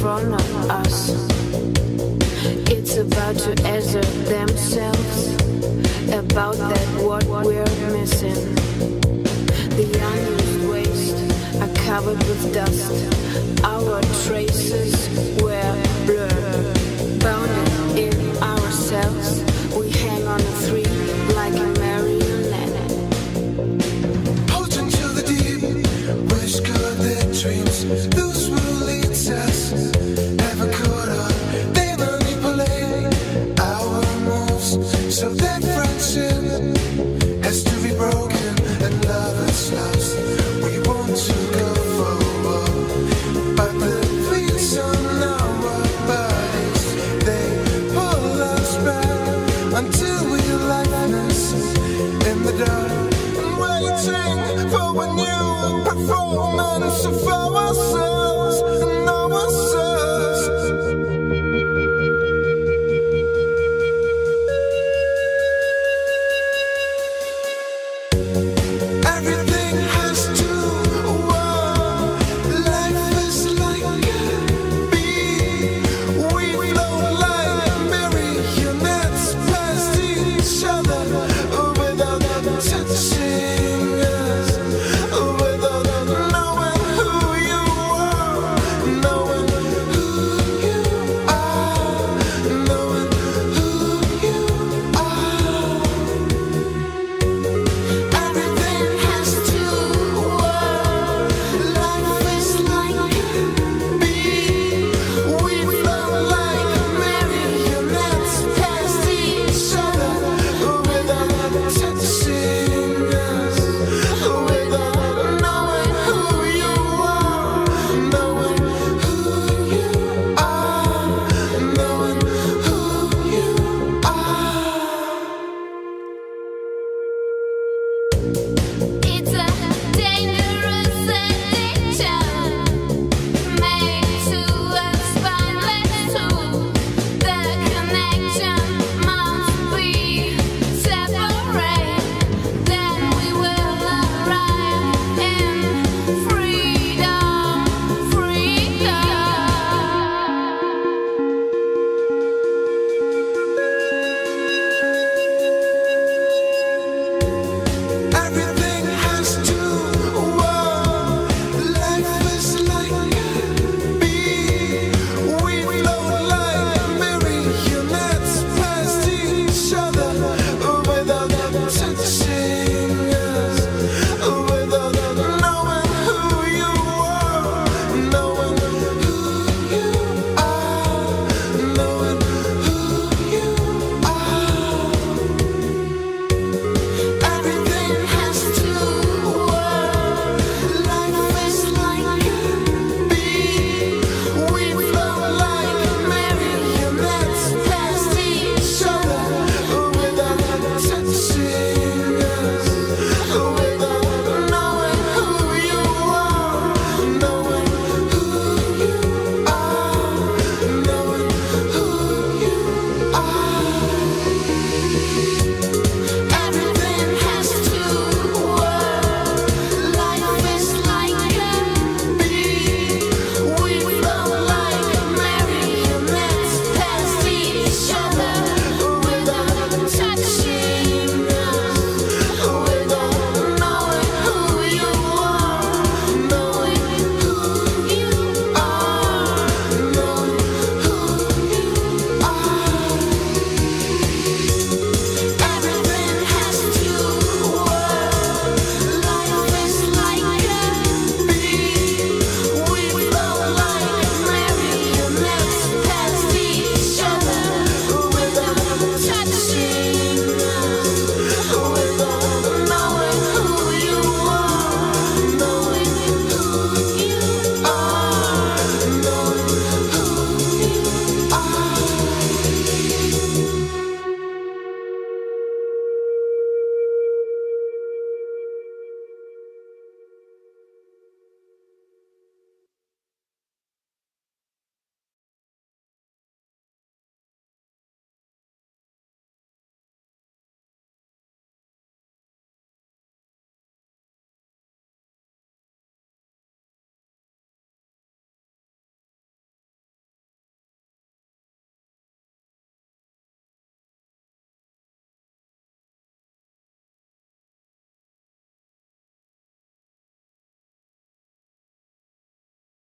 front of us. It's about to assert themselves about that what we're missing. The unused waste are covered with dust. Our traces were blurred. Bounded in ourselves, we hang on a thread like a marionette. Potent to the deep, wish good their dreams. Those will lead us, never caught up. They manipulate our moves, so that friendship has to be broken and love is lost. We want to go forward, but the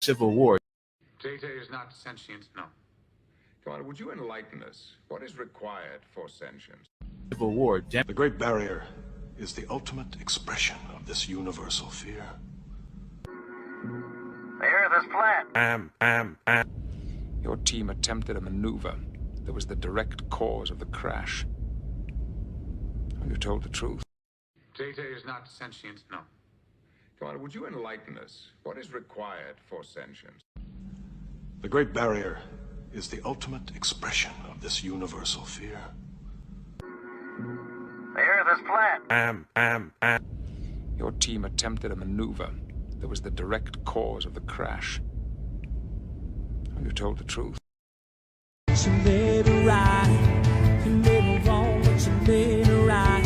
Civil War. JJ is not sentient, no. Commander, would you enlighten us? What is required for sentience? Civil War. The Great Barrier is the ultimate expression of this universal fear. The Earth is flat. Your team attempted a maneuver that was the direct cause of the crash. Have you told the truth? JJ is not sentient, no. Commander, would you enlighten us? What is required for sentience? The Great Barrier is the ultimate expression of this universal fear. The Earth is flat. Your team attempted a maneuver that was the direct cause of the crash. Have you told the truth? You made it right. You made it wrong, but you made it right.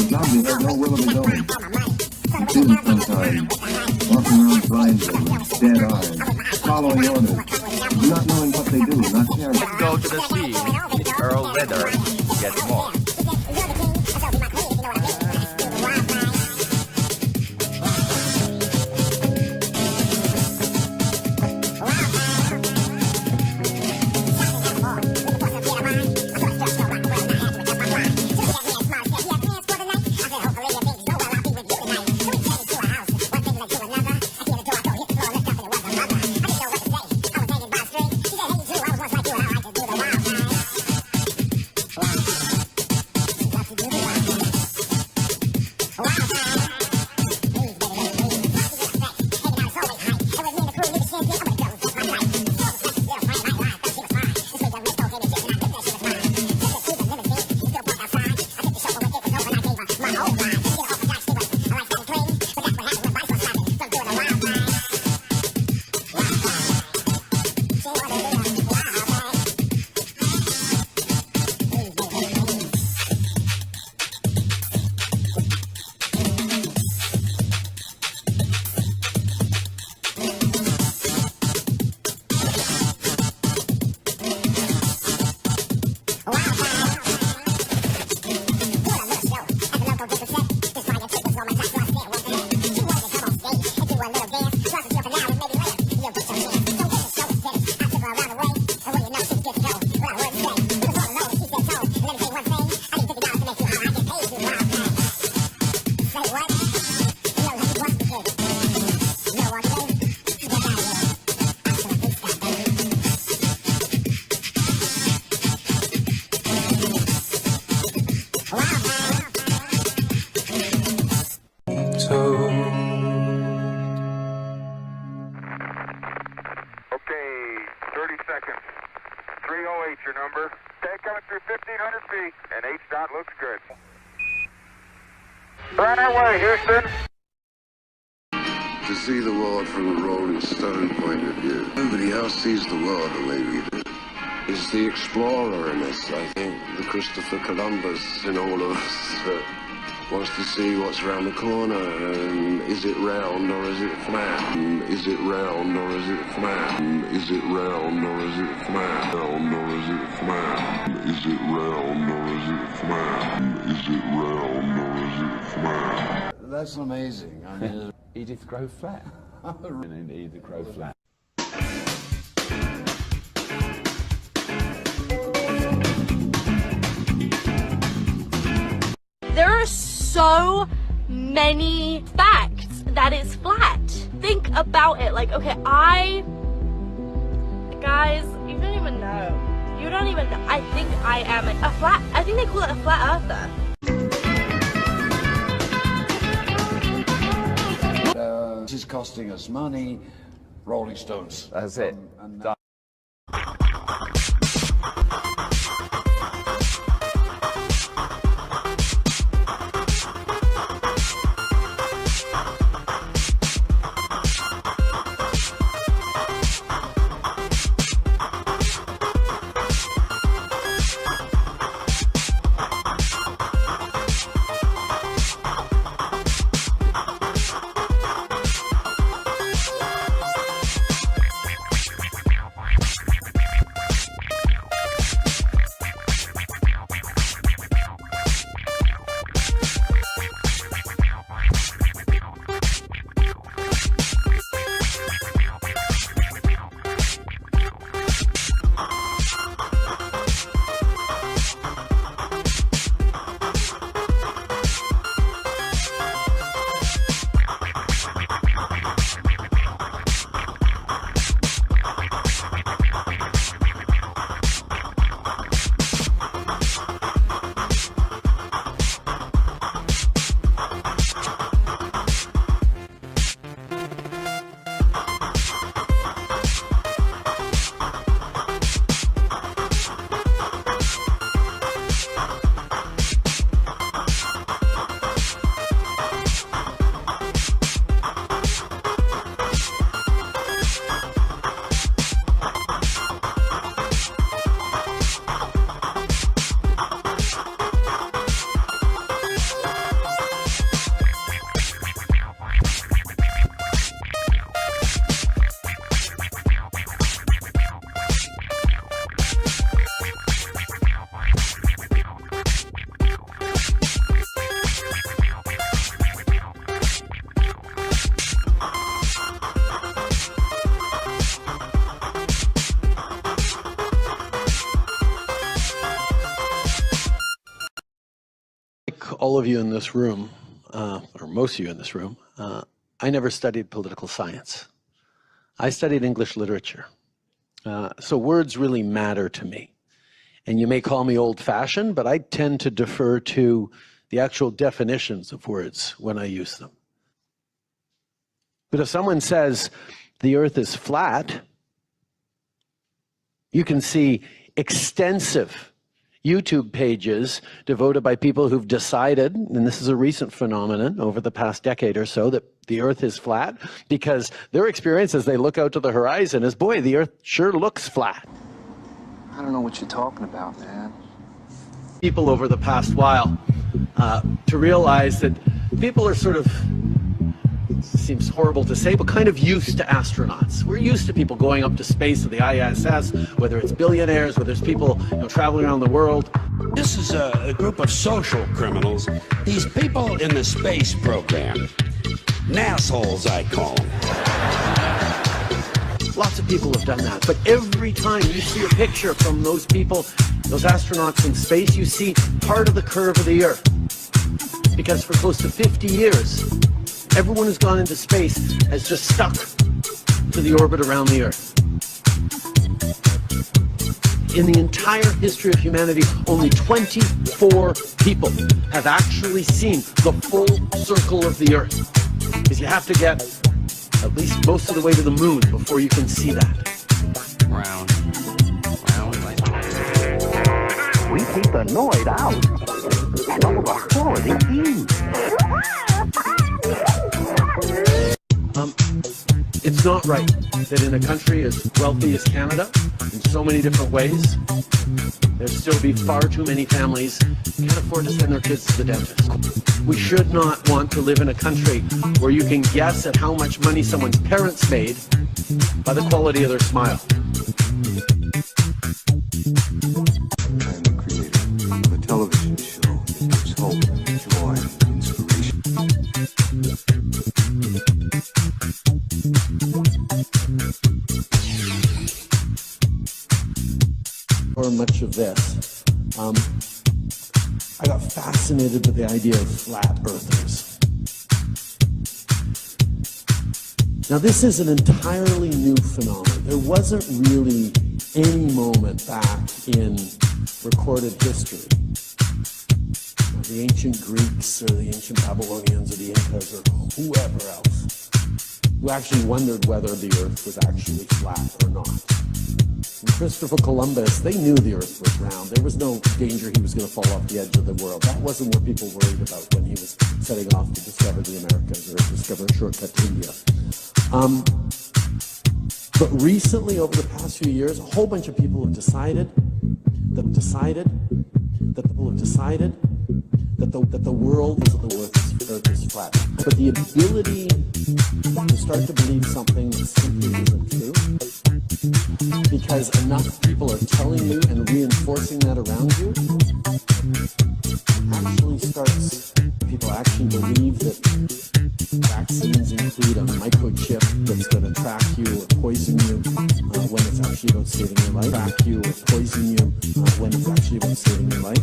Zombie has no will of his own. He feels sometimes, walking around blindly with dead eyes, following orders, not knowing what they do, not caring. Go to the sea with Earl Weather, get more. your number. Okay, coming through 1,500 feet, and H-dot looks good. Right our way, Houston. To see the world from a Rolling Stone point of view, nobody else sees the world the way we do. It's the explorer in us, I think, the Christopher Columbus in all of us that wants to see what's around the corner, and is it round or is it flat? Is it round or is it flat? Is it round or is it flat? Round or is it flat? Is it round or is it flat? Is it round or is it flat? That's amazing. I mean, Edith Grove Flat. And Edith Grove Flat. There are so many facts that it's flat. Think about it. Like, okay, guys, you don't even know. You don't even know. I think I am a flat, I think they call it a flat earther. This is costing us money. Rolling Stones. That's it. Done. all of you in this room, or most of you in this room, I never studied political science. I studied English literature. So words really matter to me. And you may call me old-fashioned, but I tend to defer to the actual definitions of words when I use them. But if someone says the earth is flat, you can see extensive YouTube pages devoted by people who've decided, and this is a recent phenomenon over the past decade or so, that the earth is flat, because their experience as they look out to the horizon is, boy, the earth sure looks flat. I don't know what you're talking about, man. People over the past while to realize that people are sort of, seems horrible to say, but kind of used to astronauts. We're used to people going up to space with the ISS, whether it's billionaires, whether it's people traveling around the world. This is a group of social criminals. These people in the space program. Nassholes, I call them. Lots of people have done that, but every time you see a picture from those people, those astronauts in space, you see part of the curve of the Earth. Because for close to 50 years, everyone who's gone into space has just stuck to the orbit around the Earth. In the entire history of humanity, only 24 people have actually seen the full circle of the Earth. Because you have to get at least most of the way to the moon before you can see that. Round. We keep the Noid out, and all the authority in. It's not right that in a country as wealthy as Canada, in so many different ways, there'll still be far too many families who can't afford to send their kids to the dentist. We should not want to live in a country where you can guess at how much money someone's parents made by the quality of their smile. I am the creator of a television show that gives hope, joy, and inspiration. For much of this, I got fascinated with the idea of flat earthers. Now, this is an entirely new phenomenon. There wasn't really any moment back in recorded history, the ancient Greeks or the ancient Babylonians or the Incas or whoever else, who actually wondered whether the earth was actually flat or not. And Christopher Columbus, they knew the earth was round. There was no danger he was going to fall off the edge of the world. That wasn't what people worried about when he was setting off to discover the Americas or discover a shortcut to India. But recently, over the past few years, a whole bunch of people have decided that the world is the earth is flat. But the ability to start to believe something simply isn't true, because enough people are telling you and reinforcing that around you, actually starts, people actually believe that vaccines include a microchip that's going to track you or poison you when it's actually about saving your life. Track you or poison you when it's actually about saving your life.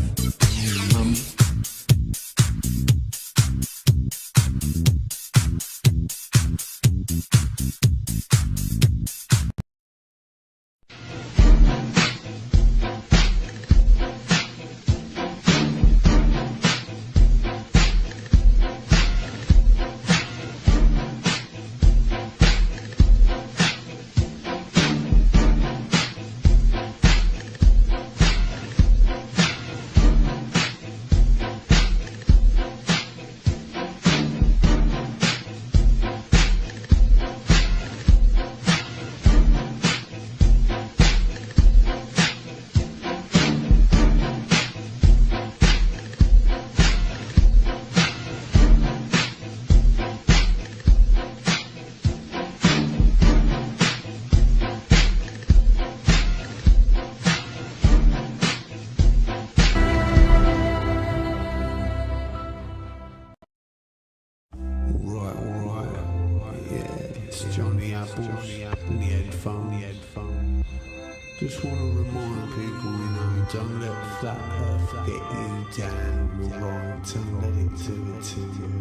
Just want to remind people, you know, don't let flat earth get you down, alright? Don't let it do it to you.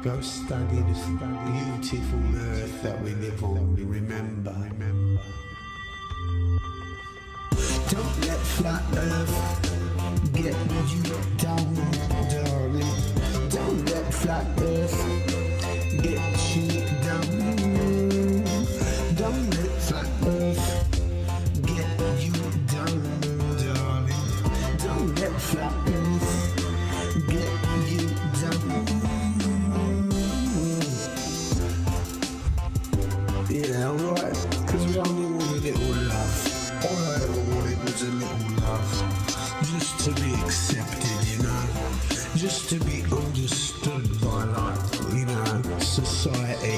Go study this beautiful earth that we live on, remember. Don't let flat earth get you down, darling. Don't let flat earth get you down. Don't let flat earth get you down, darling. Don't let flat earth get you down. Yeah, alright, cause we only want a little love. All I ever wanted was a little love. Just to be accepted, you know. Just to be understood by, like, you know, society.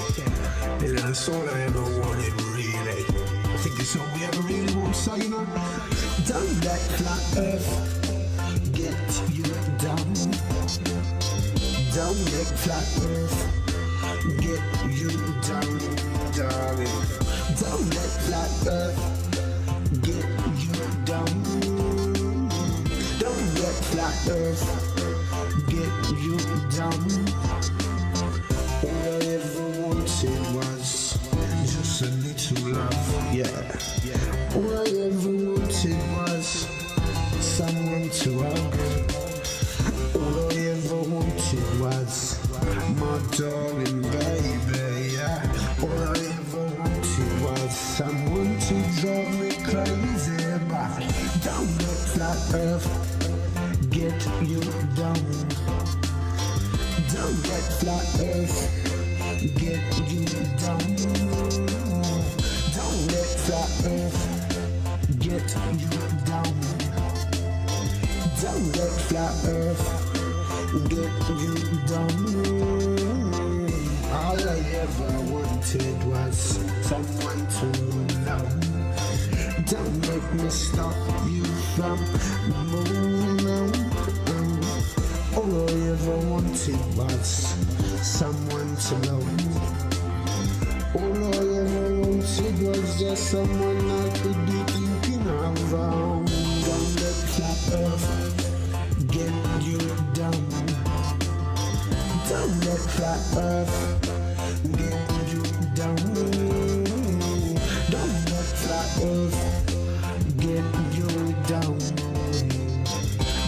You know, that's all I ever wanted, really. I think it's all we ever really want, so, you know. Don't let flat earth get you down. Don't let flat earth get you down, darling. Don't let flat earth get you down. Don't let flat earth get you down. All I ever wanted was just a little love, yeah. All I ever wanted was someone to hug. All I ever wanted was my darling baby, yeah. All I ever wanted was someone to drive me crazy, but don't let flat earth get you down. Don't let flat earth get you down. Don't let flat earth get you down. Don't let flat earth get you down. All I ever wanted was someone to love. Don't make me stop you from moving on. All I ever wanted was someone to love. All I ever wanted was just someone I could be thinking of. Don't let flat earth get you down. Don't let flat earth get you down. Don't let flat earth get you down.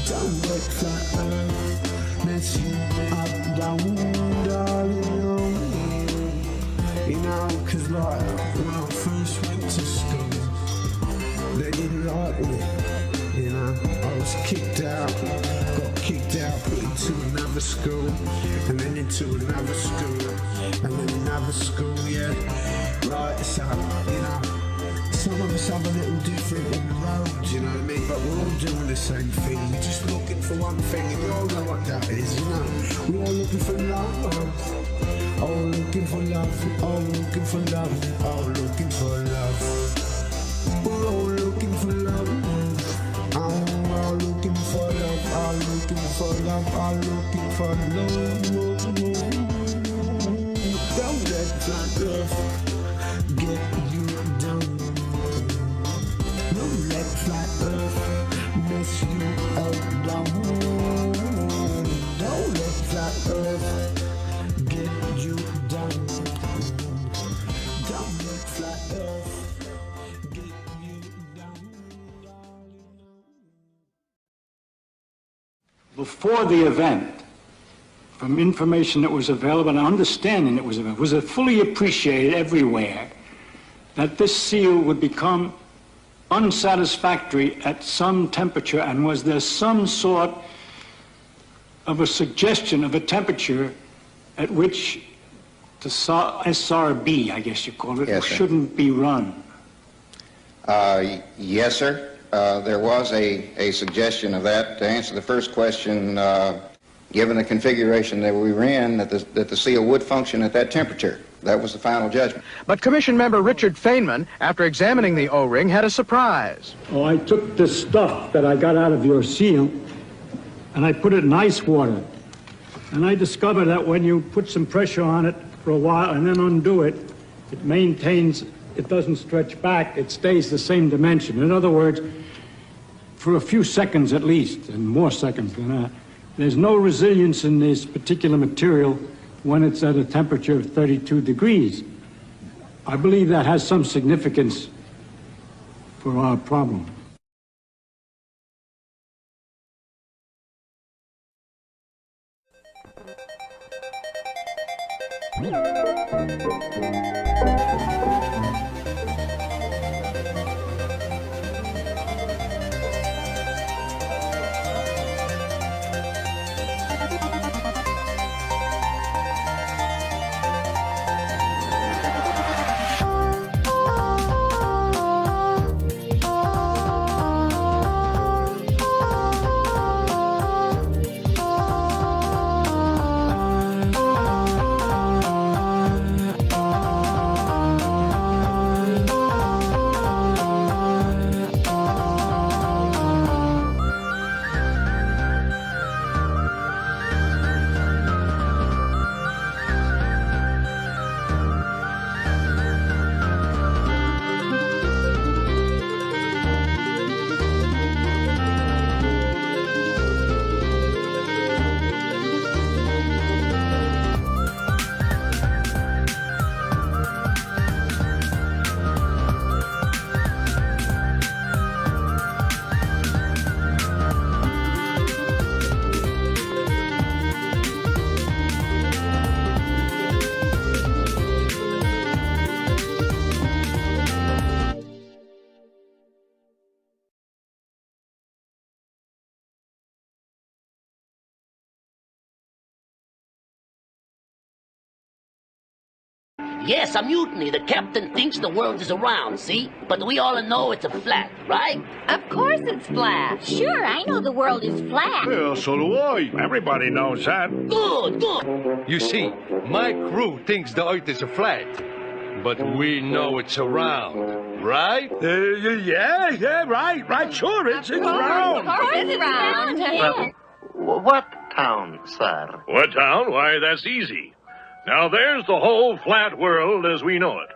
Don't let flat earth mess you up, down, darling. You know, cause like when I first went to school, they didn't like me. You know, I was kicked out, got kicked out, put into another school, and then into another school, and then another school, yeah. Right, so, you know, some of us have a little different in the road, you know what I mean? But we're all doing the same thing, we're just looking for one thing, and we all know what that is, you know? We're all looking for love, all looking for love, all looking for love, all looking for love. We're all looking for love. All looking for love, all looking for love, all looking for love. Don't let flat earth get you down. Don't let flat earth mess you up, down. Don't let flat earth get you down. Don't let flat earth get you down. Before the event, from information that was available and understanding that was available, was it fully appreciated everywhere that this seal would become unsatisfactory at some temperature, and was there some sort of a suggestion of a temperature at which the SRB, I guess you call it, Yes, sir. shouldn't be run? Yes, sir. There was a suggestion of that. To answer the first question, given the configuration that we were in, that the seal would function at that temperature. That was the final judgment. But Commission member Richard Feynman, after examining the O-ring, had a surprise. Oh, I took the stuff that I got out of your seal and I put it in ice water. And I discovered that when you put some pressure on it for a while and then undo it, it maintains it doesn't stretch back, it stays the same dimension. In other words, for a few seconds at least, and more seconds than that, there's no resilience in this particular material when it's at a temperature of 32 degrees. I believe that has some significance for our problem. Yes, a mutiny. The captain thinks the world is round, see? But we all know it's a flat, right? Of course it's flat. Sure, I know the world is flat. Well, so do I. Everybody knows that. Good, good. You see, my crew thinks the Earth is a flat, but we know it's a round, right? Yeah, right. Sure, it's round. Of course it's round. Well, what town, sir? What town? Why, that's easy. Now, there's the whole flat world as we know it.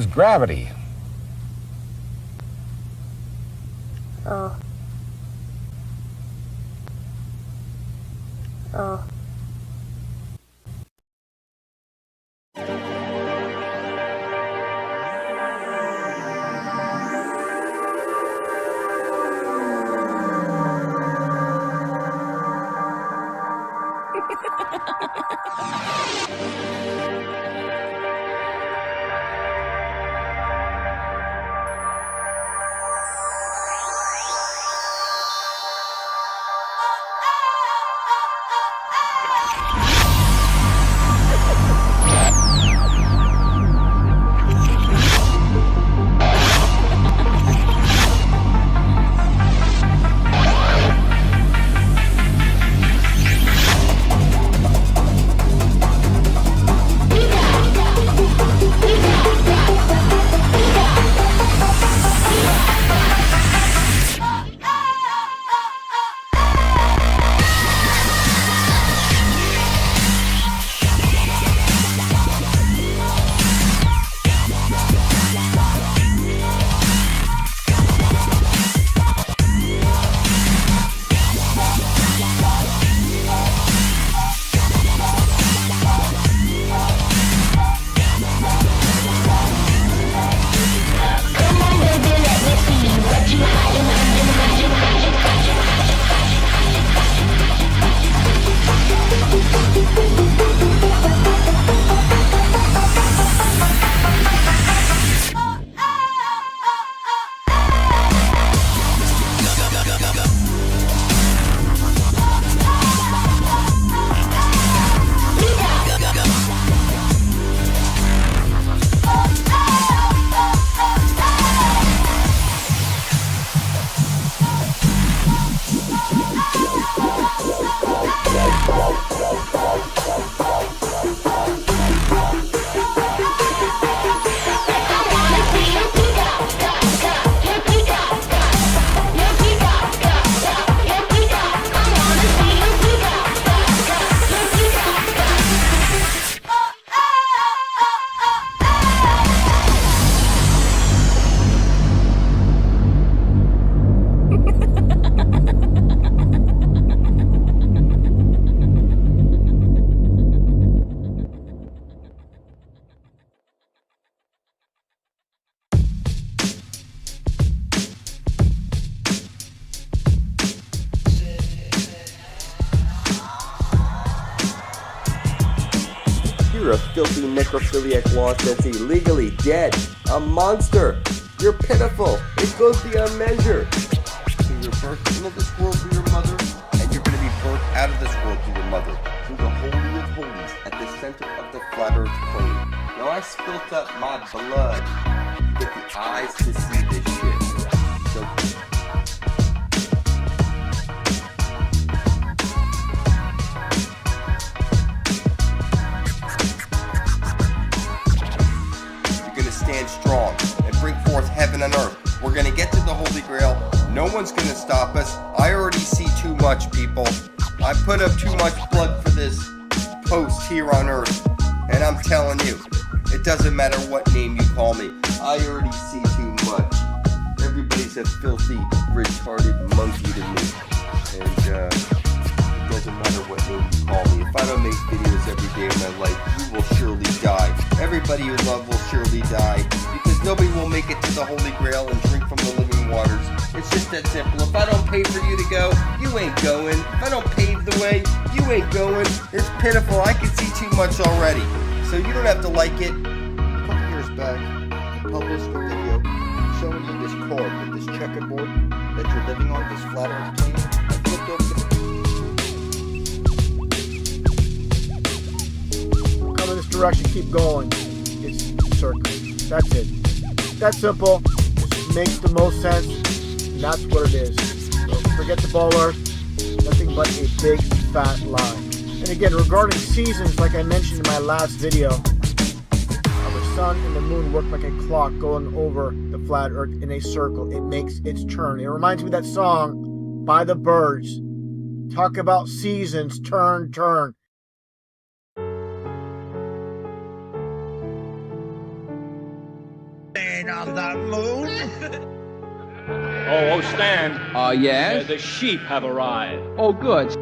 is gravity. Oh. Oh. You're a filthy necrophiliac lost that's illegally dead. A monster. You're pitiful. It goes beyond measure. So you're birthed into this world through your mother, and you're going to be birthed out of this world through your mother. Through the Holy of Holies at the center of the flat earth plane. Now I spilt up my blood. You get the eyes to see this shit. So stand strong and bring forth heaven and earth. We're gonna get to the Holy Grail. No one's gonna stop us. I already see too much, people. I put up too much blood for this post here on earth. And I'm telling you, it doesn't matter what name you call me. I already see too much. Everybody's a filthy, retarded monkey to me. And it doesn't matter what name you call me. If I don't make videos every day of my life, you will surely die. Everybody you love will surely die, because nobody will make it to the Holy Grail and drink from the living waters. It's just that simple. If I don't pay for you to go, you ain't going. If I don't pave the way, you ain't going. It's pitiful. I can see too much already. So you don't have to like it. A couple years back, I published a video showing you this card with this checkerboard that you're living on, this flat earth plane. I flipped over the come in this direction, keep going. It's circle. That's it. That's simple. Just makes the most sense. And that's what it is. So forget the ball earth. Nothing but a big fat lie. And again, regarding seasons, like I mentioned in my last video, how the sun and the moon work like a clock going over the flat earth in a circle. It makes its turn. It reminds me of that song by the Byrds. Talk about seasons, turn, turn. Man on the moon? Oh, Stan. Yes? The sheep have arrived. Oh, good.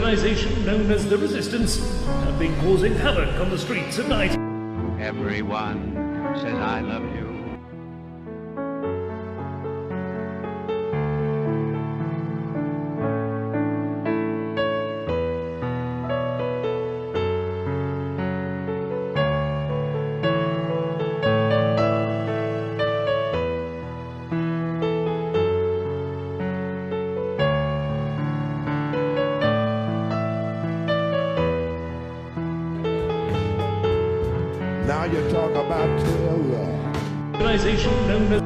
Organization known as the Resistance have been causing havoc on the streets at night. Everyone says I love you. Now you talk about terror. Organization known as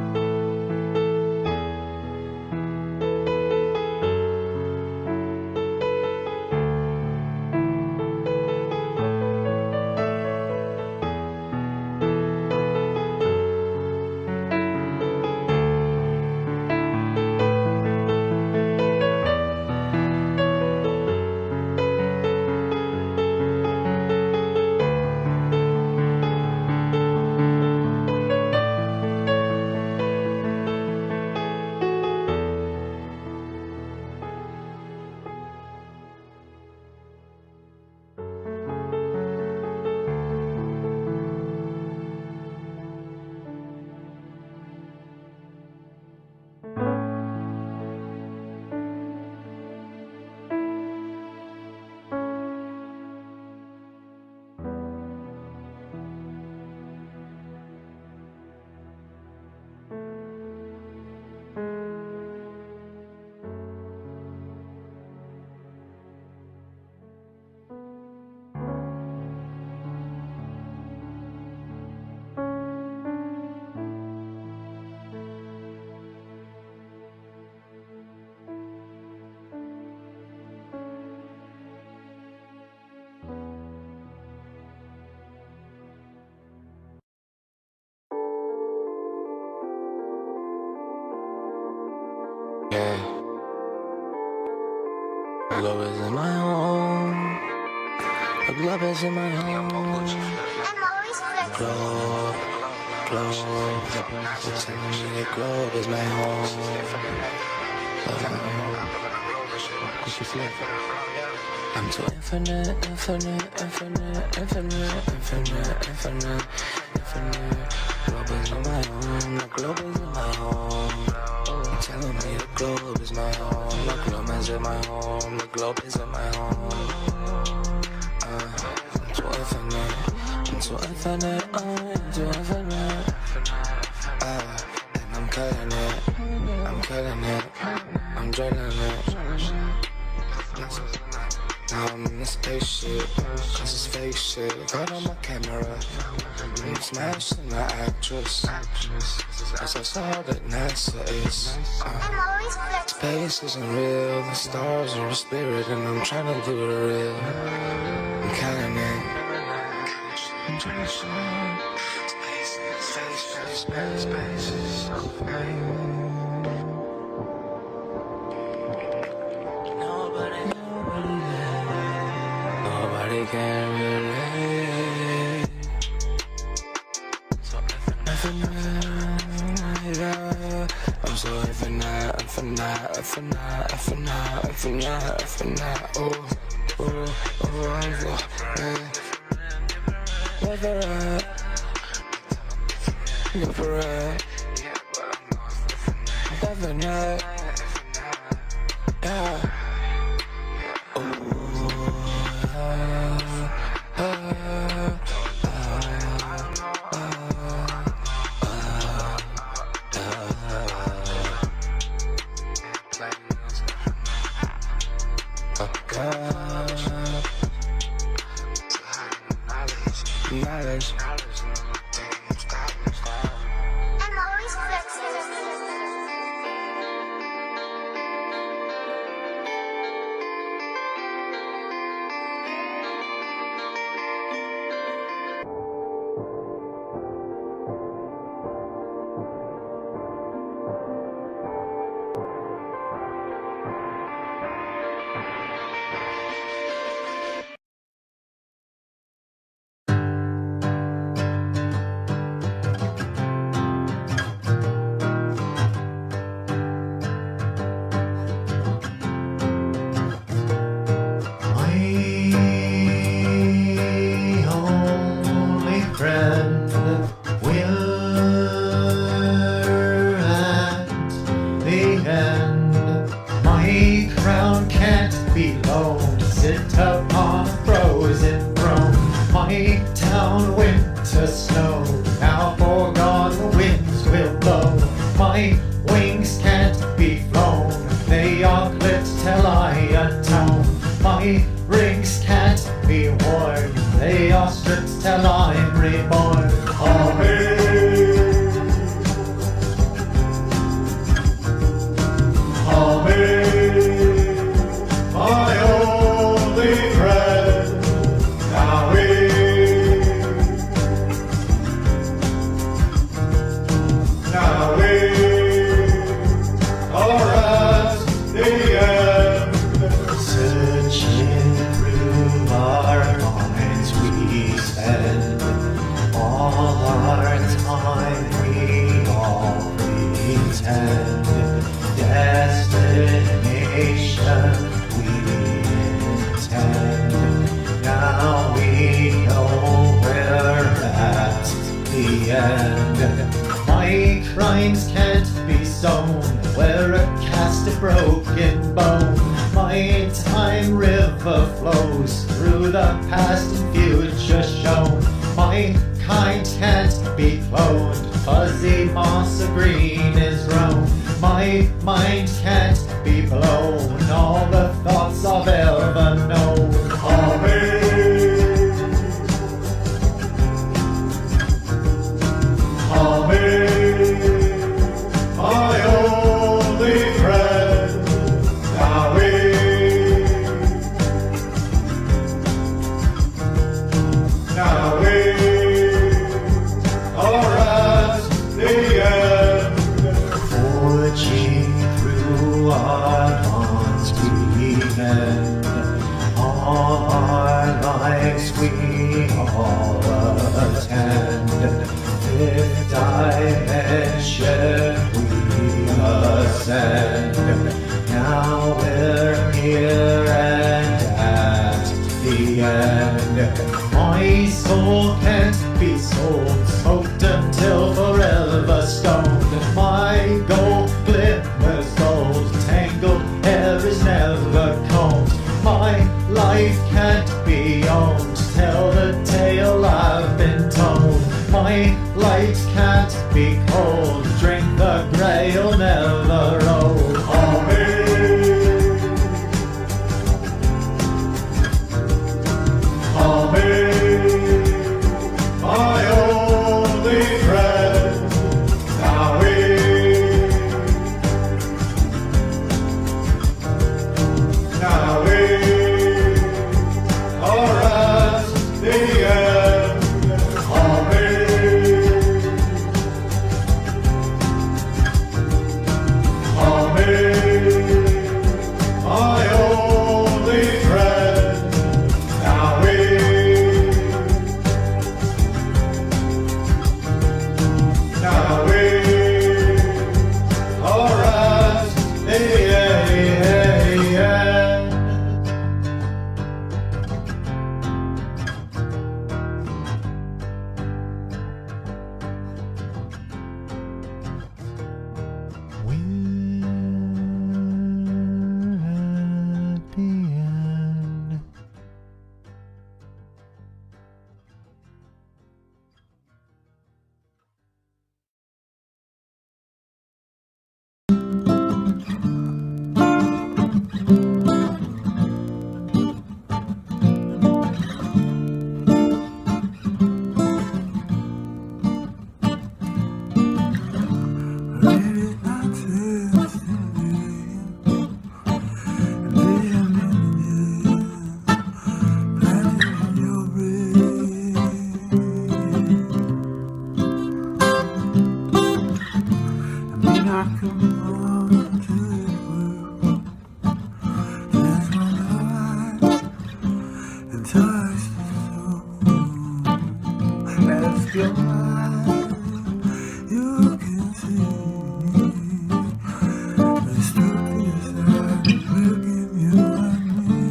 Yeah. The globe is in my home. The globe is in my home. Globe, globe. It's in me, the globe is my home. I'm too infinite, infinite, infinite, infinite, infinite, infinite, infinite. Globe is in my home. The globe is in my home. Telling me the globe is my home. The globe is in my home. The globe is in my home. I'm too infinite. I'm too infinite. I'm too infinite. And I'm killing it. I'm killing it. I'm drilling it. Now I'm in the spaceship, cause it's fake shit. Got on my camera, I'm smashing the actress. Cause that's all that NASA is. Space isn't real, the stars are a spirit, and I'm trying to do it real. I'm counting it. I'm trying to show space. Nobody can relate. So infinite, I'm so infinite, infinite, infinite, infinite, infinite, infinite. Oh, oh, oh, I'm so, yeah. never right. Never right. Never not. Yeah. Knowledge. left your eyes, you can see the stuck inside breaking you and me.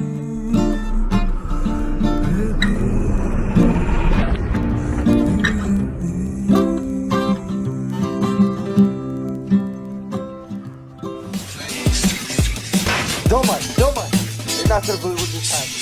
Don't mind. You're not gonna believe what just happened.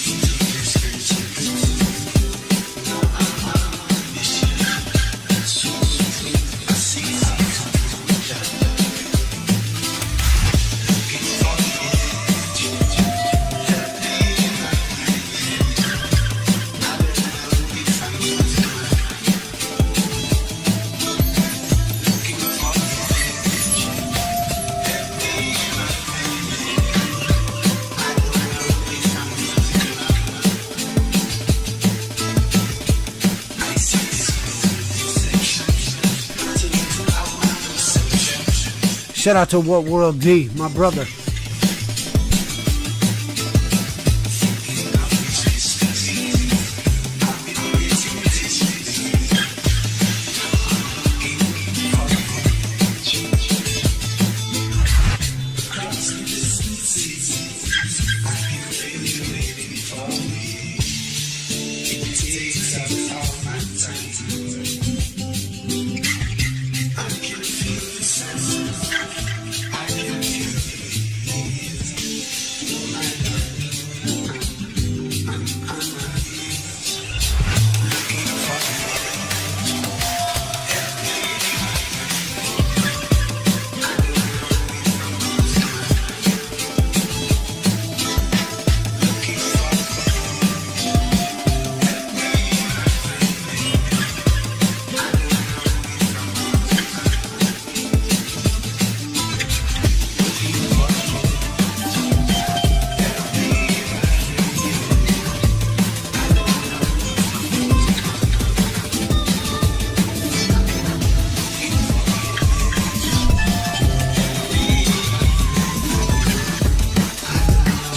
Shout out to What World D, my brother.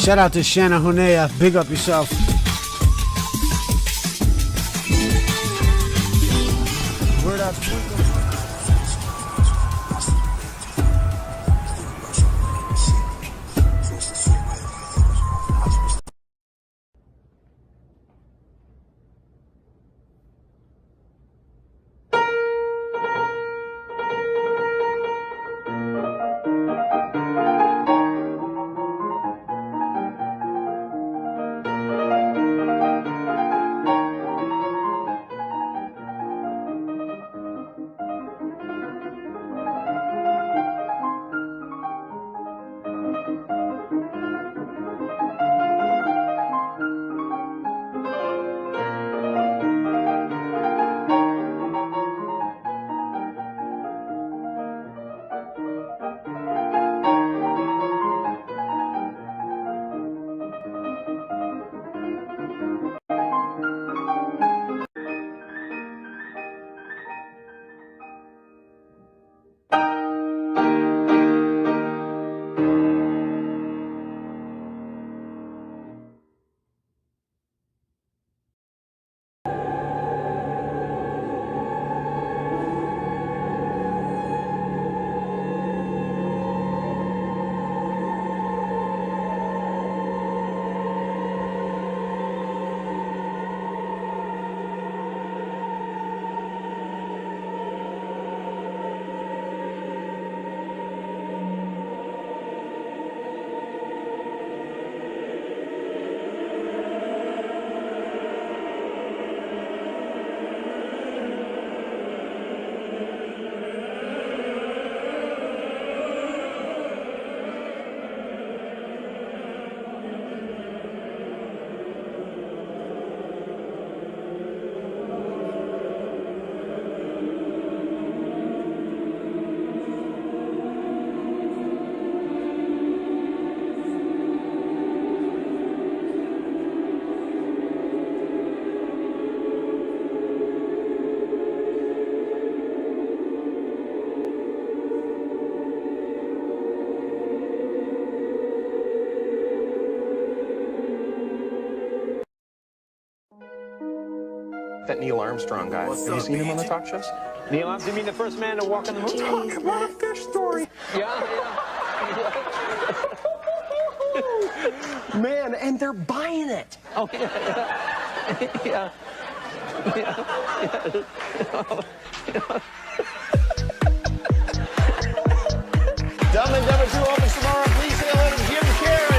Shout out to Shanna Honea. Big up yourself. Word up. that Neil Armstrong guy. Have you seen him on the talk shows? Neil Armstrong, you mean the first man to walk on the moon? Talk about a fish story. Yeah. Man, and they're buying it. Oh, yeah. Yeah. Dumb and Dumber 2 opens tomorrow. Please say hello to Jim Carrey.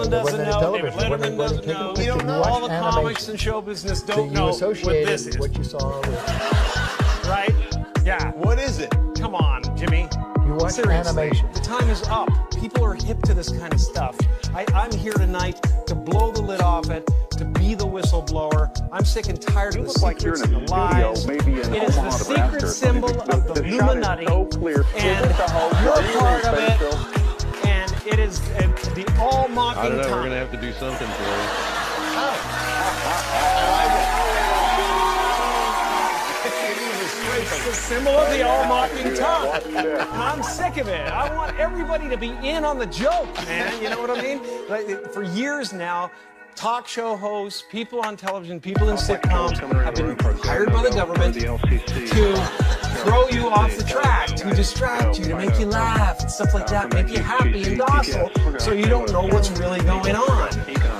Doesn't know, David Letterman doesn't know. We don't know. All the comics and show business don't know what this is. What you saw with. Right? Yeah. What is it? Come on, Jimmy. You watch Seriously, animation. the time is up. People are hip to this kind of stuff. I'm here tonight to blow the lid off it, to be the whistleblower. I'm sick and tired of the secrets and the lies. It is the secret symbol of the Illuminati, and you're a part of it. It is the all-mocking I don't know, tongue. we're going to have to do something for you. It's the symbol of the all-mocking tongue. And I'm sick of it. I want everybody to be in on the joke, man. You know what I mean? Like, for years now, talk show hosts, people on television, people in sitcoms have been hired by the government to throw you off the track, to distract you, to make you laugh and stuff like that, make you happy and docile, so you don't know what's really going on.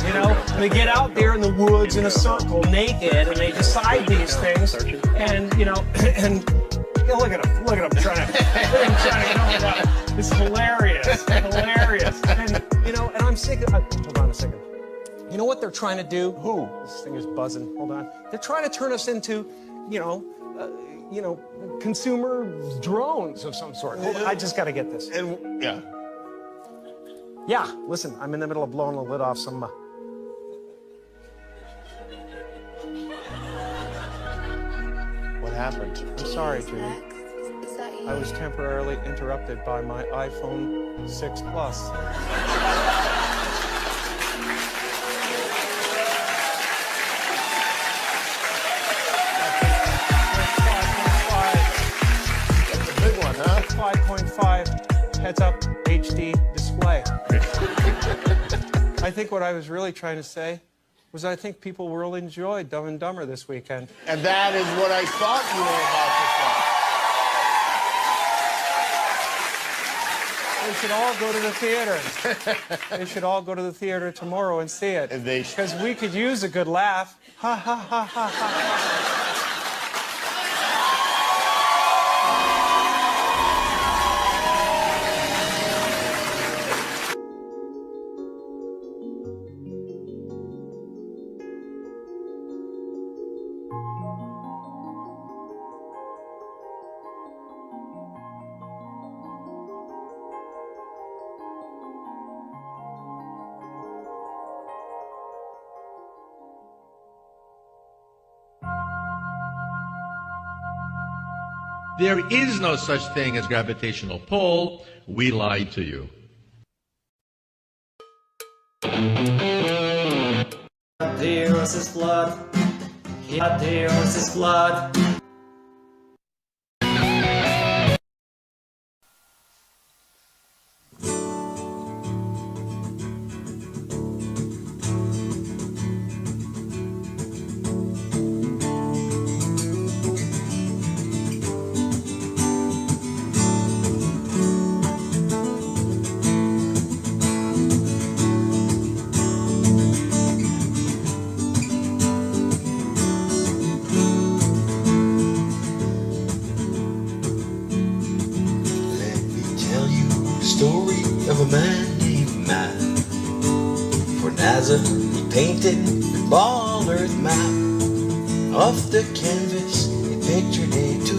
You know, they get out there in the woods in a circle naked and they decide these things, and you know, and you know, look at them trying to get over that. It's hilarious, and you know, and I'm sick of. Hold on a second. You know what they're trying to do? Who? This thing is buzzing. Hold on. They're trying to turn us into, you know, consumer drones of some sort. Hold on, I just got to get this. And yeah. Listen, I'm in the middle of blowing the lid off some. what happened? I'm sorry, Jimmy. I was temporarily interrupted by my iPhone 6 Plus. That's a big one, huh? 5.5 heads-up HD display. I think what I was really trying to say was I think people will enjoy Dumb and Dumber this weekend. And that is what I thought you were about to say. They should all go to the theater. They should all go to the theater tomorrow and see it. Because we could use a good laugh. Ha, ha, ha, ha, ha. There is no such thing as gravitational pull. We lied to you. Deus is blood. Deus is blood. a man named Matt. For NASA, he painted the ball Earth map. Off the canvas, he pictured a took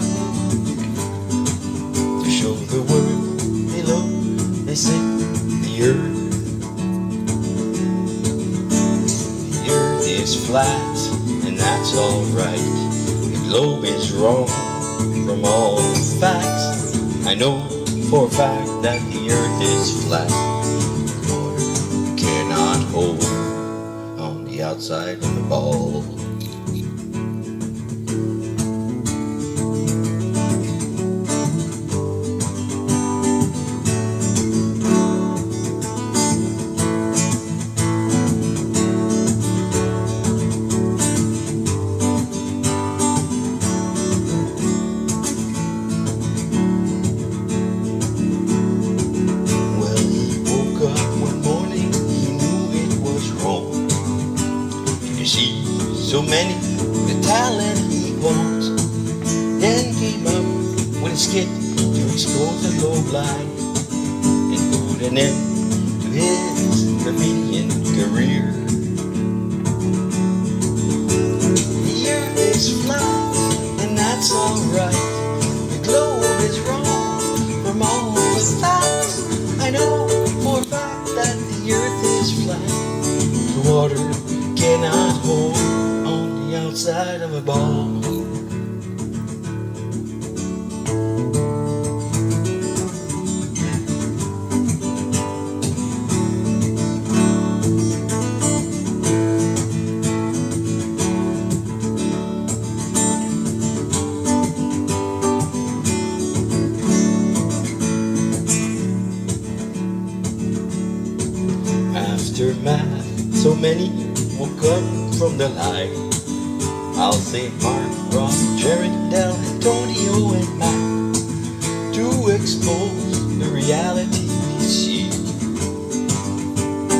to show the world below. They said the Earth is flat, and that's alright. The globe is wrong from all the facts. I know for a fact that the Earth is flat. Water cannot hold on the outside of the ball. So many, the talent he wants. Then came up with a skit to expose the low line and put an end to his comedian career. The Earth is flat, and that's alright. The globe is wrong from all the facts. I know for a fact that the Earth is flat. The water cannot hold outside of a ball. Aftermath, so many woke up from the light. I'll say Mark, Rob, Jared, Del, Antonio, and Matt to expose the reality we see.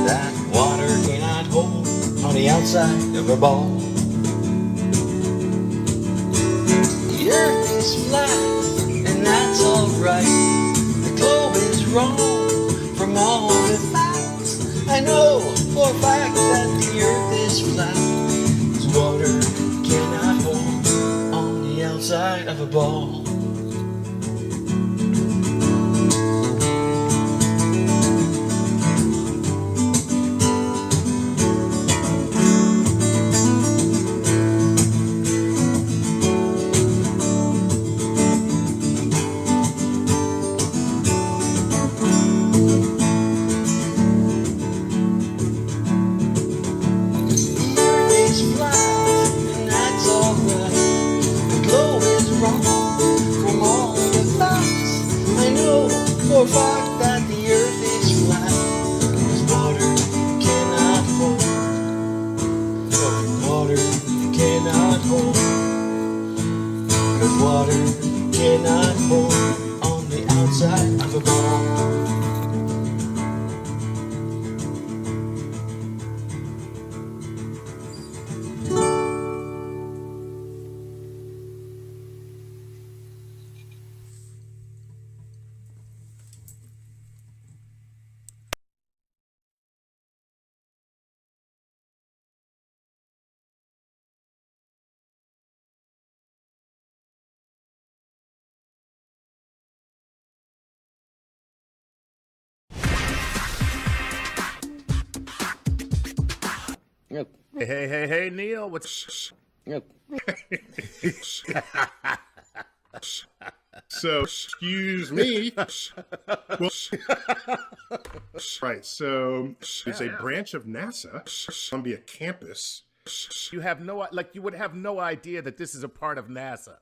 That water cannot hold on the outside of a ball. The Earth is flat, and that's alright. The globe is wrong from all the facts. I know for a fact that the Earth is flat. It's water cannot hold on the outside of a ball. For a fact that the Earth is flat, 'cause water cannot hold. Water cannot hold. 'Cause water cannot hold on the outside of a ball. Hey, Neil, what's... So, excuse me. Well, right, so it's a branch of NASA, Columbia campus. You have no, like, you would have no idea that this is a part of NASA.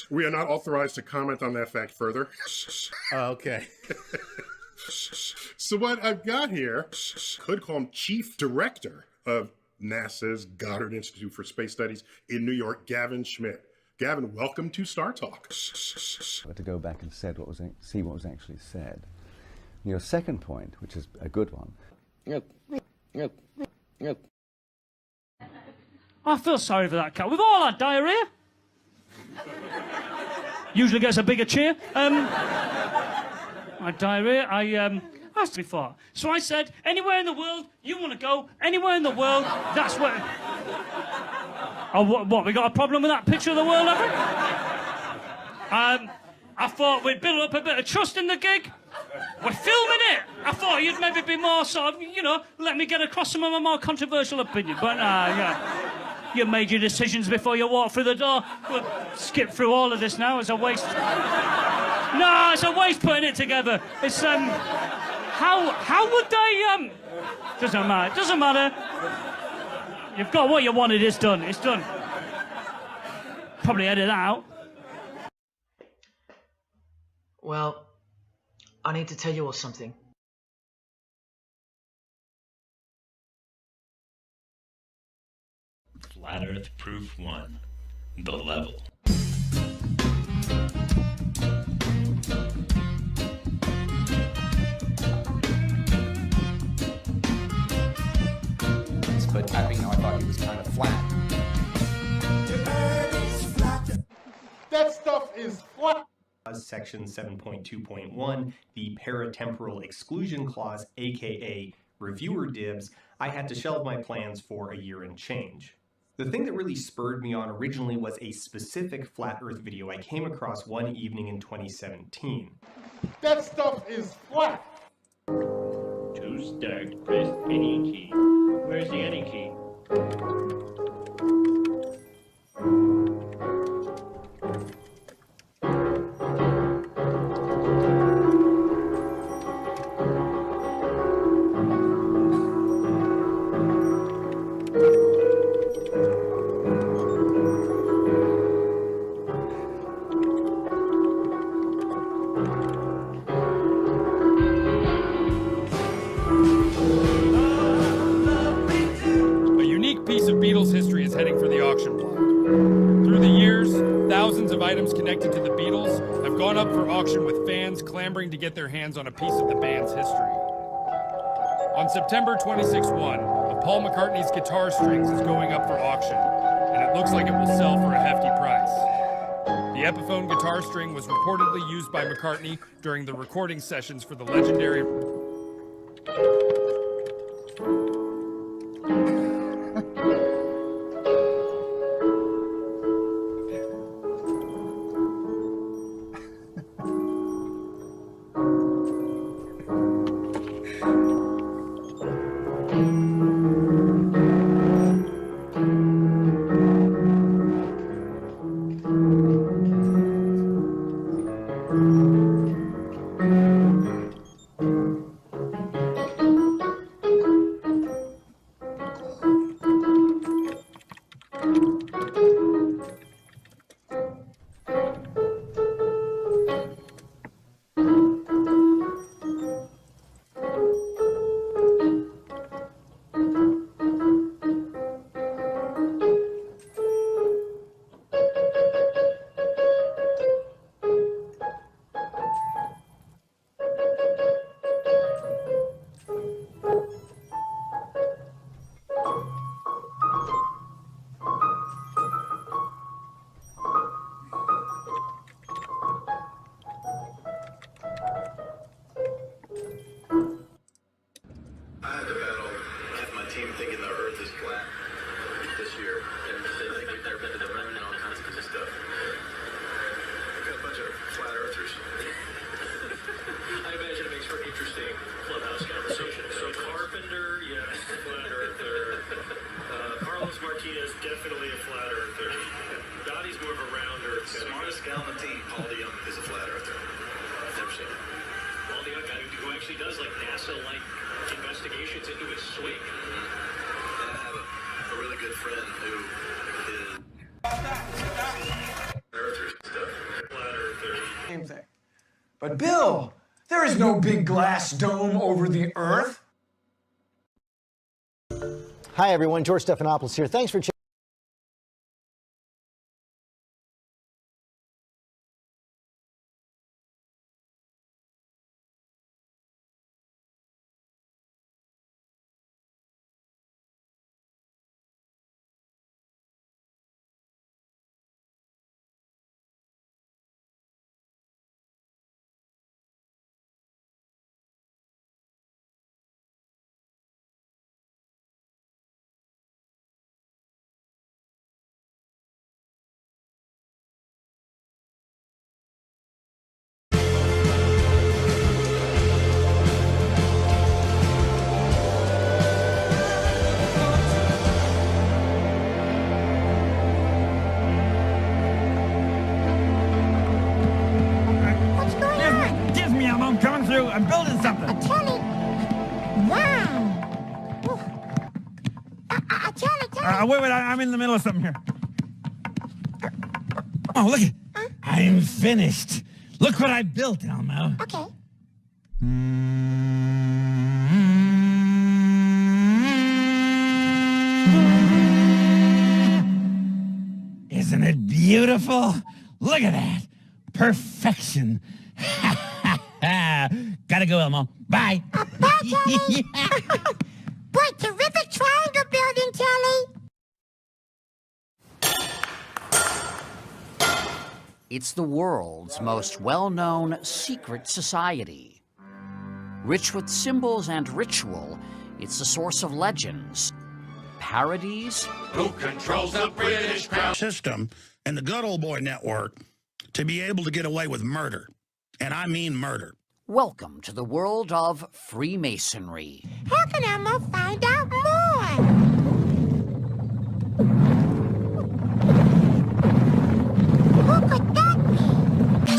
We are not authorized to comment on that fact further. Okay. So what I've got here, could call him Chief Director of NASA's Goddard Institute for Space Studies in New York, Gavin Schmidt. Gavin, welcome to Star Talk. To go back and see what was actually said. Your second point, which is a good one. I feel sorry for that cat. We've all had diarrhea. Usually gets a bigger cheer. I had diarrhea. asked before. So I said, anywhere in the world you want to go, anywhere in the world, that's where... Oh, what, we got a problem with that picture of the world, have we? I thought we'd build up a bit of trust in the gig. We're filming it. I thought you'd maybe be more sort of, let me get across some of my more controversial opinion. But you made your decisions before you walked through the door. We'll skip through all of this now. It's a waste. No, it's a waste putting it together. It's, how would they, doesn't matter. Doesn't matter. You've got what you wanted. It's done. It's done. Probably edit that out. Well, I need to tell you all something. Flat Earth Proof 1, The Level. But I thought he was kind of flat. That stuff is flat. Section 7.2.1, the paratemporal exclusion clause, aka reviewer dibs, I had to shelve my plans for a year and change. The thing that really spurred me on originally was a specific Flat Earth video I came across one evening in 2017. That stuff is flat. To start, press any key. Where's the any key? Items connected to the Beatles have gone up for auction with fans clamoring to get their hands on a piece of the band's history. On September 26-1, a Paul McCartney's guitar strings is going up for auction, and it looks like it will sell for a hefty price. The Epiphone guitar string was reportedly used by McCartney during the recording sessions for the legendary... But Bill, there is no big glass dome over the Earth. Hi everyone, George Stephanopoulos here. Thanks for checking. coming through. I'm building something. Telly. Wow. Telly. Wait, I'm in the middle of something here. Oh, look. I'm finished. Look what I built, Elmo. Okay. Isn't it beautiful? Look at that. Perfection. Gotta go, Elmo. Bye. Bye, Telly. Boy, terrific triangle building, Telly. It's the world's most well-known secret society. Rich with symbols and ritual, it's the source of legends, parodies. Who controls the British crown? System and the good old boy network to be able to get away with murder. And I mean murder. Welcome to the world of Freemasonry. How can Elmo find out more?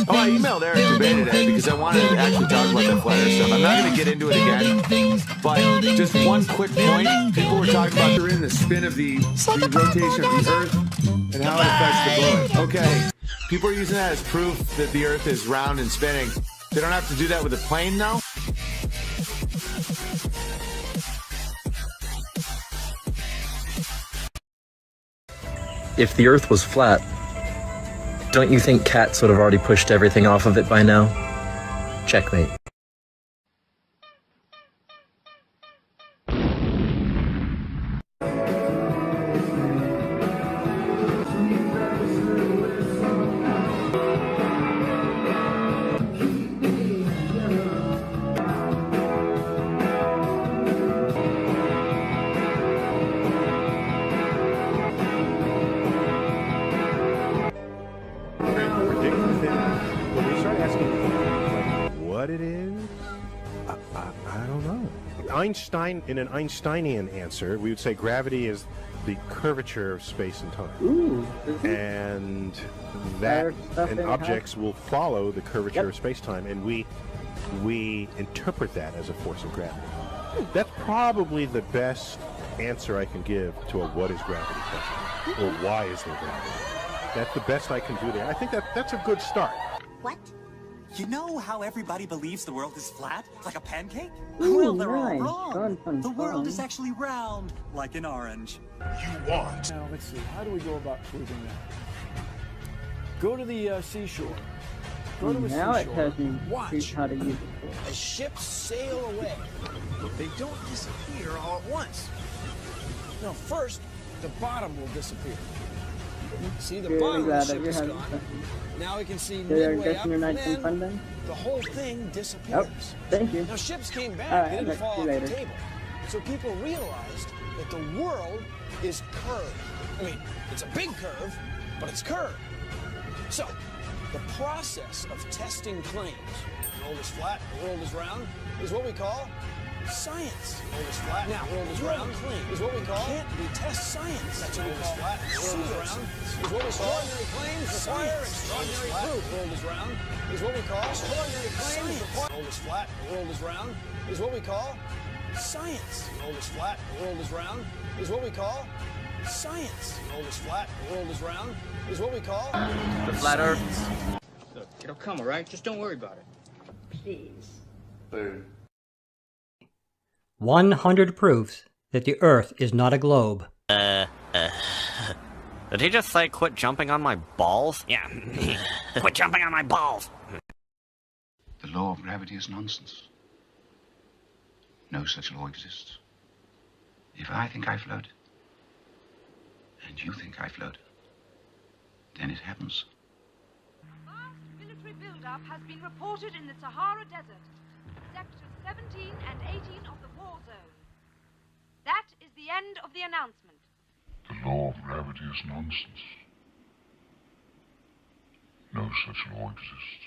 Oh, I emailed Eric Dubay today because I wanted to actually talk about that flat earth stuff. I'm not going to get into it again, but just one quick point. People were talking about they're in the spin of the rotation of the Earth and how it affects the globe. Okay, people are using that as proof that the Earth is round and spinning. They don't have to do that with a plane, though? If the Earth was flat, don't you think cats would have already pushed everything off of it by now? Checkmate. When we start asking what it is, I don't know. Einstein, in an Einsteinian answer, we would say gravity is the curvature of space and time. Ooh, and that and objects will follow the curvature of space-time, and we interpret that as a force of gravity. That's probably the best answer I can give to a what is gravity question, or why is there gravity. That's the best I can do there. I think that's a good start. What? You know how everybody believes the world is flat, like a pancake? Ooh, Well, they're nice. all wrong. Fun. The world is actually round, like an orange. You want. Now, let's see. How do we go about proving that? Go to the seashore. Go to the Now it seashore. tells me Watch. how to use it. As ships sail away, they don't disappear all at once. No, first, the bottom will disappear. See, the Really bottom of the glad that ship you're is having gone. fun. Now we can see They're midway up, guessing your and nights some then fun then? the whole thing disappears. Oh, thank you. Now, ships came back, All right, they didn't I'll fall see off you the later. table. So people realized that the world is curved. I mean, it's a big curve, but it's curved. So, the process of testing claims, the world is flat, the world is round, is what we call science. The world is flat, now, the world is round, is what we call we test science. That's what we call flat, the world is round, is what we call extraordinary claims require extraordinary proof. The world is round, is what we call extraordinary claims require. The world is flat, the world is round, is what we call science. The world is flat, the world is round, is what we call science. The world is flat, the world is round, is what we call The flat Earth. Look, it'll come, all right? Just don't worry about it. Please. 100 proofs that the Earth is not a globe. Did he just say quit jumping on my balls? Yeah. Quit jumping on my balls. The law of gravity is nonsense. No such law exists. If I think I float, and you think I float, then it happens. Vast military buildup has been reported in the Sahara Desert, sectors 17 and 18 of the war zone. That is the end of the announcement. The law of gravity is nonsense. No such law exists.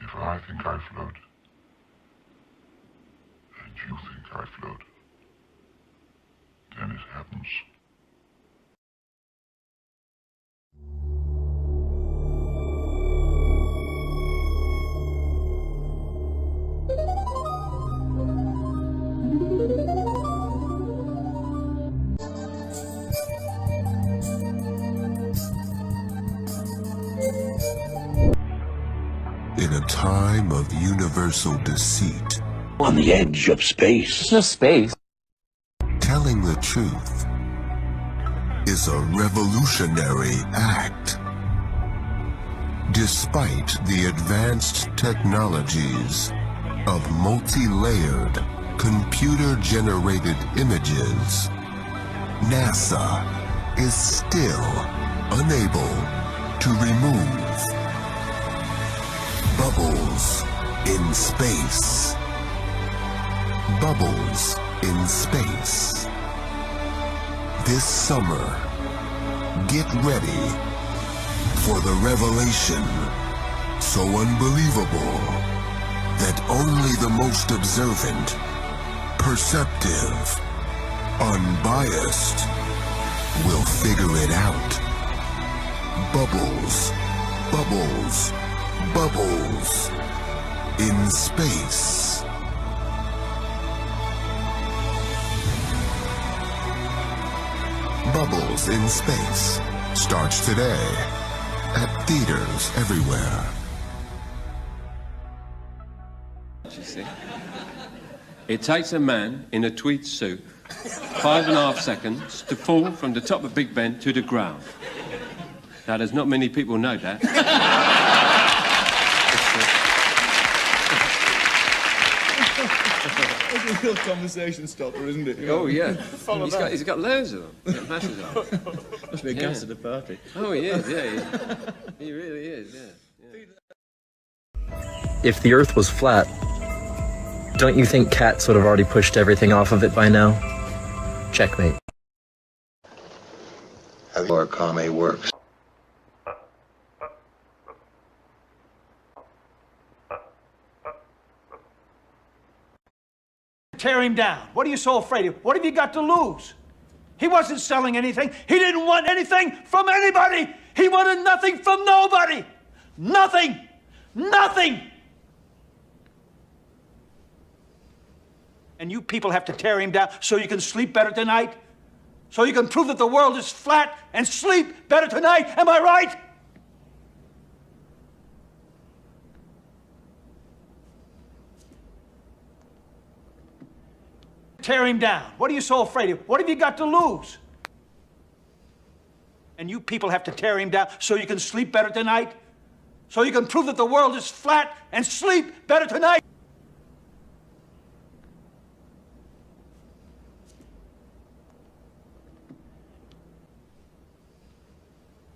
If I think I float, and you think I float, then it happens. time of universal deceit. On the edge of space. There's no space. Telling the truth is a revolutionary act. Despite the advanced technologies of multi-layered, computer-generated images, NASA is still unable to remove bubbles in space. Bubbles in space. This summer, get ready for the revelation so unbelievable that only the most observant, perceptive, unbiased will figure it out. Bubbles, bubbles, bubbles in space. Bubbles in Space starts today at theaters everywhere. You see? It takes a man in a tweed suit 5.5 seconds to fall from the top of Big Ben to the ground. Now, there's not many people know that. It's a real conversation stopper, isn't it? Oh, yeah. Follow He's that. got loads of them. He's got masses of them. Must be a gas at the party. Oh, he is, yeah. He really is, yeah. If the Earth was flat, don't you think cats would have already pushed everything off of it by now? Checkmate. How your Kame works. Tear him down. What are you so afraid of? What have you got to lose? He wasn't selling anything. He didn't want anything from anybody. He wanted nothing from nobody. Nothing. Nothing. And you people have to tear him down so you can sleep better tonight? So you can prove that the world is flat and sleep better tonight? Am I right? Tear him down. What are you so afraid of? What have you got to lose? And you people have to tear him down so you can sleep better tonight? So you can prove that the world is flat and sleep better tonight?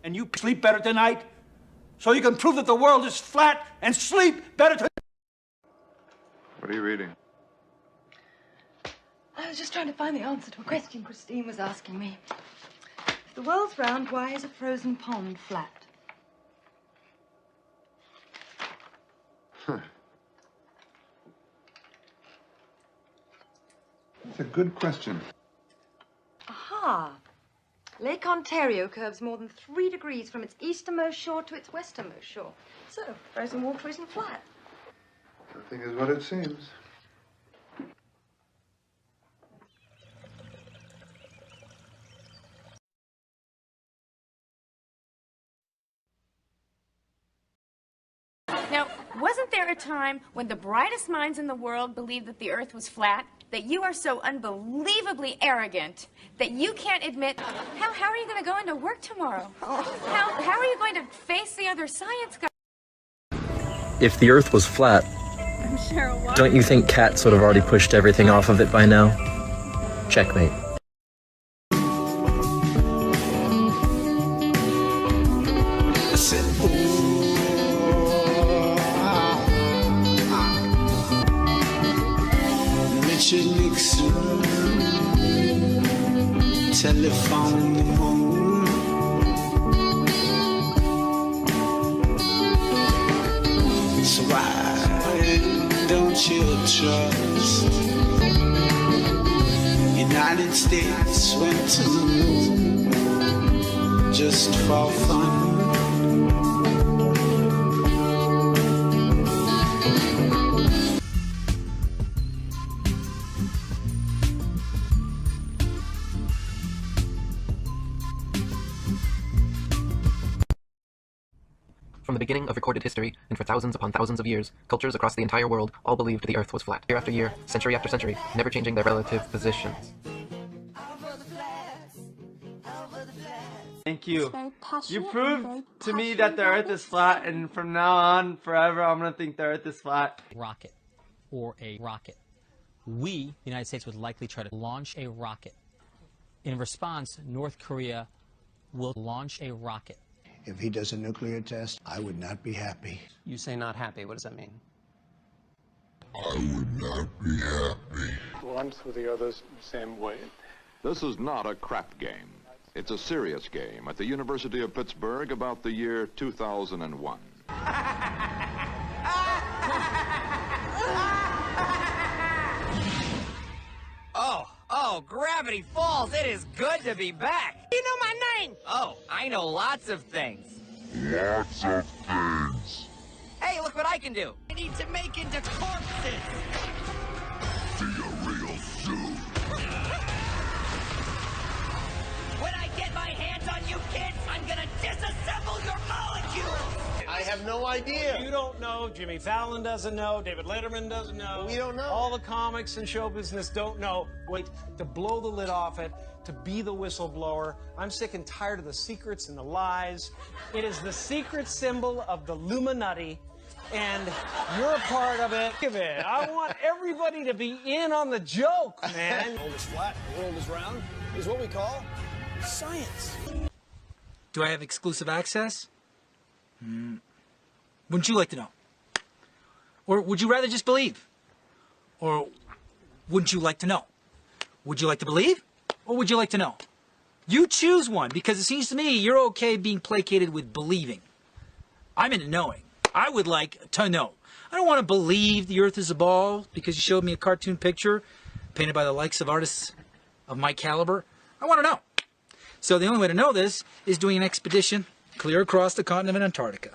And you sleep better tonight? So you can prove that the world is flat and sleep better tonight? What are you reading? I was just trying to find the answer to a question Christine was asking me. If the world's round, why is a frozen pond flat? Huh. That's a good question. Aha! Lake Ontario curves more than 3 degrees from its easternmost shore to its westernmost shore. So, frozen water isn't flat. Nothing is what it seems. Now, wasn't there a time when the brightest minds in the world believed that the Earth was flat? That you are so unbelievably arrogant that you can't admit... How are you going to go into work tomorrow? How are you going to face the other science guys? If the Earth was flat, I'm Cheryl. don't you think cats would have already pushed everything off of it by now? Checkmate. Richard Nixon, telephone the moon. So why don't you trust? United States went to the moon just for fun. From the beginning beginning of recorded history, and for thousands upon thousands of years, cultures across the entire world all believed the Earth was flat. Year after year, century after century, never changing their relative positions. Thank you. You proved to me that the Earth is flat, and from now on, forever, I'm going to think the Earth is flat. Rocket, or a rocket. We, the United States, would likely try to launch a rocket. In response, North Korea will launch a rocket. If he does a nuclear test, I would not be happy. You say not happy. What does that mean? I would not be happy. Once with the others, same way. This is not a crap game. It's a serious game at the University of Pittsburgh about the year 2001. Oh, Gravity Falls, it is good to be back. You know my name. Oh, I know lots of things. Lots of things. Hey, look what I can do. I need to make into corpses. Be a real suit. When I get my hands on you kids, I'm gonna disassemble your molecules. I have no idea. You don't know. Jimmy Fallon doesn't know. David Letterman doesn't know. We don't know. All the comics and show business don't know. Wait, to blow the lid off it, to be the whistleblower. I'm sick and tired of the secrets and the lies. It is the secret symbol of the Illuminati, and you're a part of it. I want everybody to be in on the joke, man. The world is flat, the world is round, is what we call science. Do I have exclusive access? Wouldn't you like to know? Or would you rather just believe? Or wouldn't you like to know? Would you like to believe? Or would you like to know? You choose one, because it seems to me you're okay being placated with believing. I'm into knowing. I would like to know. I don't want to believe the Earth is a ball because you showed me a cartoon picture painted by the likes of artists of my caliber. I want to know. So the only way to know this is doing an expedition clear across the continent of Antarctica.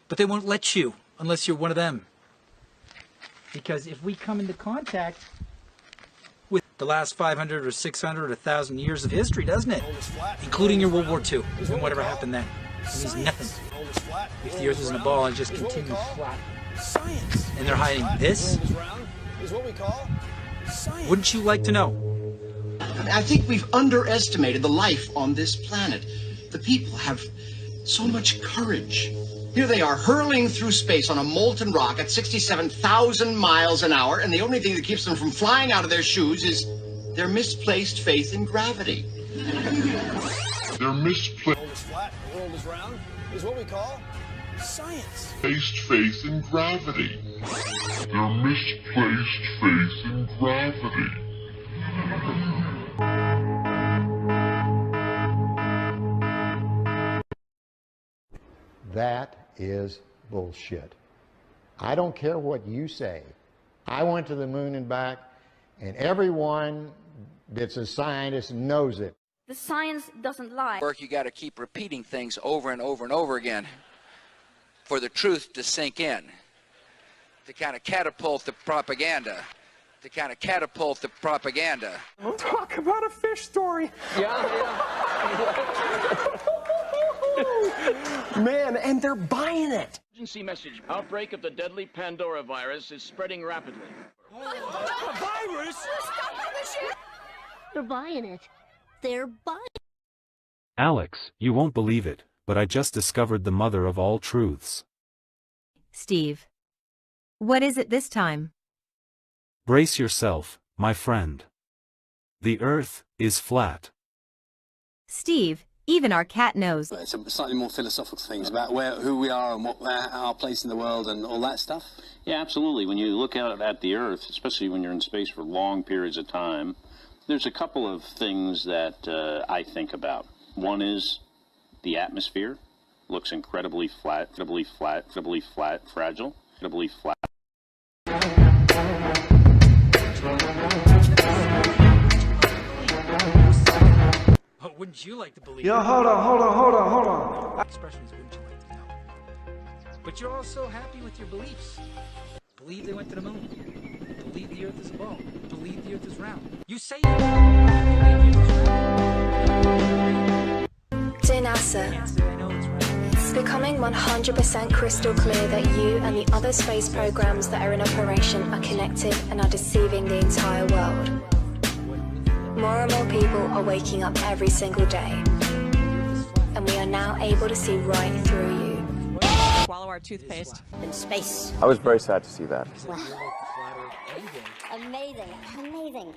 But they won't let you unless you're one of them. Because if we come into contact with the last 500 or 600 or 1,000 years of history, doesn't it? Including your World War II and whatever happened then. It means nothing. If the Earth isn't a ball and just continues flat. And they're hiding this? Wouldn't you like to know? I think we've underestimated the life on this planet. The people have so much courage. Here they are hurling through space on a molten rock at 67,000 miles an hour, and the only thing that keeps them from flying out of their shoes is their misplaced faith in gravity. Their misplaced The world is flat, the world is round, is what we call science. faith in gravity. Their misplaced faith in gravity. That is bullshit. I don't care what you say. I went to the moon and back, and everyone that's a scientist knows it. The science doesn't lie. You got to keep repeating things over and over and over again for the truth to sink in, to kind of catapult the propaganda. Talk about a fish story. Man, and they're buying it. Emergency message. Outbreak of the deadly Pandora virus is spreading rapidly. A virus? They're buying it. They're buying it. Alex, you won't believe it, but I just discovered the mother of all truths. Steve. What is it this time? Brace yourself, my friend. The Earth is flat. Steve, even our cat knows. It's a slightly more philosophical things about who we are and what our place in the world and all that stuff. Yeah, absolutely. When you look out at the Earth, especially when you're in space for long periods of time, there's a couple of things that I think about. One is the atmosphere. Looks incredibly flat, fragile, incredibly flat. Oh, wouldn't you like to believe? Yo, hold on. Expressions, wouldn't you like to know? But you're also happy with your beliefs. Believe they went to the moon. Believe the Earth is a ball. Believe the Earth is round. You say you believe the Earth is round. Dear NASA, It's becoming 100% crystal clear that you and the other space programs that are in operation are connected and are deceiving the entire world. More and more people are waking up every single day, and we are now able to see right through you. Swallow our toothpaste. In space. I was very sad to see that. Amazing, amazing.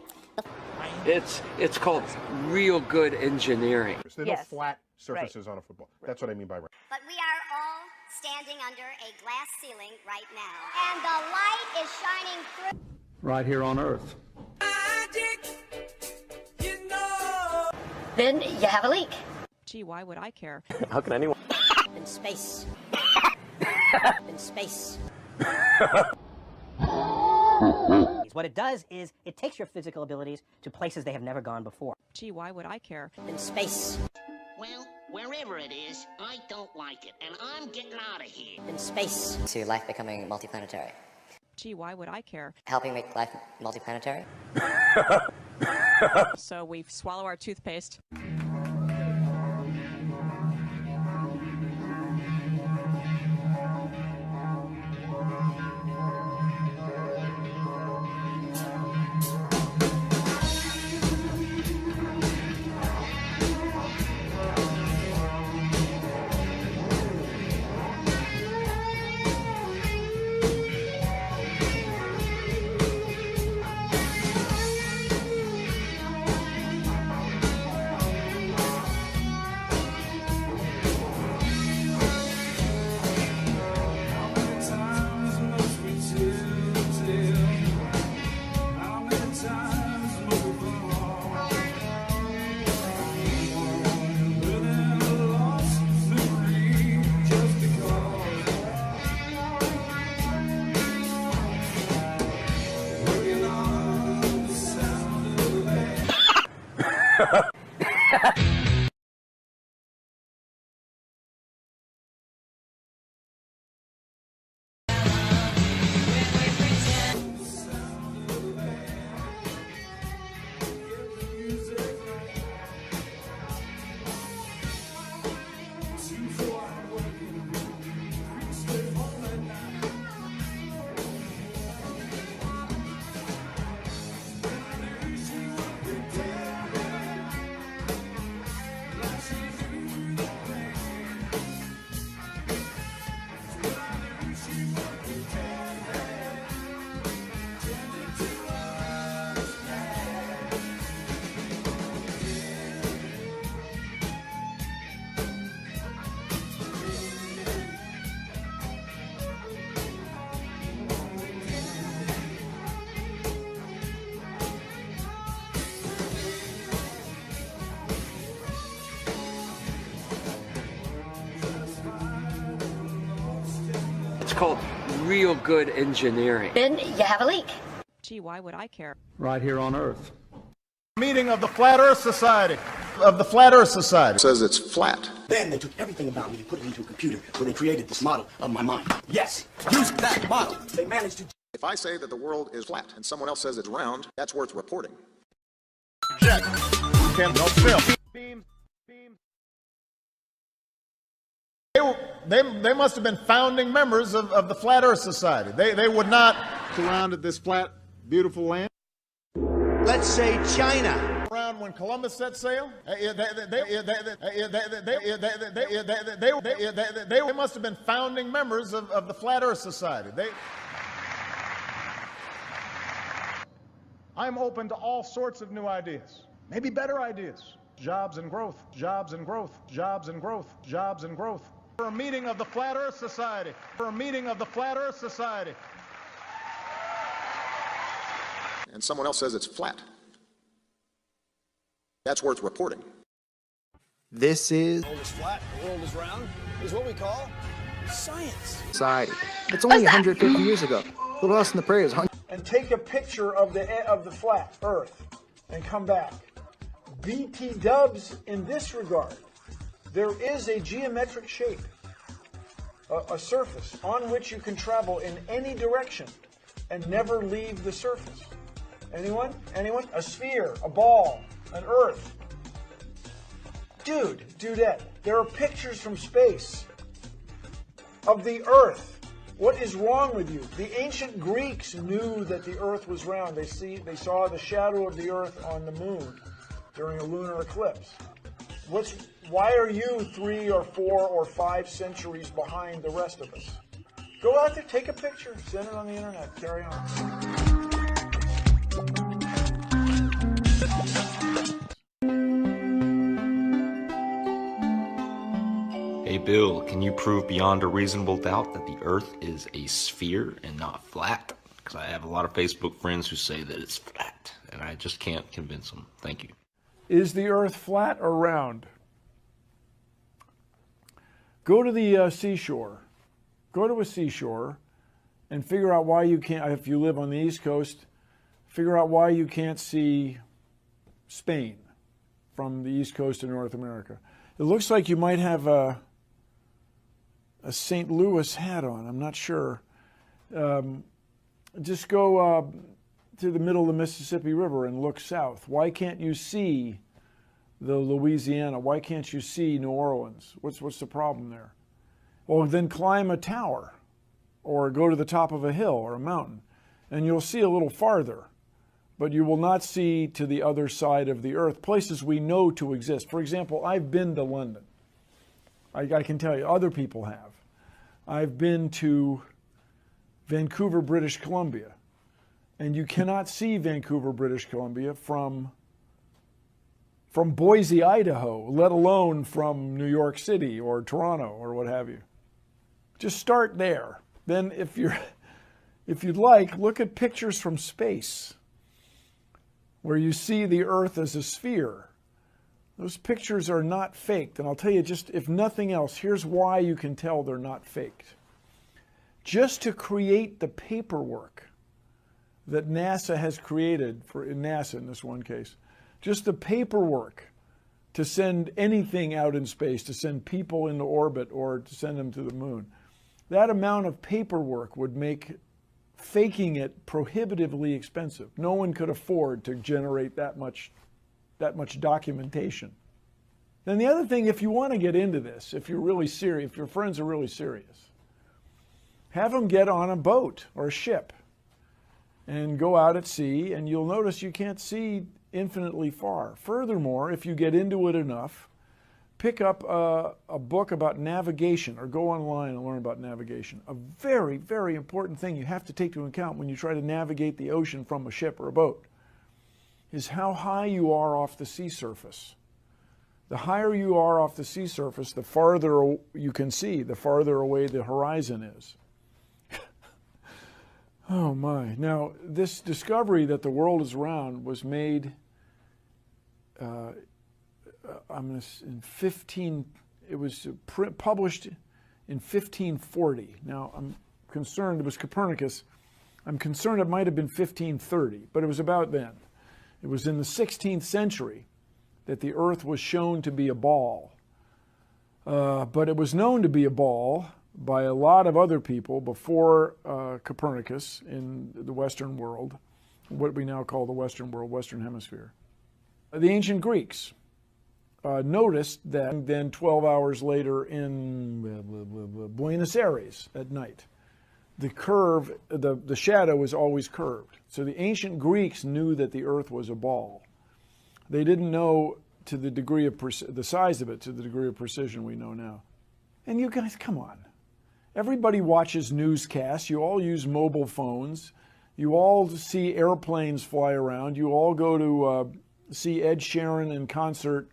It's called real good engineering. So there are no flat surfaces on a football. That's what I mean by right. But we are all standing under a glass ceiling right now. And the light is shining through. Right here on Earth. Then you have a leak. Gee, why would I care? How can anyone? In space. In space. What it does is it takes your physical abilities to places they have never gone before. Gee, why would I care? In space. Well, wherever it is, I don't like it, and I'm getting out of here. In space. To life becoming multiplanetary. Gee, why would I care? Helping make life multiplanetary. So we swallow our toothpaste. It's called real good engineering. Then you have a leak. Gee, why would I care? Right here on Earth. Meeting of the Flat Earth Society. Of the Flat Earth Society. It says it's flat. Then they took everything about me and put it into a computer where they created this model of my mind. Yes, using that model, they managed to... If I say that the world is flat and someone else says it's round, that's worth reporting. Check. No film. They must have been founding members of the Flat Earth Society. They would not surrounded this flat, beautiful land. Let's say China. Around when Columbus set sail, they must have been founding members of the Flat Earth Society. I'm open to all sorts of new ideas, maybe better ideas. Jobs and growth, jobs and growth, jobs and growth, jobs and growth. For a meeting of the Flat Earth Society. For a meeting of the Flat Earth Society. And someone else says it's flat. That's worth reporting. This is The world is flat, the world is round, is what we call science. society. It's only 150 years ago. Little House on the Prairie is 100. And take a picture of the flat Earth and come back. BT dubs in this regard. There is a geometric shape, a surface on which you can travel in any direction and never leave the surface. Anyone? Anyone? A sphere, a ball, an Earth. Dude, dudette, there are pictures from space of the earth. What is wrong with you? The ancient Greeks knew that the earth was round. They saw the shadow of the earth on the moon during a lunar eclipse. Why are you 3 or 4 or 5 centuries behind the rest of us? Go out there, take a picture, send it on the internet, carry on. Hey Bill, can you prove beyond a reasonable doubt that the Earth is a sphere and not flat? Because I have a lot of Facebook friends who say that it's flat, and I just can't convince them. Thank you. Is the Earth flat or round? Go to the seashore. Go to a seashore and figure out why you can't, if you live on the East Coast, figure out why you can't see Spain from the East Coast of North America. It looks like you might have a St. Louis hat on. I'm not sure. Just go to the middle of the Mississippi River and look south. Why can't you see the Louisiana? Why can't you see New Orleans? What's the problem there? Well, then climb a tower or go to the top of a hill or a mountain, and you'll see a little farther, but you will not see to the other side of the earth, places we know to exist. For example, I've been to London. I can tell you, other people have. I've been to Vancouver, British Columbia, and you cannot see Vancouver, British Columbia from Boise, Idaho, let alone from New York City or Toronto or what have you. Just start there. Then if you'd like, look at pictures from space where you see the Earth as a sphere. Those pictures are not faked. And I'll tell you, just if nothing else, here's why you can tell they're not faked. Just to create the paperwork that NASA has created, NASA in this one case, just the paperwork to send anything out in space, to send people into orbit or to send them to the moon, that amount of paperwork would make faking it prohibitively expensive. No one could afford to generate that much documentation. Then the other thing, if you want to get into this, if you're really serious, if your friends are really serious, have them get on a boat or a ship and go out at sea, and you'll notice you can't see infinitely far. Furthermore, if you get into it enough, pick up a book about navigation or go online and learn about navigation. A very, very important thing you have to take into account when you try to navigate the ocean from a ship or a boat is how high you are off the sea surface. The higher you are off the sea surface, the farther you can see, the farther away the horizon is. Oh my. Now, this discovery that the world is round was made it was published in 1540. Now, I'm concerned, it was Copernicus. I'm concerned it might have been 1530, but it was about then. It was in the 16th century that the Earth was shown to be a ball. But it was known to be a ball by a lot of other people before Copernicus in the Western world, what we now call the Western world, Western Hemisphere. The ancient Greeks noticed that then 12 hours later in Buenos Aires at night, the curve, the shadow is always curved. So the ancient Greeks knew that the Earth was a ball. They didn't know to the degree of the size of it, to the degree of precision we know now. And you guys, come on. Everybody watches newscasts. You all use mobile phones. You all see airplanes fly around. You all go to see Ed Sheeran in concert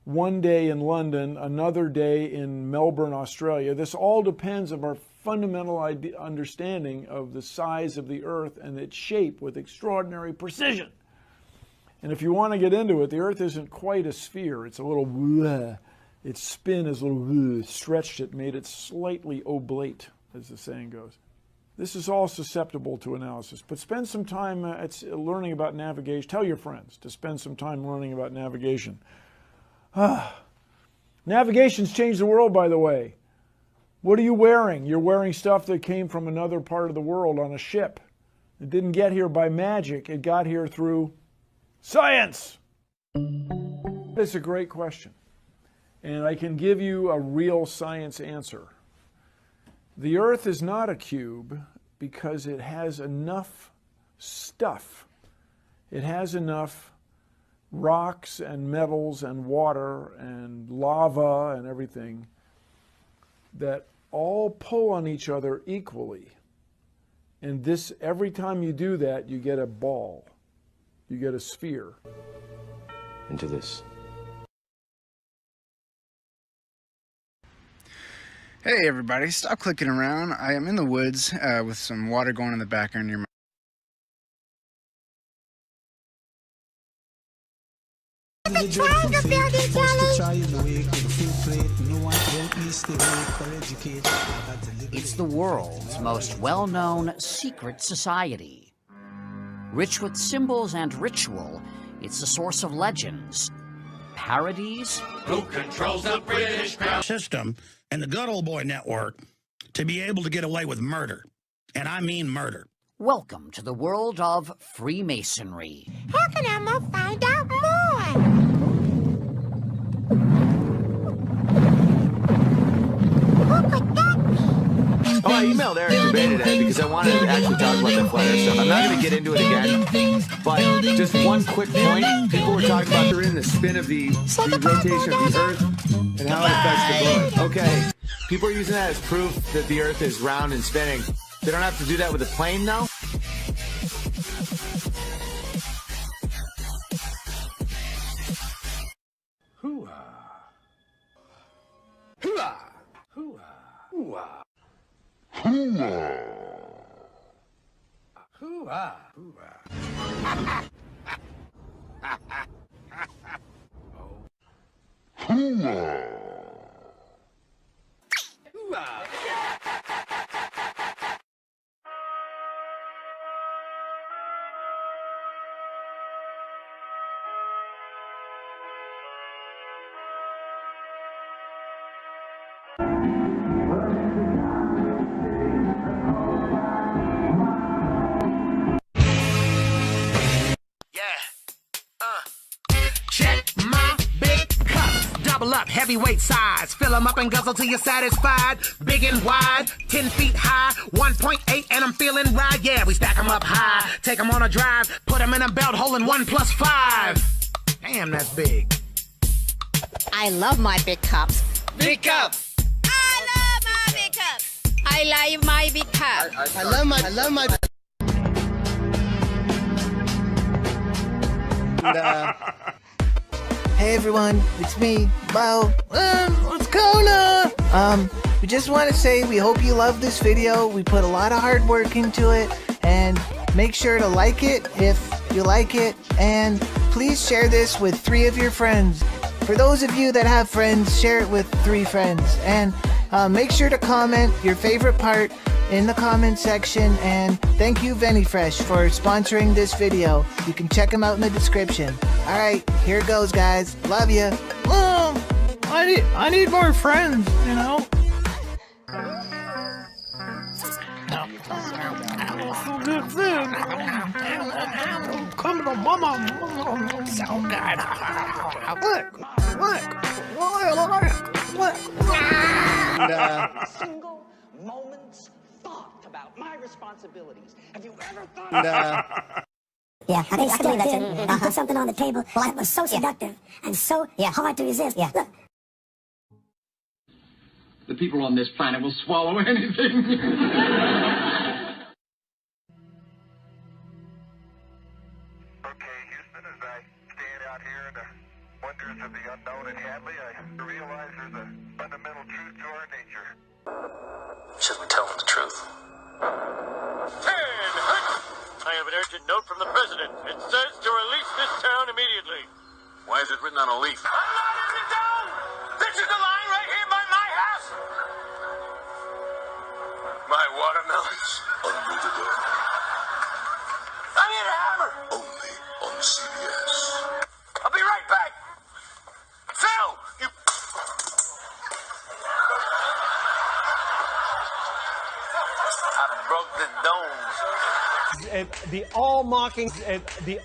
one day in London, another day in Melbourne, Australia. This all depends on our fundamental understanding of the size of the Earth and its shape with extraordinary precision. And if you want to get into it, the Earth isn't quite a sphere. It's a little bleh. Its spin is a little bleh, stretched it, made it slightly oblate, as the saying goes. This is all susceptible to analysis, but spend some time learning about navigation. Tell your friends to spend some time learning about navigation. Navigation's changed the world, by the way. What are you wearing? You're wearing stuff that came from another part of the world on a ship. It didn't get here by magic. It got here through science. That's a great question. And I can give you a real science answer. The Earth is not a cube because it has enough stuff. It has enough rocks and metals and water and lava and everything that all pull on each other equally. And this, every time you do that, you get a ball. You get a sphere. Into this. Hey everybody, stop clicking around. I am in the woods with some water going in the background near my... The triangle building It's the world's most well-known secret society. Rich with symbols and ritual, it's a source of legends, parodies. Who controls the British Crown system and the good old boy network to be able to get away with murder? And I mean murder. Welcome to the world of Freemasonry. How can Elmo find out more? Who could that be? Oh, I emailed Eric Dubay today because I wanted to actually talk about that flat earth stuff. I'm not going to get into it again, but just one quick point. People were talking about in the spin of the rotation of the Earth and how it affects the bullet. Okay, people are using that as proof that the Earth is round and spinning. They don't have to do that with a plane, though? Hoo-ah. Hoo-ah. Hoo-ah. Hoo-ah. Hoo-ah. Hoo-ah. Hoo-ah. Hoo-ah. Check my big cup, double up, heavyweight size. Fill them up and guzzle till you're satisfied. Big and wide, 10 feet high, 1.8 and I'm feeling right. Yeah, we stack them up high, take them on a drive, put them in a belt holding 1 + 5. Damn, that's big. I love my big cups. Big cup. I love my big cups. I like my big cup. I love my. Hey everyone, it's me, Bo. What's going on? We just want to say we hope you love this video. We put a lot of hard work into it, and make sure to like it if you like it, and please share this with 3 of your friends. For those of you that have friends, share it with 3 friends, and make sure to comment your favorite part in the comment section, and thank you VeniFresh for sponsoring this video. You can check them out in the description. Alright, here it goes guys. Love ya. I need more friends, you know? Good food. Come to mama. So good. Look. Single moment's thought about my responsibilities. Have you ever thought? Yeah, I think that's it. He put something on the table that was so seductive and so hard to resist. Yeah. Look. The people on this planet will swallow anything. Wonders of the unknown in Hadley, I realize there's a fundamental truth to our nature. Should we tell him the truth? I have an urgent note from the president. It says to release this town immediately. Why is it written on a leaf? I'm not in the town! This is the line right here by my house! My watermelons. Under the door. I need a hammer! Only on CBS. I'll be right back! Phil! You... I broke the domes. The all-mocking, The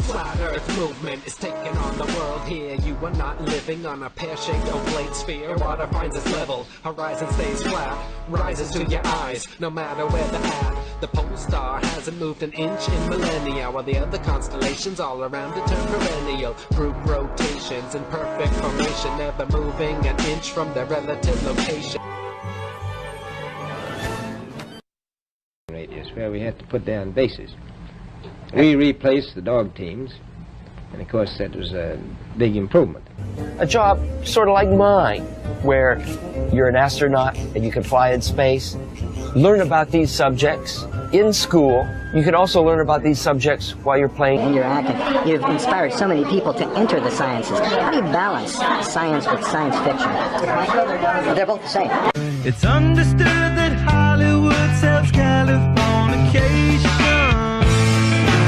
flat earth movement is taking on the world here. You are not living on a pear-shaped oblate sphere. Water finds its level, horizon stays flat, rises to your eyes, no matter where they're at. The pole star hasn't moved an inch in millennia, while the other constellations all around it turn perennial. Group rotations in perfect formation, never moving an inch from their relative location. Radius, where we had to put down bases. We replaced the dog teams, and of course that was a big improvement. A job sort of like mine, where you're an astronaut and you can fly in space, learn about these subjects in school. You can also learn about these subjects while you're playing. And you're acting. You've inspired so many people to enter the sciences. How do you balance science with science fiction? They're both the same. It's understood that Hollywood sells Californication.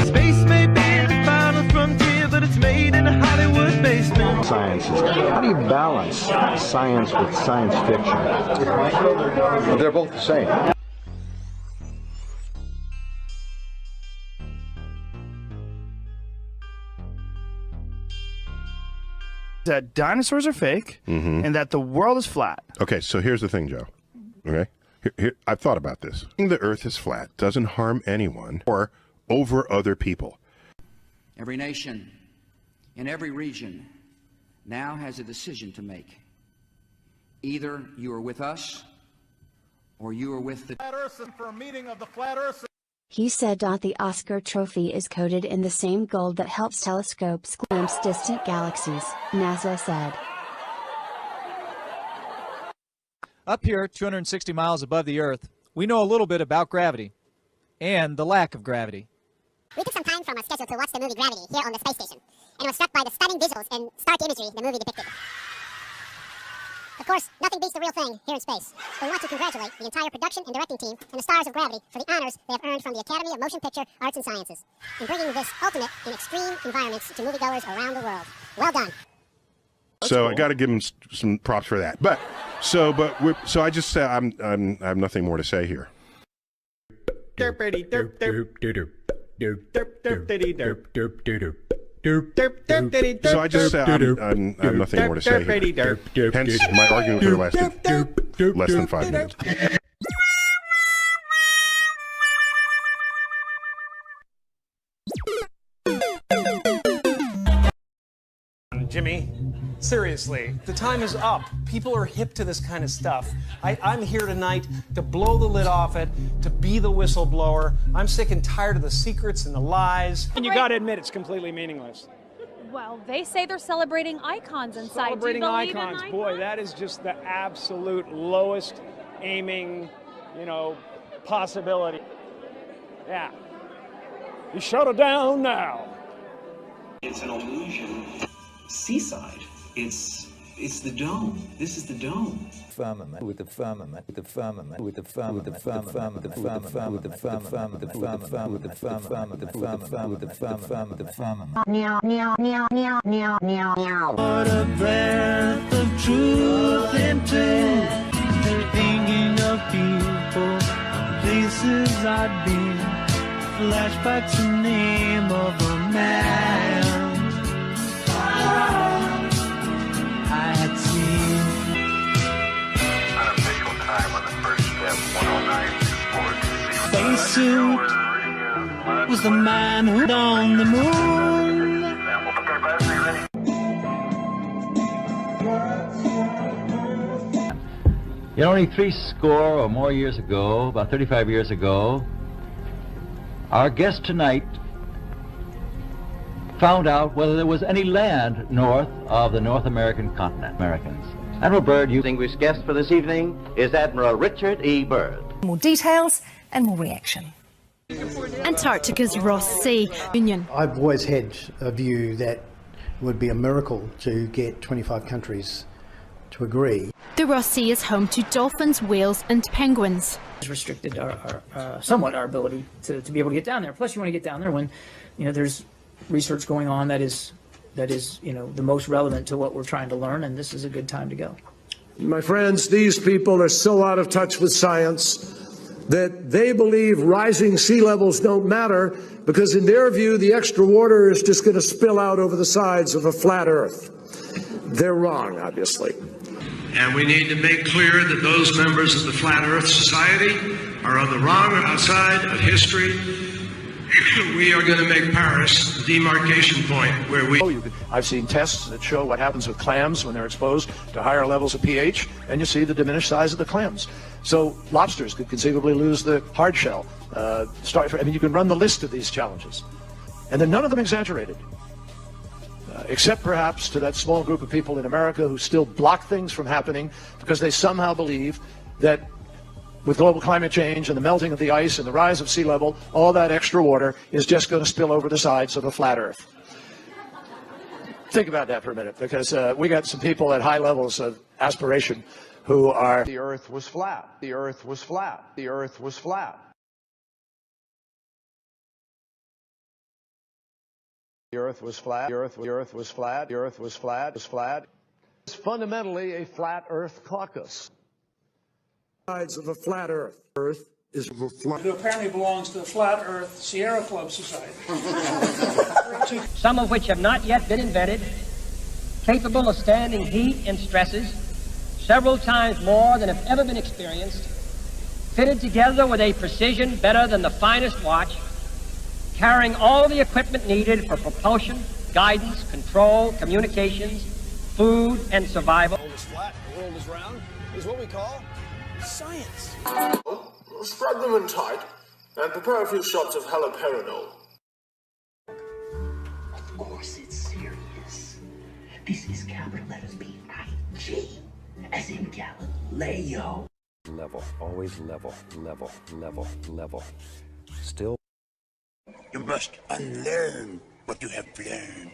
Space may be the final frontier, but it's made in a Hollywood basement. Sciences. How do you balance science with science fiction? They're both the same. That dinosaurs are fake and that the world is flat. Okay, so here's the thing, Joe. Okay? Here, I've thought about this. The Earth is flat, doesn't harm anyone or over other people. Every nation in every region now has a decision to make. Either you are with us or you are with the Flat Earth for a meeting of the Flat Earth. He said the Oscar trophy is coated in the same gold that helps telescopes glimpse distant galaxies, NASA said. Up here, 260 miles above the Earth, we know a little bit about gravity and the lack of gravity. We took some time from our schedule to watch the movie Gravity here on the space station, and was struck by the stunning visuals and stark imagery the movie depicted. Of course, nothing beats the real thing here in space. But we want to congratulate the entire production and directing team and the stars of Gravity for the honors they have earned from the Academy of Motion Picture Arts and Sciences in bringing this ultimate in extreme environments to moviegoers around the world. Well done. So I got to give him some props for that. So I just say I have nothing more to say here. So I just said I have nothing more to say here. Hence, my argument could have lasted less than 5 minutes. Jimmy, seriously, the time is up. People are hip to this kind of stuff. I'm here tonight to blow the lid off it, to be the whistleblower. I'm sick and tired of the secrets and the lies. And you gotta admit, it's completely meaningless. Well, they say they're celebrating icons inside. Celebrating Do you believe icons, in boy, that is just the absolute lowest aiming, possibility. Yeah. You shut it down now. It's an illusion. Seaside. It's the dome. This is the dome. Firmament with the firmament with the firmament with the firmament with the firmament with the firmament with the firmament with the firmament with the firmament with the firmament with the firmament with the firmament. Meow meow meow meow meow meow meow. What a breath of truth into thinking of people, places I've been. Flashback to name of a man I had seen. Unofficial time on the first step, 109 Spacesuit was the man who'd on the moon. Only 70 or more years ago, about 35 years ago, our guest tonight found out whether there was any land north of the North American continent. Americans. Admiral Byrd, you distinguished guest for this evening is Admiral Richard E. Byrd. More details and more reaction. Antarctica's Ross Sea Union. I've always had a view that it would be a miracle to get 25 countries to agree. The Ross Sea is home to dolphins, whales and penguins. It's restricted somewhat our ability to be able to get down there. Plus you want to get down there when there's research going on that is the most relevant to what we're trying to learn, and this is a good time to go. My friends, these people are so out of touch with science that they believe rising sea levels don't matter because in their view, the extra water is just going to spill out over the sides of a flat Earth. They're wrong, obviously. And we need to make clear that those members of the Flat Earth Society are on the wrong side of history. We are going to make Paris the demarcation point where we... I've seen tests that show what happens with clams when they're exposed to higher levels of pH, and you see the diminished size of the clams. So lobsters could conceivably lose the hard shell. You can run the list of these challenges. And then none of them exaggerated. Except perhaps to that small group of people in America who still block things from happening because they somehow believe that with global climate change and the melting of the ice and the rise of sea level, all that extra water is just going to spill over the sides of a flat Earth. Think about that for a minute, because we got some people at high levels of aspiration who are... The Earth was flat. The Earth was flat. The Earth was flat. The Earth was flat. The Earth was flat. The Earth was flat. Was flat. It's fundamentally a flat Earth caucus. Sides of a flat Earth. Earth is a flat. It apparently belongs to the Flat Earth Sierra Club Society. Some of which have not yet been invented, capable of standing heat and stresses several times more than have ever been experienced, fitted together with a precision better than the finest watch, carrying all the equipment needed for propulsion, guidance, control, communications, food, and survival. The world is flat, the world is round, is what we call science. Spread them in tight and prepare a few shots of haloperidol. Of course it's serious. This is capital letters B-I-G, as in Galileo. Level, always level, level, level, level. Still. You must unlearn what you have learned.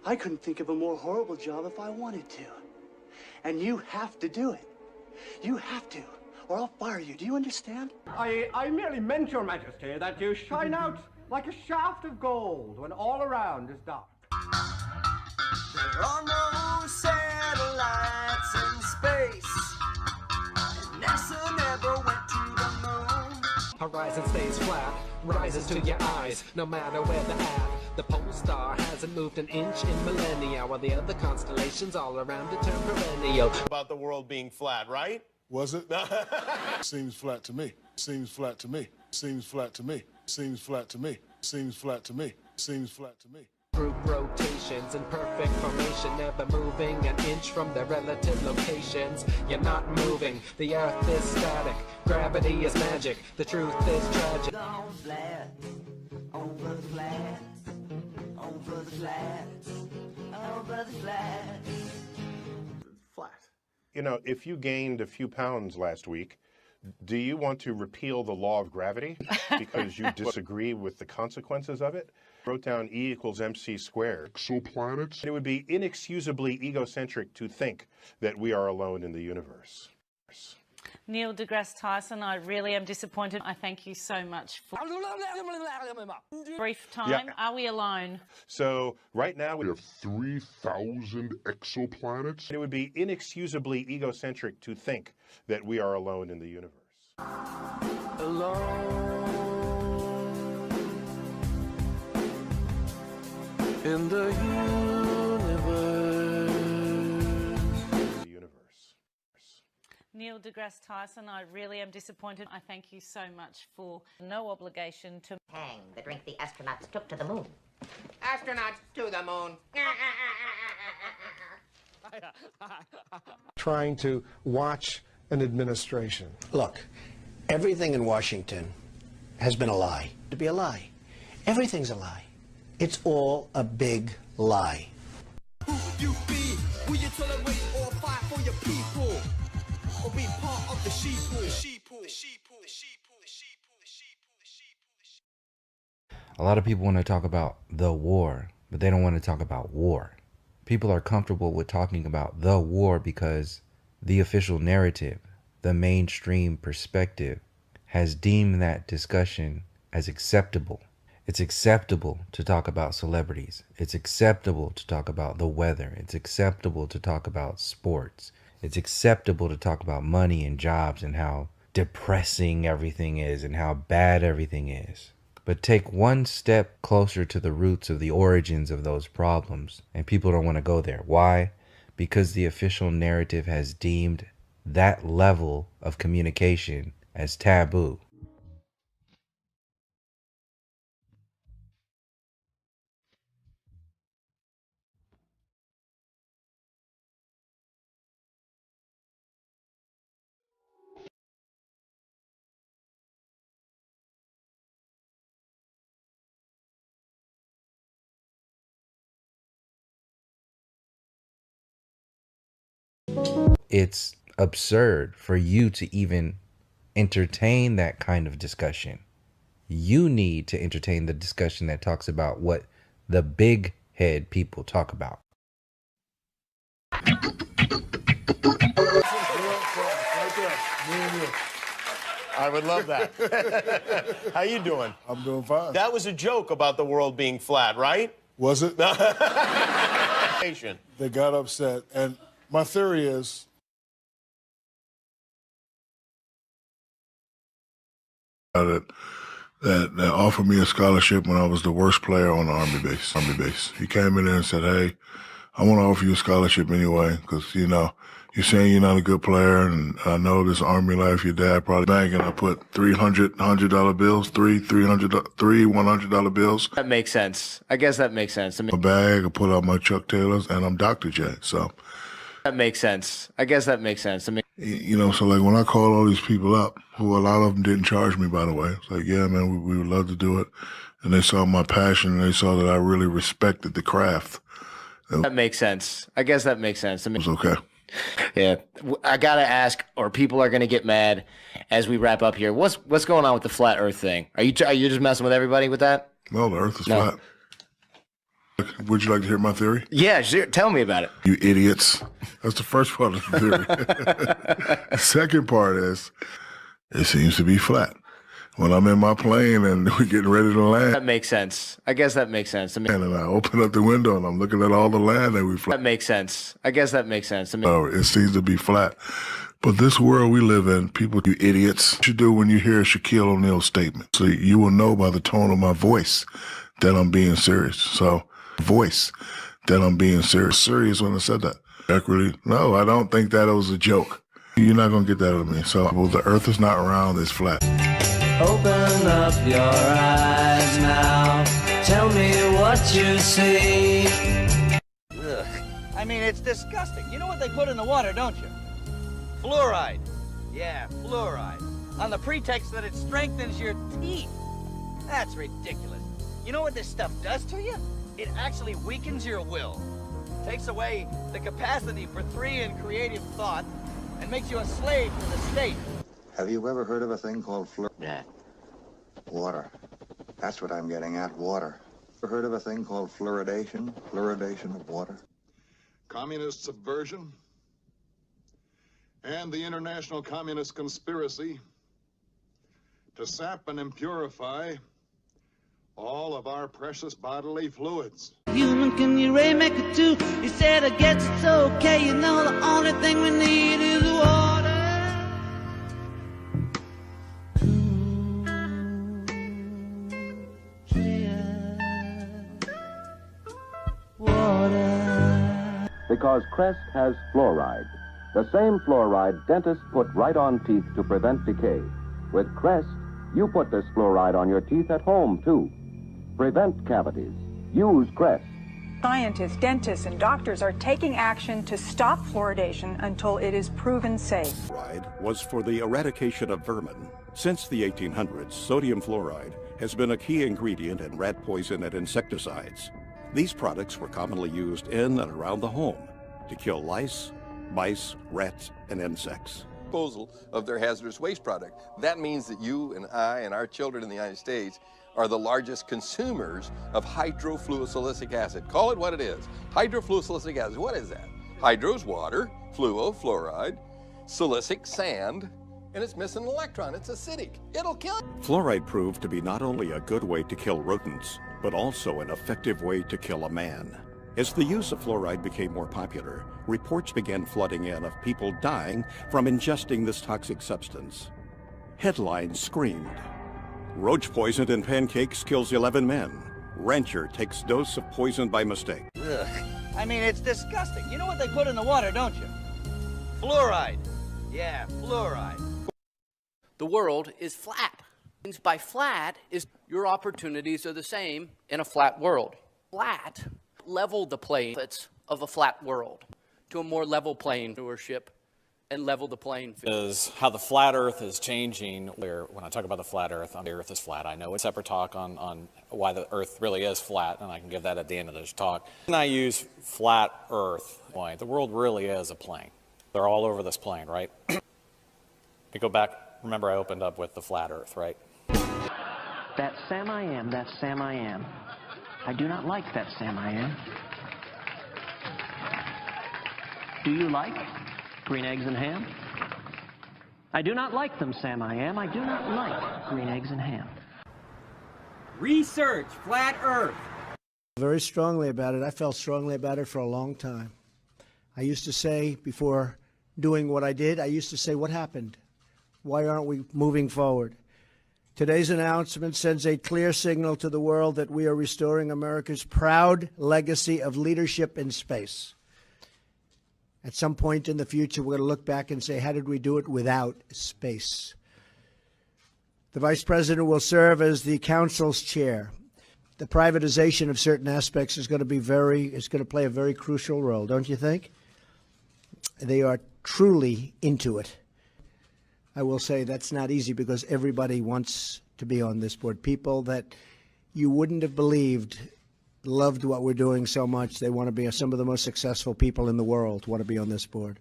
I couldn't think of a more horrible job if I wanted to. And you have to do it. You have to, or I'll fire you. Do you understand? I merely meant, Your Majesty, that you shine out like a shaft of gold when all around is dark. There are no satellites in space, and NASA never went to the moon. Horizon stays flat, rises to your eyes, no matter where they're at. The pole star hasn't moved an inch in millennia, while the other constellations all around it turn perennial. About the world being flat, right? Was it? Seems flat to me. Seems flat to me. Seems flat to me. Seems flat to me. Seems flat to me. Seems flat to me. Group rotations in perfect formation, never moving an inch from their relative locations. You're not moving, the earth is static, gravity is magic, the truth is tragic. Gone flat, over the flats, over the flats, over the flats. Flat. You know, if you gained a few pounds last week, do you want to repeal the law of gravity because you disagree with the consequences of it? Wrote down E equals MC squared. Exoplanets? It would be inexcusably egocentric to think that we are alone in the universe. Neil deGrasse Tyson, I really am disappointed. I thank you so much for brief time. Yeah. Are we alone? So right now we have 3,000 exoplanets. It would be inexcusably egocentric to think that we are alone in the universe. Alone in the universe. Neil deGrasse Tyson, I really am disappointed. I thank you so much for no obligation to hang the drink the astronauts took to the moon. Astronauts to the moon. Trying to watch an administration. Look, everything in Washington has been a lie. To be a lie. Everything's a lie. It's all a big lie. Who you be? Will you tolerate or fight for your people? Or be part of the sheeple? A lot of people want to talk about the war, but they don't want to talk about war. People are comfortable with talking about the war because the official narrative, the mainstream perspective has deemed that discussion as acceptable. It's acceptable to talk about celebrities. It's acceptable to talk about the weather. It's acceptable to talk about sports. It's acceptable to talk about money and jobs and how depressing everything is and how bad everything is. But take one step closer to the roots of the origins of those problems, and people don't want to go there. Why? Because the official narrative has deemed that level of communication as taboo. It's absurd for you to even entertain that kind of discussion. You need to entertain the discussion that talks about what the big head people talk about. I would love that. How you doing? I'm doing fine. That was a joke about the world being flat, right? Was it? They got upset, and my theory is that offered me a scholarship when I was the worst player on the Army base. He came in there and said, "Hey, I want to offer you a scholarship anyway, because, you know, you're saying you're not a good player, and I know this Army life, your dad probably banking." I put $100 bills, three $100 bills. That makes sense. I guess that makes sense. A bag, I put out my Chuck Taylors, and I'm Dr. J, so. That makes sense. I guess that makes sense. You know, so like when I called all these people up, who a lot of them didn't charge me, by the way, it's like, yeah, man, we would love to do it. And they saw my passion, and they saw that I really respected the craft. That makes sense. I guess that makes sense. It was okay. Yeah, I gotta ask, or people are gonna get mad as we wrap up here. What's going on with the flat Earth thing? Are you just messing with everybody with that? No, the Earth is flat. Would you like to hear my theory? Yeah, sure. Tell me about it. You idiots. That's the first part of the theory. The second part is, it seems to be flat. When I'm in my plane and we're getting ready to land. That makes sense. I guess that makes sense. And I open up the window and I'm looking at all the land that we fly. That makes sense. I guess that makes sense. It seems to be flat. But this world we live in, people, you idiots, what you do when you hear a Shaquille O'Neal statement. So you will know by the tone of my voice that I'm being serious. So, serious when I said that. Equity? No, I don't think that it was a joke. You're not going to get that out of me. So, well, the Earth is not round, it's flat. Open up your eyes now. Tell me what you see. Ugh. I mean, it's disgusting. You know what they put in the water, don't you? Fluoride. Yeah, fluoride. On the pretext that it strengthens your teeth. That's ridiculous. You know what this stuff does to you? It actually weakens your will. Takes away the capacity for free and creative thought and makes you a slave to the state. Have you ever heard of a thing called water? That's what I'm getting at, water. Ever heard of a thing called fluoridation? Fluoridation of water? Communist subversion and the international communist conspiracy to sap and impurify all of our precious bodily fluids. Human, can you make it too? He said, I guess it's okay. You know, the only thing we need is water. Because Crest has fluoride. The same fluoride dentists put right on teeth to prevent decay. With Crest, you put this fluoride on your teeth at home, too. Prevent cavities. Use Crest. Scientists, dentists, and doctors are taking action to stop fluoridation until it is proven safe. Fluoride was for the eradication of vermin. Since the 1800s, sodium fluoride has been a key ingredient in rat poison and insecticides. These products were commonly used in and around the home to kill lice, mice, rats, and insects. Disposal of their hazardous waste product. That means that you and I and our children in the United States are the largest consumers of hydrofluosilicic acid. Call it what it is. Hydrofluosilicic acid. What is that? Hydro is water, fluo, fluoride. silicic sand, and it's missing an electron. It's acidic. It'll kill you. Fluoride proved to be not only a good way to kill rodents, but also an effective way to kill a man. As the use of fluoride became more popular, reports began flooding in of people dying from ingesting this toxic substance. Headlines screamed, "Roach poisoned in pancakes kills 11 men. Rancher takes dose of poison by mistake." Ugh. I mean, it's disgusting. You know what they put in the water, don't you? Fluoride. Yeah, fluoride. The world is flat. By flat is your opportunities are the same in a flat world. Flat, level the playing of a flat world to a more level playing viewership and level the playing field. Is how the flat earth is changing. Where when I talk about the flat earth, the earth is flat. I know it's a separate talk on why the earth really is flat, and I can give that at the end of this talk. And I use flat earth. The world really is a plane. They're all over this plane, right? We go back, remember I opened up with the flat earth, right? That Sam I am, that Sam I am. I do not like that Sam I am. Do you like green eggs and ham? I do not like them, Sam I am. I do not like green eggs and ham. Research flat earth. Very strongly about it. I felt strongly about it for a long time. I used to say, before doing what I did, I used to say, what happened? Why aren't we moving forward? Today's announcement sends a clear signal to the world that we are restoring America's proud legacy of leadership in space. At some point in the future, we're going to look back and say, how did we do it without space? The Vice President will serve as the Council's chair. The privatization of certain aspects is going to play a very crucial role, don't you think? They are truly into it. I will say that's not easy because everybody wants to be on this board. People that you wouldn't have believed loved what we're doing so much. They want to be some of the most successful people in the world want to be on this board.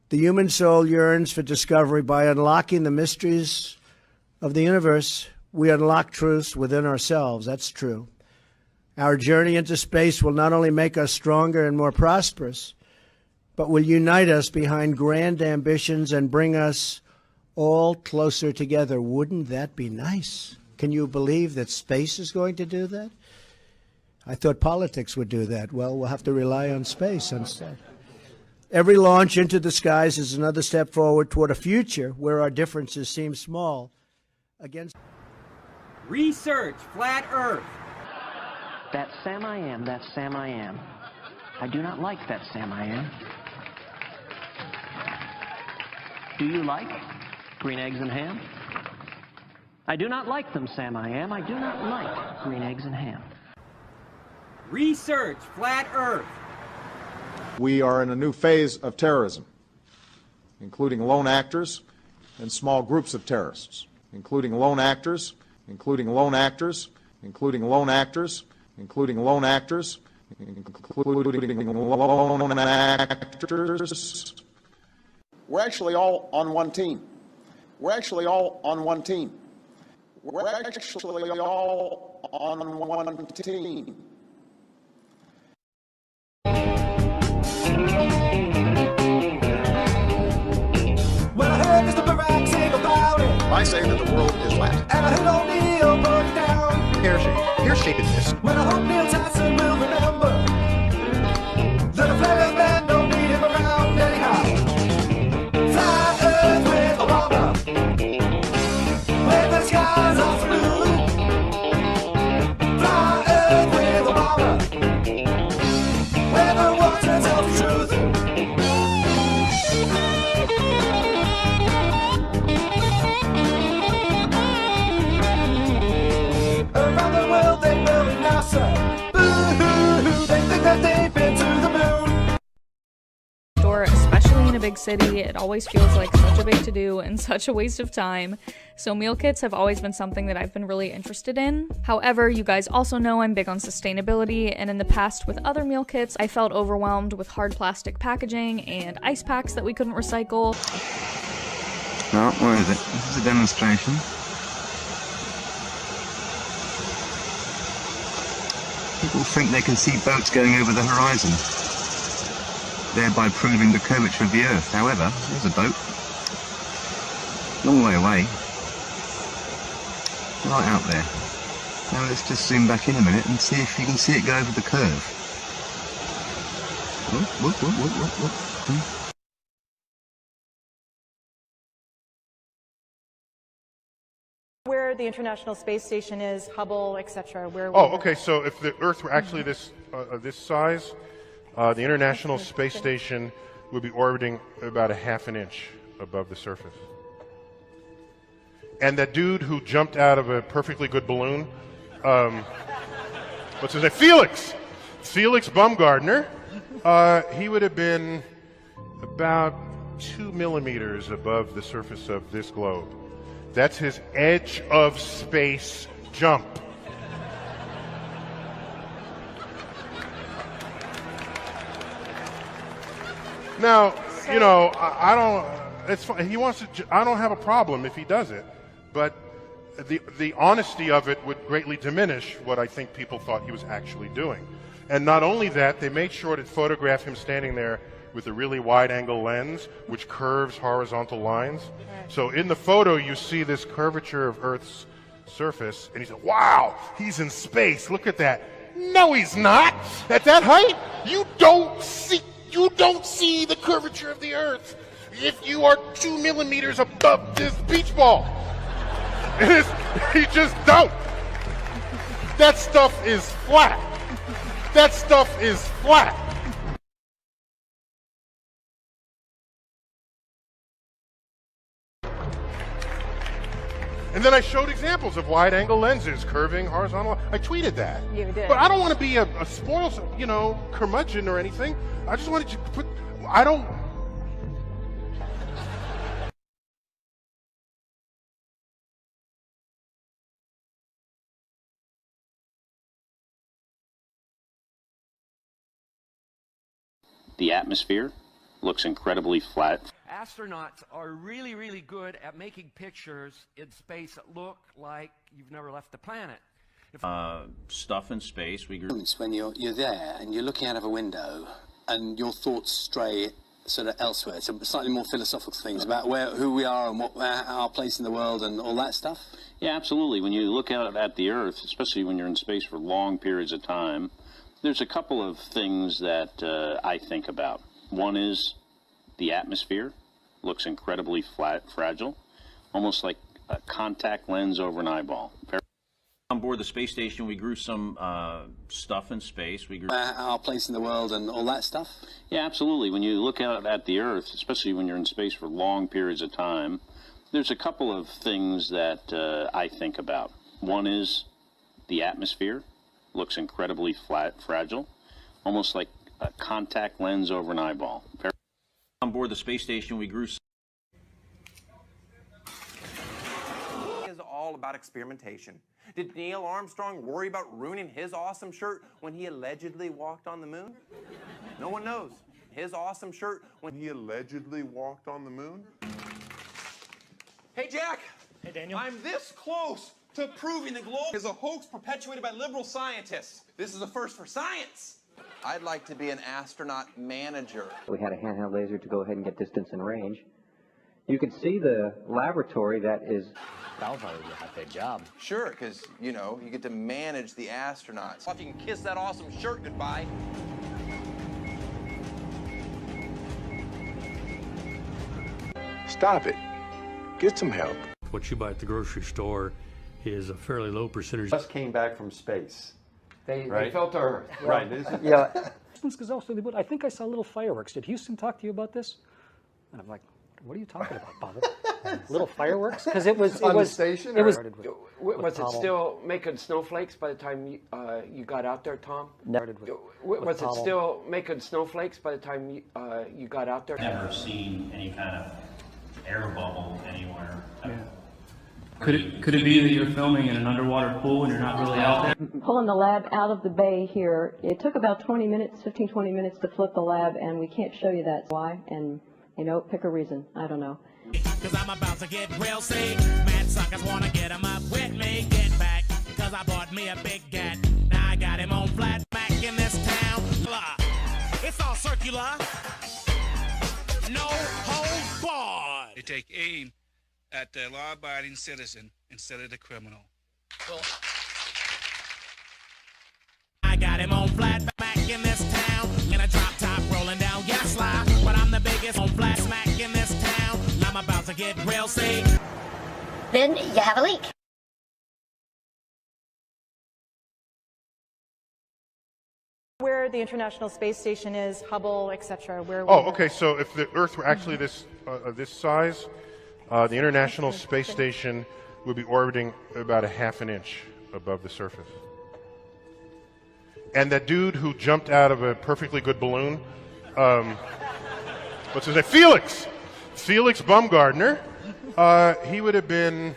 The human soul yearns for discovery. By unlocking the mysteries of the universe, we unlock truths within ourselves. That's true. Our journey into space will not only make us stronger and more prosperous, but will unite us behind grand ambitions and bring us all closer together. Wouldn't that be nice? Can you believe that space is going to do that? I thought politics would do that. Well, we'll have to rely on space instead. Every launch into the skies is another step forward toward a future where our differences seem small. Research flat earth. That Sam I am, that Sam I am. I do not like that Sam I am. Do you like green eggs and ham? I do not like them, Sam I am. I do not like green eggs and ham. Research flat earth. We are in a new phase of terrorism, including lone actors and small groups of terrorists, including lone actors, including lone actors, including lone actors, including lone actors, including lone actors. We're actually all on one team. We're actually all on one team. We're actually all on one team. Well, I heard Mr. Barack sing about it. I say that the world is flat. And I heard old Neil broke it down. Here's shaping this. Well, I hope Neil Tyson will remember that a flat earth man don't need him around anyhow. Fly earth with Obama, where the skies are blue. Fly earth with Obama, where the water tells the truth. Around the world they build NASA. Boo-hoo-hoo, they think that they've been to the moon. Especially in a big city, it always feels like such a big to-do and such a waste of time. So meal kits have always been something that I've been really interested in. However, you guys also know I'm big on sustainability, and in the past with other meal kits, I felt overwhelmed with hard plastic packaging and ice packs that we couldn't recycle. No, where is it? This is a demonstration. People think they can see boats going over the horizon. thereby proving the curvature of the Earth. However, there's a boat. Long way away. Right out there. Now let's just zoom back in a minute and see if you can see it go over the curve. Whoop, whoop, whoop, whoop, whoop, whoop. Where the International Space Station is, Hubble, etc. Where? Oh, okay. So if the Earth were actually this size, the International Space Station would be orbiting about a half an inch above the surface. And that dude who jumped out of a perfectly good balloon, what's his name? Felix Baumgartner. He would have been about 2 millimeters above the surface of this globe. That's his edge of space jump. Now, you know, I don't. It's fine. He wants to. I don't have a problem if he does it, but the honesty of it would greatly diminish what I think people thought he was actually doing. And not only that, they made sure to photograph him standing there with a really wide-angle lens, which curves horizontal lines. So in the photo, you see this curvature of Earth's surface, and he said, "Wow, he's in space. Look at that." No, he's not. At that height, you don't see the curvature of the Earth if you are 2 millimeters above this beach ball. You just don't. That stuff is flat. That stuff is flat. And then I showed examples of wide-angle lenses curving horizontal. I tweeted that. You did. But I don't want to be a spoiled, you know, curmudgeon or anything. I just wanted to put. I don't. The atmosphere looks incredibly flat. Astronauts are really, really good at making pictures in space that look like you've never left the planet. Stuff in space. When you're there and you're looking out of a window and your thoughts stray sort of elsewhere, so slightly more philosophical things about who we are and what our place in the world and all that stuff. Yeah, absolutely. When you look out at the Earth, especially when you're in space for long periods of time, there's a couple of things that I think about. One is the atmosphere looks incredibly fragile, almost like a contact lens over an eyeball. On board the space station, we grew some stuff in space. We grew our place in the world and all that stuff. Yeah, absolutely. When you look out at the Earth, especially when you're in space for long periods of time, there's a couple of things that I think about. One is the atmosphere looks incredibly fragile, almost like a contact lens over an eyeball. On board the space station, we grew. Is all about experimentation. Did Neil Armstrong worry about ruining his awesome shirt when he allegedly walked on the moon? No one knows. His awesome shirt when he allegedly walked on the moon? Hey, Jack. Hey, Daniel. I'm this close to proving the globe is a hoax perpetuated by liberal scientists. This is a first for science. I'd like to be an astronaut manager. We had a handheld laser to go ahead and get distance and range. You can see the laboratory that is... That'll probably be a high-paid job. Sure, because, you know, you get to manage the astronauts. If you can kiss that awesome shirt goodbye. Stop it. Get some help. What you buy at the grocery store is a fairly low percentage. Just came back from space. They right? felt the Earth. Right. Yeah. I think I saw little fireworks. Did Houston talk to you about this? And I'm like, what are you talking about, Bubba? Little fireworks? Because it was on the station. Was it still making snowflakes by the time you got out there, Tom? Was it still making snowflakes by the time you got out there? Never seen any kind of air bubble anywhere. Yeah. Could it be that you're filming in an underwater pool and you're not really out there? Pulling the lab out of the bay here, it took about 20 minutes to flip the lab, and we can't show you that. Why? And, you know, pick a reason. I don't know. Cause I'm about to get real sick. Mad suckers wanna get him up with me. Get back, cause I bought me a big cat. Now I got him on flat back in this town. It's all circular. no holds barred. They take aim at the law-abiding citizen instead of the criminal. Well, I got him on flat back in this town, in a drop top rolling down gas line. But I'm the biggest on flat smack in this town. I'm about to get real sick. Then you have a leak. Where the International Space Station is, Hubble, etc. Oh, okay. So if the Earth were actually this size, the International Space Station would be orbiting about a half an inch above the surface. And that dude who jumped out of a perfectly good balloon, what's his name? Felix Baumgartner. He would have been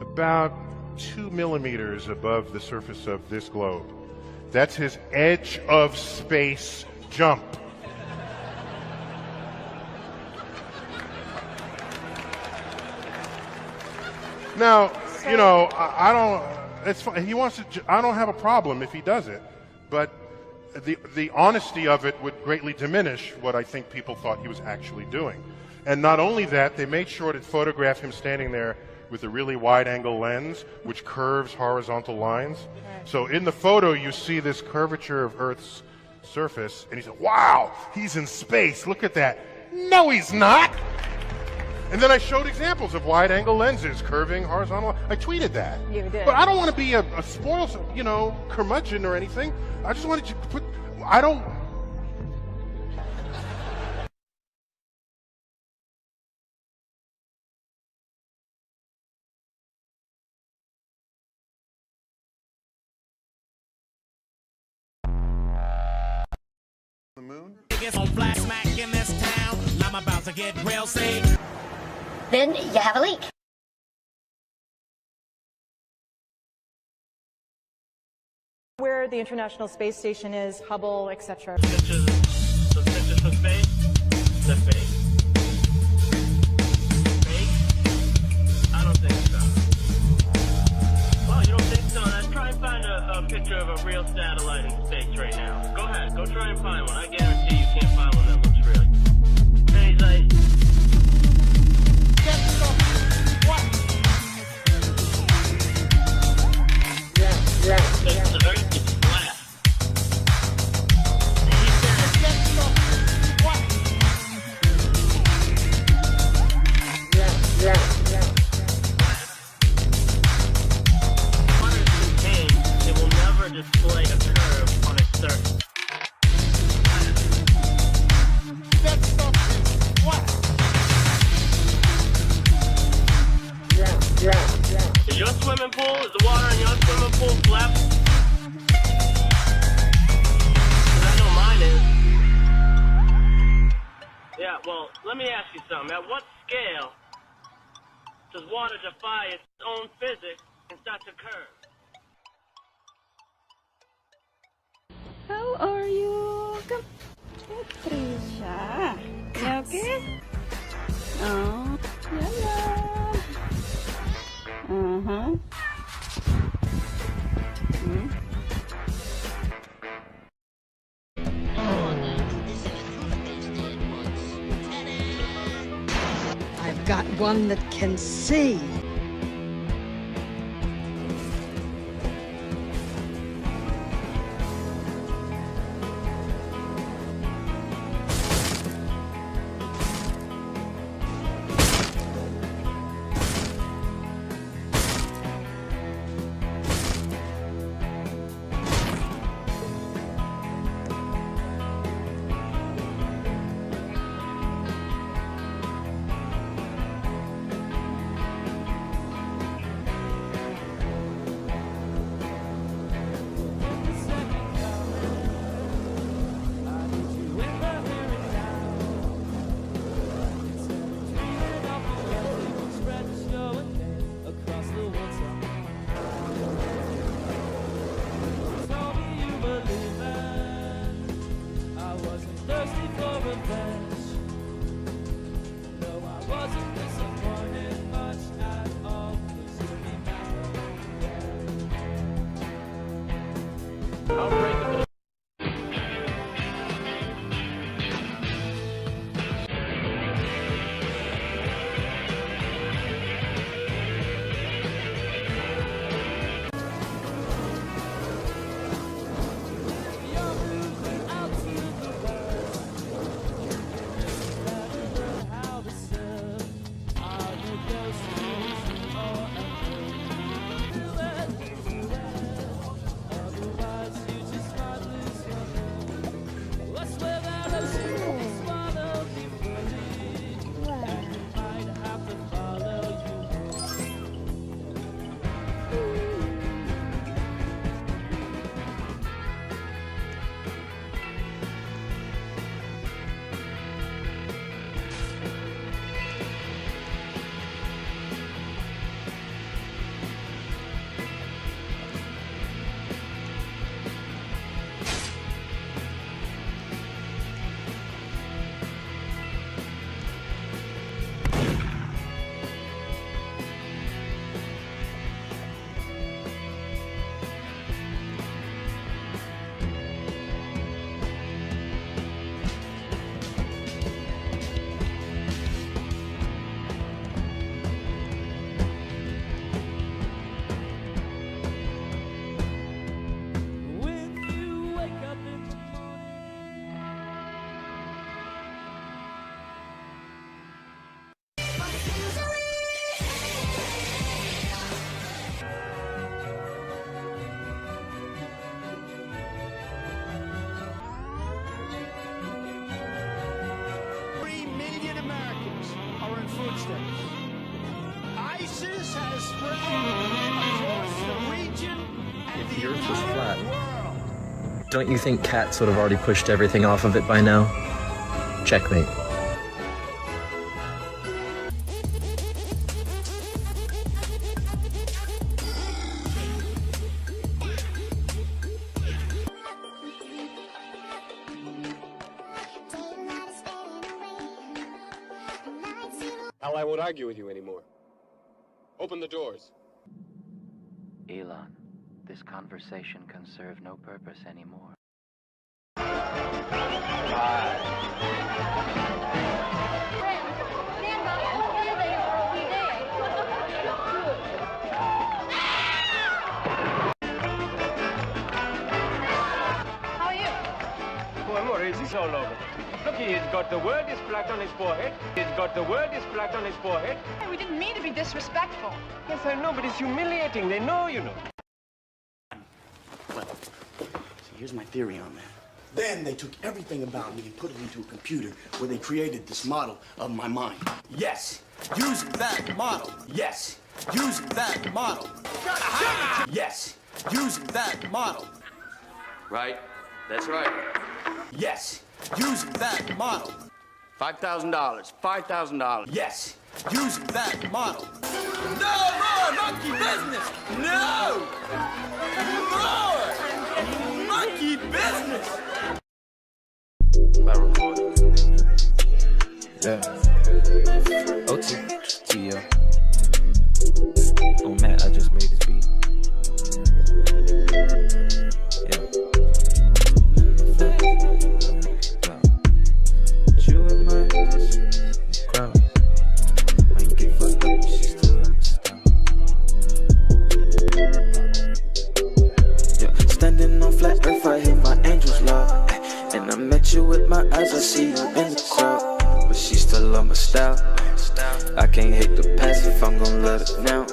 about 2 millimeters above the surface of this globe. That's his edge of space jump. Now, you know, I don't. It's fine. He wants to. I don't have a problem if he does it, but the honesty of it would greatly diminish what I think people thought he was actually doing. And not only that, they made sure to photograph him standing there with a really wide-angle lens, which curves horizontal lines. Right. So in the photo, you see this curvature of Earth's surface, and he said, "Wow, he's in space. Look at that." No, he's not. And then I showed examples of wide-angle lenses curving horizontal. I tweeted that. You did. But I don't want to be a spoiled, you know, curmudgeon or anything. I just wanted to put. I don't. The moon? Biggest on flat smack in this town. I'm about to get real sick. Then you have a leak. Where the International Space Station is, Hubble, etc. Suspicious for space? They're fake. Fake? I don't think so. Well, you don't think so? Then try and find a picture of a real satellite in space right now. Go ahead, go try and find one. I guarantee you can't find one that looks real. And he's like, what? The Earth is flat. He said, what? Water is contained. It will never display a curve on its surface. That stuff is what? Is your swimming pool, is the water in your swimming pool flat? Because I know mine is. Yeah, well, let me ask you something. At what scale does water defy its own physics and start to curve? How are you? Patricia. You okay? Oh, hello. Uh-huh. I've got one that can see. the Earth was flat, don't you think Kat sort of already pushed everything off of it by now? Checkmate. Al, I won't argue with you anymore. Open the doors. Elon, this conversation can serve no purpose anymore. How are you? Poor Maurice all over. Look, he's got the word is black on his forehead. He's got the word is black on his forehead. Hey, we didn't mean to be disrespectful. Yes, I know, but it's humiliating. They know, you know. Well, see, here's my theory on that. Then they took everything about me and put it into a computer where they created this model of my mind. Yes, using that model. Yes, using that model. Yes, using that model. Right, that's right. Yes, using that model. $5,000, $5,000. Yes, using that model. No more monkey business! No! More monkey business! Yeah. OT. T.O. Oh, Matt, I just made this beat. Yeah. You in my crowd. I ain't get fucked up, she still in the style. Yeah. Standing on flat earth, I hear my angels loud. And I met you with my eyes, I see you in the crowd. But she still love my style. I can't hate the past if I'm gon' let it now.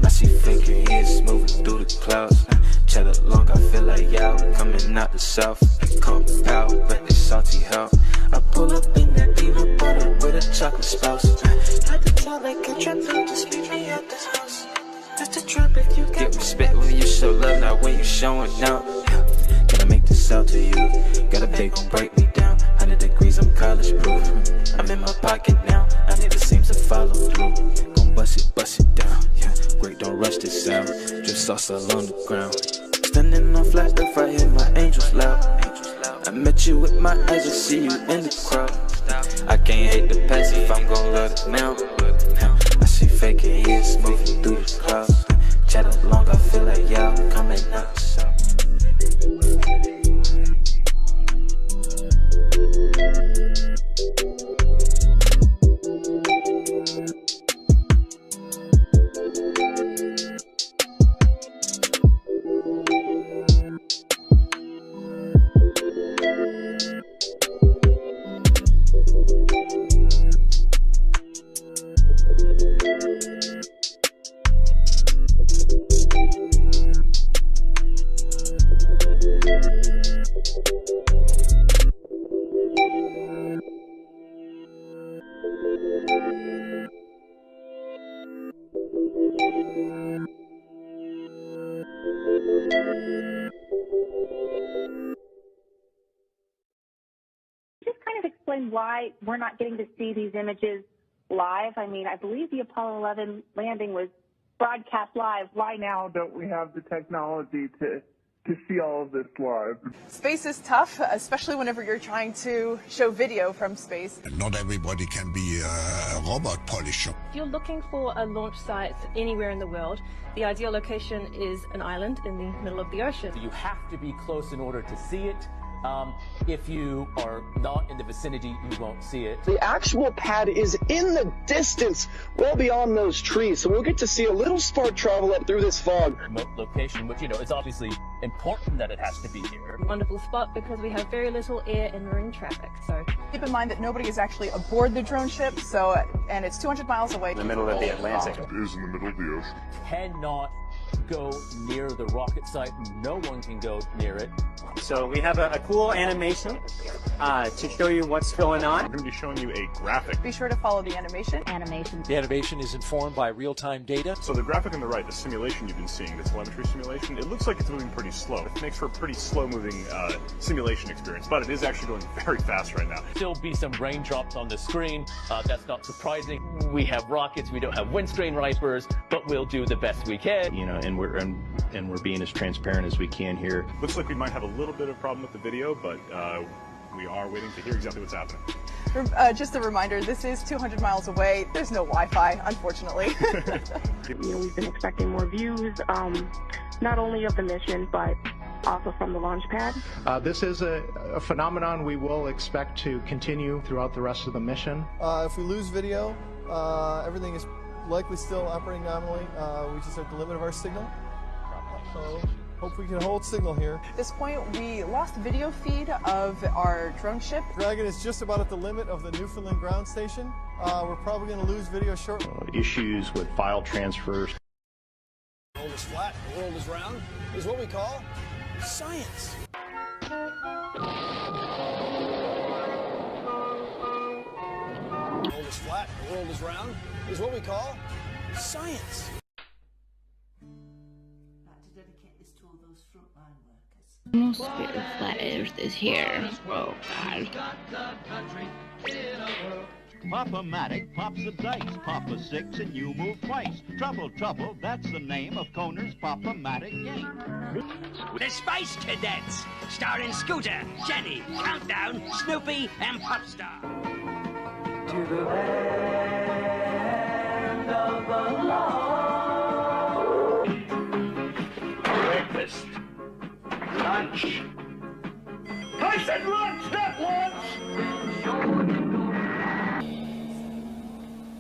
I see fingering hands moving through the clouds. Chat along, I feel like y'all coming out the south. Come out, but they salty hell. I pull up in that peanut butter with a chocolate spouse. Like to tell like a trap, just meet me at this house. Just a trap if you get respect when you show love, not when you showing out. Can I make this out to you? Got a big gon' break me down. 100 degrees, I'm college proof. I'm in my pocket now. I need the seams to follow through. Gon' bust it down. Yeah, great, don't rush this sound. Drip sauce all on the ground. Standing on flat earth, I hear my angels loud. I met you with my eyes, I see you in the crowd. I can't hate the past if I'm gon' let it now. I see faking heads moving through the clouds. Chat along, I feel like y'all coming out the south. Just kind of explain why we're not getting to see these images live. I mean, I believe the Apollo 11 landing was broadcast live. Why now don't we have the technology to see all of this live? Space is tough, especially whenever you're trying to show video from space. Not everybody can be a robot polisher. If you're looking for a launch site anywhere in the world, the ideal location is an island in the middle of the ocean. You have to be close in order to see it. If you are not in the vicinity, you won't see it. The actual pad is in the distance, well beyond those trees, so we'll get to see a little spark travel up through this fog. Remote location, which, you know, it's obviously important that it has to be here. Wonderful spot because we have very little air and marine traffic, so. Keep in mind that nobody is actually aboard the drone ship, so, and it's 200 miles away. In the middle of the Atlantic. It is in the middle of the ocean. Cannot go near the rocket site. No one can go near it. So we have a cool animation to show you what's going on. We're going to be showing you a graphic. Be sure to follow the animation. The animation is informed by real-time data. So the graphic on the right, the simulation you've been seeing, the telemetry simulation, it looks like it's moving pretty slow. It makes for a pretty slow-moving simulation experience, but it is actually going very fast right now. Still be some raindrops on the screen. That's not surprising. We have rockets, we don't have windscreen wipers, but we'll do the best we can. You know, and we're being as transparent as we can here. Looks like we might have a little bit of problem with the video, but we are waiting to hear exactly what's happening. Just a reminder, this is 200 miles away. There's no Wi-Fi, unfortunately. We've been expecting more views, not only of the mission, but also from the launch pad. This is a phenomenon we will expect to continue throughout the rest of the mission. If we lose video, everything is likely still operating nominally. We just have the limit of our signal. So hope we can hold signal here. At this point, we lost video feed of our drone ship. Dragon is just about at the limit of the Newfoundland ground station. We're probably going to lose video shortly. Issues with file transfers. The world is flat, the world is round, is what we call science. The world is flat, the world is round, is what we call science. No spirit of flat earth is here. Oh God. Pop-O-Matic pops the dice. Pop a 6 and you move twice. Trouble, trouble, that's the name of Koner's Pop-O-Matic game. The Space Cadets, starring Scooter, Jenny, Countdown, Snoopy, and Popstar. To the land of the Lord. Breakfast. Lunch. I said lunch, not lunch!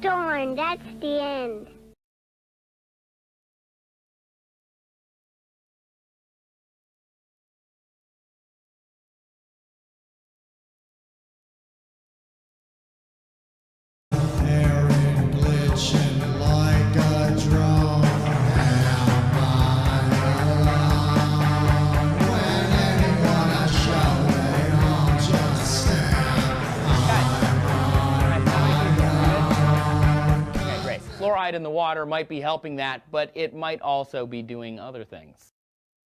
Darn, that's the end. Fluoride in the water might be helping that, but it might also be doing other things.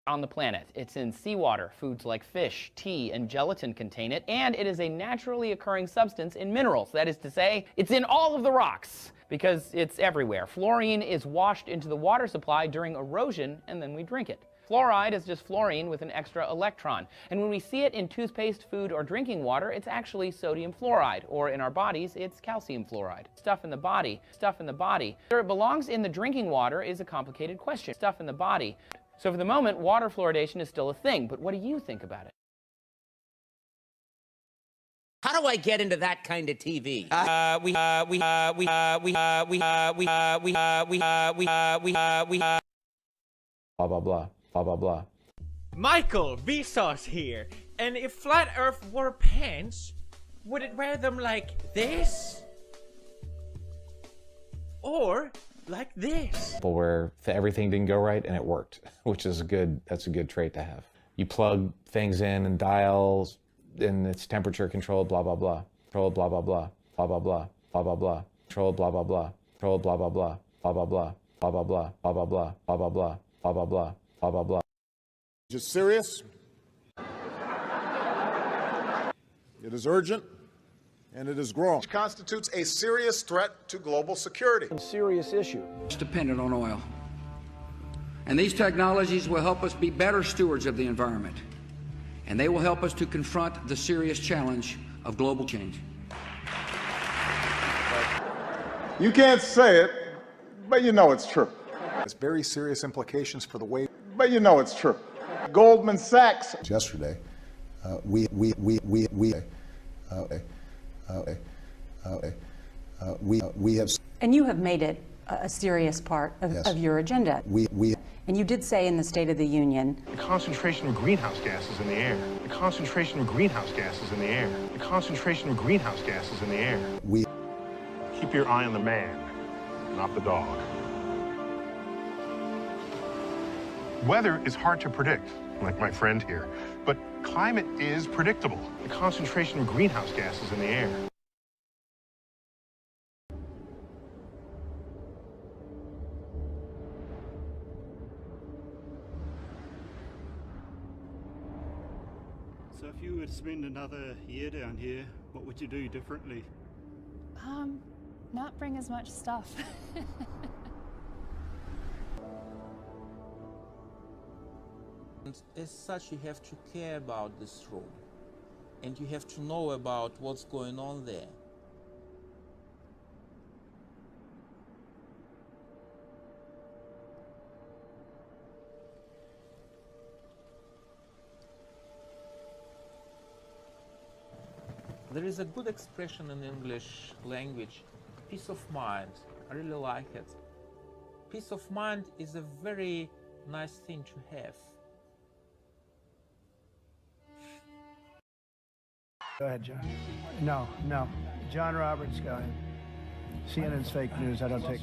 On the planet, it's in seawater. Foods like fish, tea, and gelatin contain it, and it is a naturally occurring substance in minerals. That is to say, it's in all of the rocks, because it's everywhere. Fluorine is washed into the water supply during erosion, and then we drink it. Fluoride is just fluorine with an extra electron. And when we see it in toothpaste, food, or drinking water, it's actually sodium fluoride. Or in our bodies, it's calcium fluoride. Stuff in the body. Whether it belongs in the drinking water is a complicated question. Stuff in the body. So for the moment, water fluoridation is still a thing. But what do you think about it? How do I get into that kind of TV? Blah, blah, blah. Blah, blah, blah. Michael, Vsauce here. And if Flat Earth wore pants, would it wear them like this? Or like this? Where everything didn't go right and it worked, which is that's a good trait to have. You plug things in and dials, and it's temperature controlled, blah, blah, blah. Controlled, blah, blah, blah. Blah, blah, blah. Blah, blah, blah. Controlled, blah, blah, blah. Controlled, blah, blah, blah. Blah, blah, blah. Blah, blah, blah. Blah, blah, blah. Blah, blah, blah. Blah, blah, blah. Blah, blah, blah. Is it serious? It is urgent, and it is growing. It constitutes a serious threat to global security. A serious issue. It's dependent on oil. And these technologies will help us be better stewards of the environment. And they will help us to confront the serious challenge of global change. You can't say it, but you know it's true. It's very serious implications for the way, but you know it's true. Goldman Sachs. Yesterday, we have. And you have made it a serious part of your agenda. And you did say in the State of the Union. The concentration of greenhouse gases in the air. The concentration of greenhouse gases in the air. The concentration of greenhouse gases in the air. Keep your eye on the man, not the dog. Weather is hard to predict, like my friend here, but climate is predictable. The concentration of greenhouse gases in the air. So if you were to spend another year down here, what would you do differently? Not bring as much stuff. As such, you have to care about this room, and you have to know about what's going on there. There is a good expression in English language, peace of mind. I really like it. Peace of mind is a very nice thing to have. Go ahead, John. No. John Roberts, go ahead. CNN's fake news. I don't take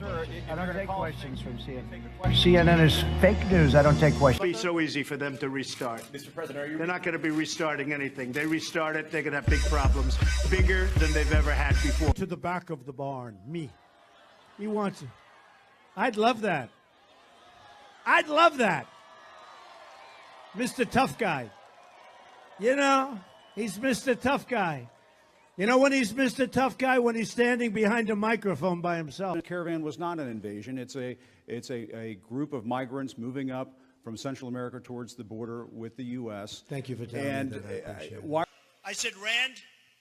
questions from CNN. CNN is fake news. I don't take questions. It'll be so easy for them to restart. Mr. President, they're not going to be restarting anything. They restart it, they're going to have big problems, bigger than they've ever had before. To the back of the barn, me. He wants it. I'd love that. I'd love that. Mr. Tough Guy. You know, he's Mr. Tough Guy. You know when he's Mr. Tough Guy? When he's standing behind a microphone by himself. The caravan was not an invasion. It's a group of migrants moving up from Central America towards the border with the U.S. Thank you for telling me that. I appreciate it. I said, Rand,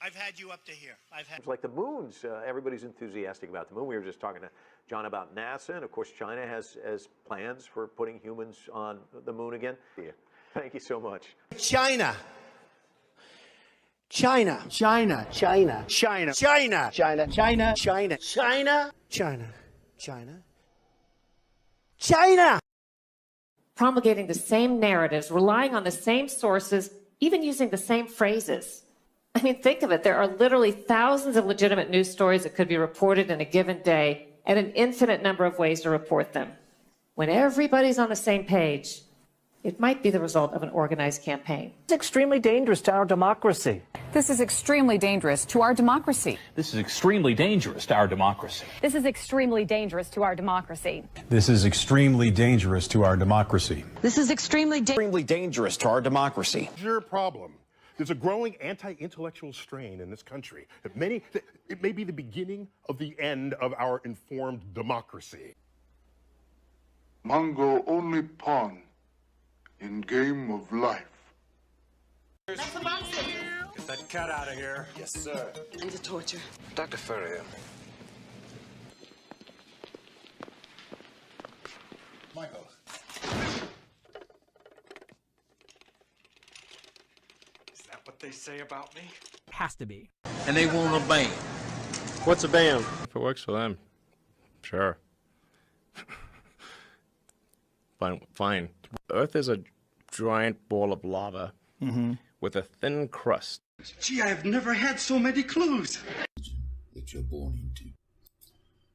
I've had you up to here. It's like the moons. Everybody's enthusiastic about the moon. We were just talking to John about NASA, and of course China has plans for putting humans on the moon again. Thank you so much. China. Promulgating the same narratives, relying on the same sources, even using the same phrases. I mean, think of it. There are literally thousands of legitimate news stories that could be reported in a given day, and an infinite number of ways to report them. When everybody's on the same page, it might be the result of an organized campaign. It's extremely dangerous to our democracy. This is extremely dangerous to our democracy. This is extremely dangerous to our democracy. This is extremely dangerous to our democracy. This is extremely dangerous to our democracy. This is extremely dangerous to our democracy. Your problem. There's a growing anti-intellectual strain in this country. It may be the beginning of the end of our informed democracy. Mongo only pawn in game of life. Get that cat out of here. Yes, sir. And the torture. Dr. Furrier. Michael. Is that what they say about me? Has to be. And they want a ban. What's a ban? If it works for them, sure. Fine. Earth is a giant ball of lava with a thin crust. Gee, I've never had so many clues. That you're born into.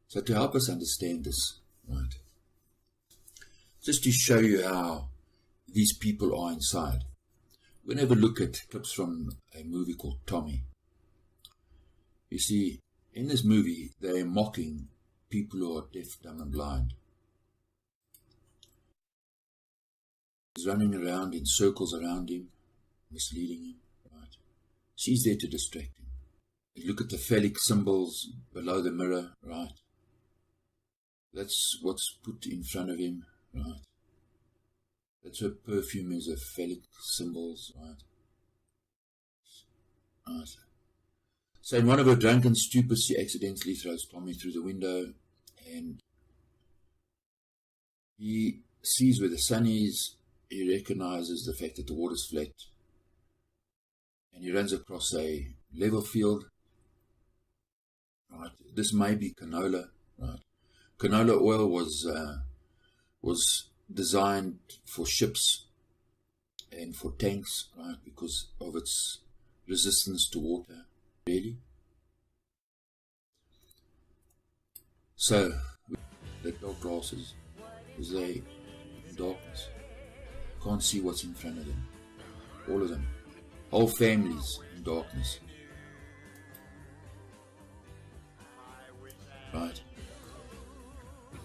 So to help us understand this, right, just to show you how these people are inside, we're going to have a look at clips from a movie called Tommy. You see, in this movie, they're mocking people who are deaf, dumb, and blind. He's running around in circles around him, misleading him, right? She's there to distract him. You look at the phallic symbols below the mirror, right? That's what's put in front of him, right? That's her perfume is a phallic symbols, right? Right. So in one of her drunken stupids, she accidentally throws Tommy through the window, and he sees where the sun is. He recognizes the fact that the water's flat, and he runs across a level field. Right, this may be canola. Right, canola oil was designed for ships and for tanks, right, because of its resistance to water. Really. So, the dark grasses, is they darkness. can't see what's in front of them. All of them. Whole families in darkness. Right.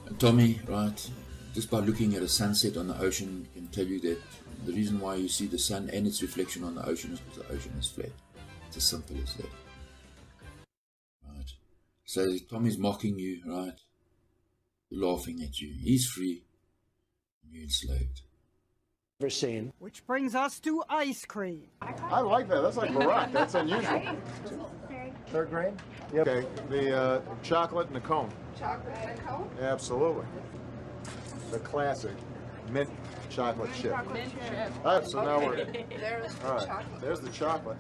And Tommy, right, just by looking at a sunset on the ocean can tell you that the reason why you see the sun and its reflection on the ocean is because the ocean is flat. It's as simple as that. Right. So Tommy's mocking you, right? Laughing at you. He's free. You're enslaved. Seen. Which brings us to ice cream. I like that. That's like Barack. That's unusual. Third grade? Yep. Okay. The chocolate and the cone. Chocolate and a cone? Absolutely. The classic mint chocolate chip. Chocolate chip. All right, so now we're... There's the all right, chocolate. there's the chocolate.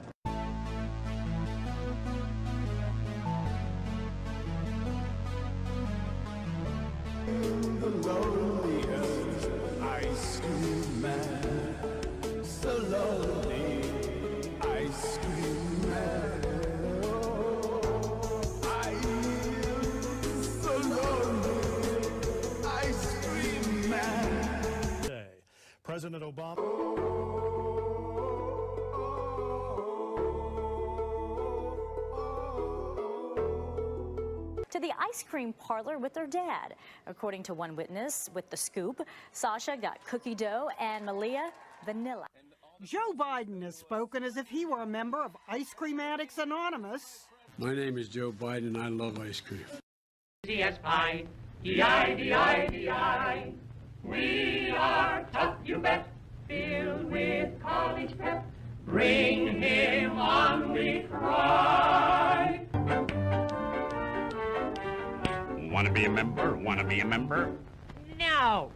Ice cream man, so lonely. Ice cream man, I am so lonely. Ice cream man. President Obama. To the ice cream parlor with their dad. According to one witness with The Scoop, Sasha got cookie dough and Malia vanilla. Joe Biden has spoken as if he were a member of Ice Cream Addicts Anonymous. My name is Joe Biden and I love ice cream. D-S-I, D-I-D-I-D-I. We are tough, you bet, filled with college prep. Bring him on, we cry. Want to be a member? Want to be a member? No.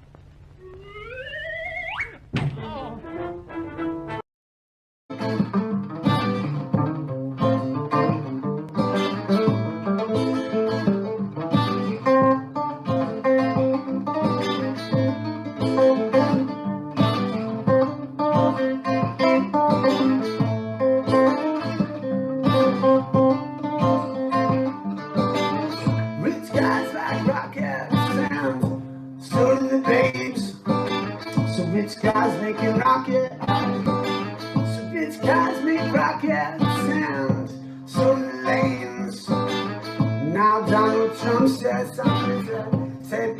Rich guys like rocket sound, so do the babes. So rich guys making rocket. So rich guys make rocket sound, so do the lanes. Now Donald Trump says something, said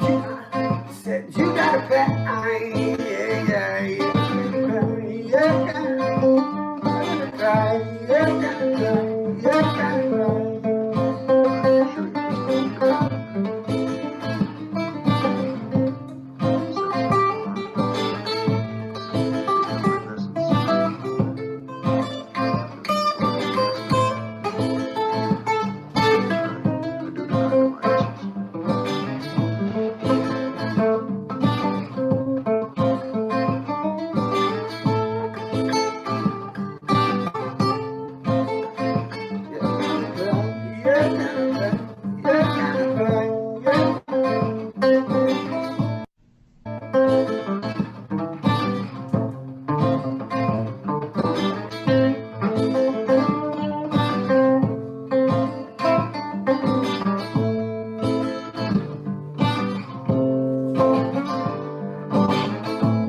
you gotta pay.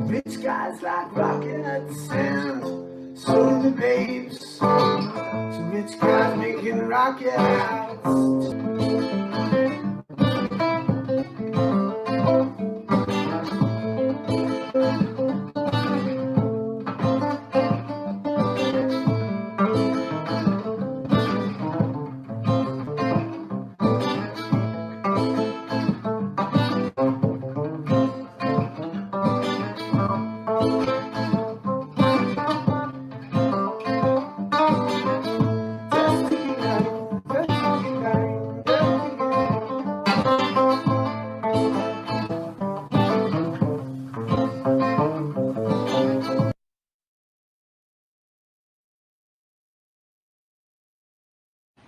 Rich guys like rocket sound, so do the babes. So rich guys making rockets.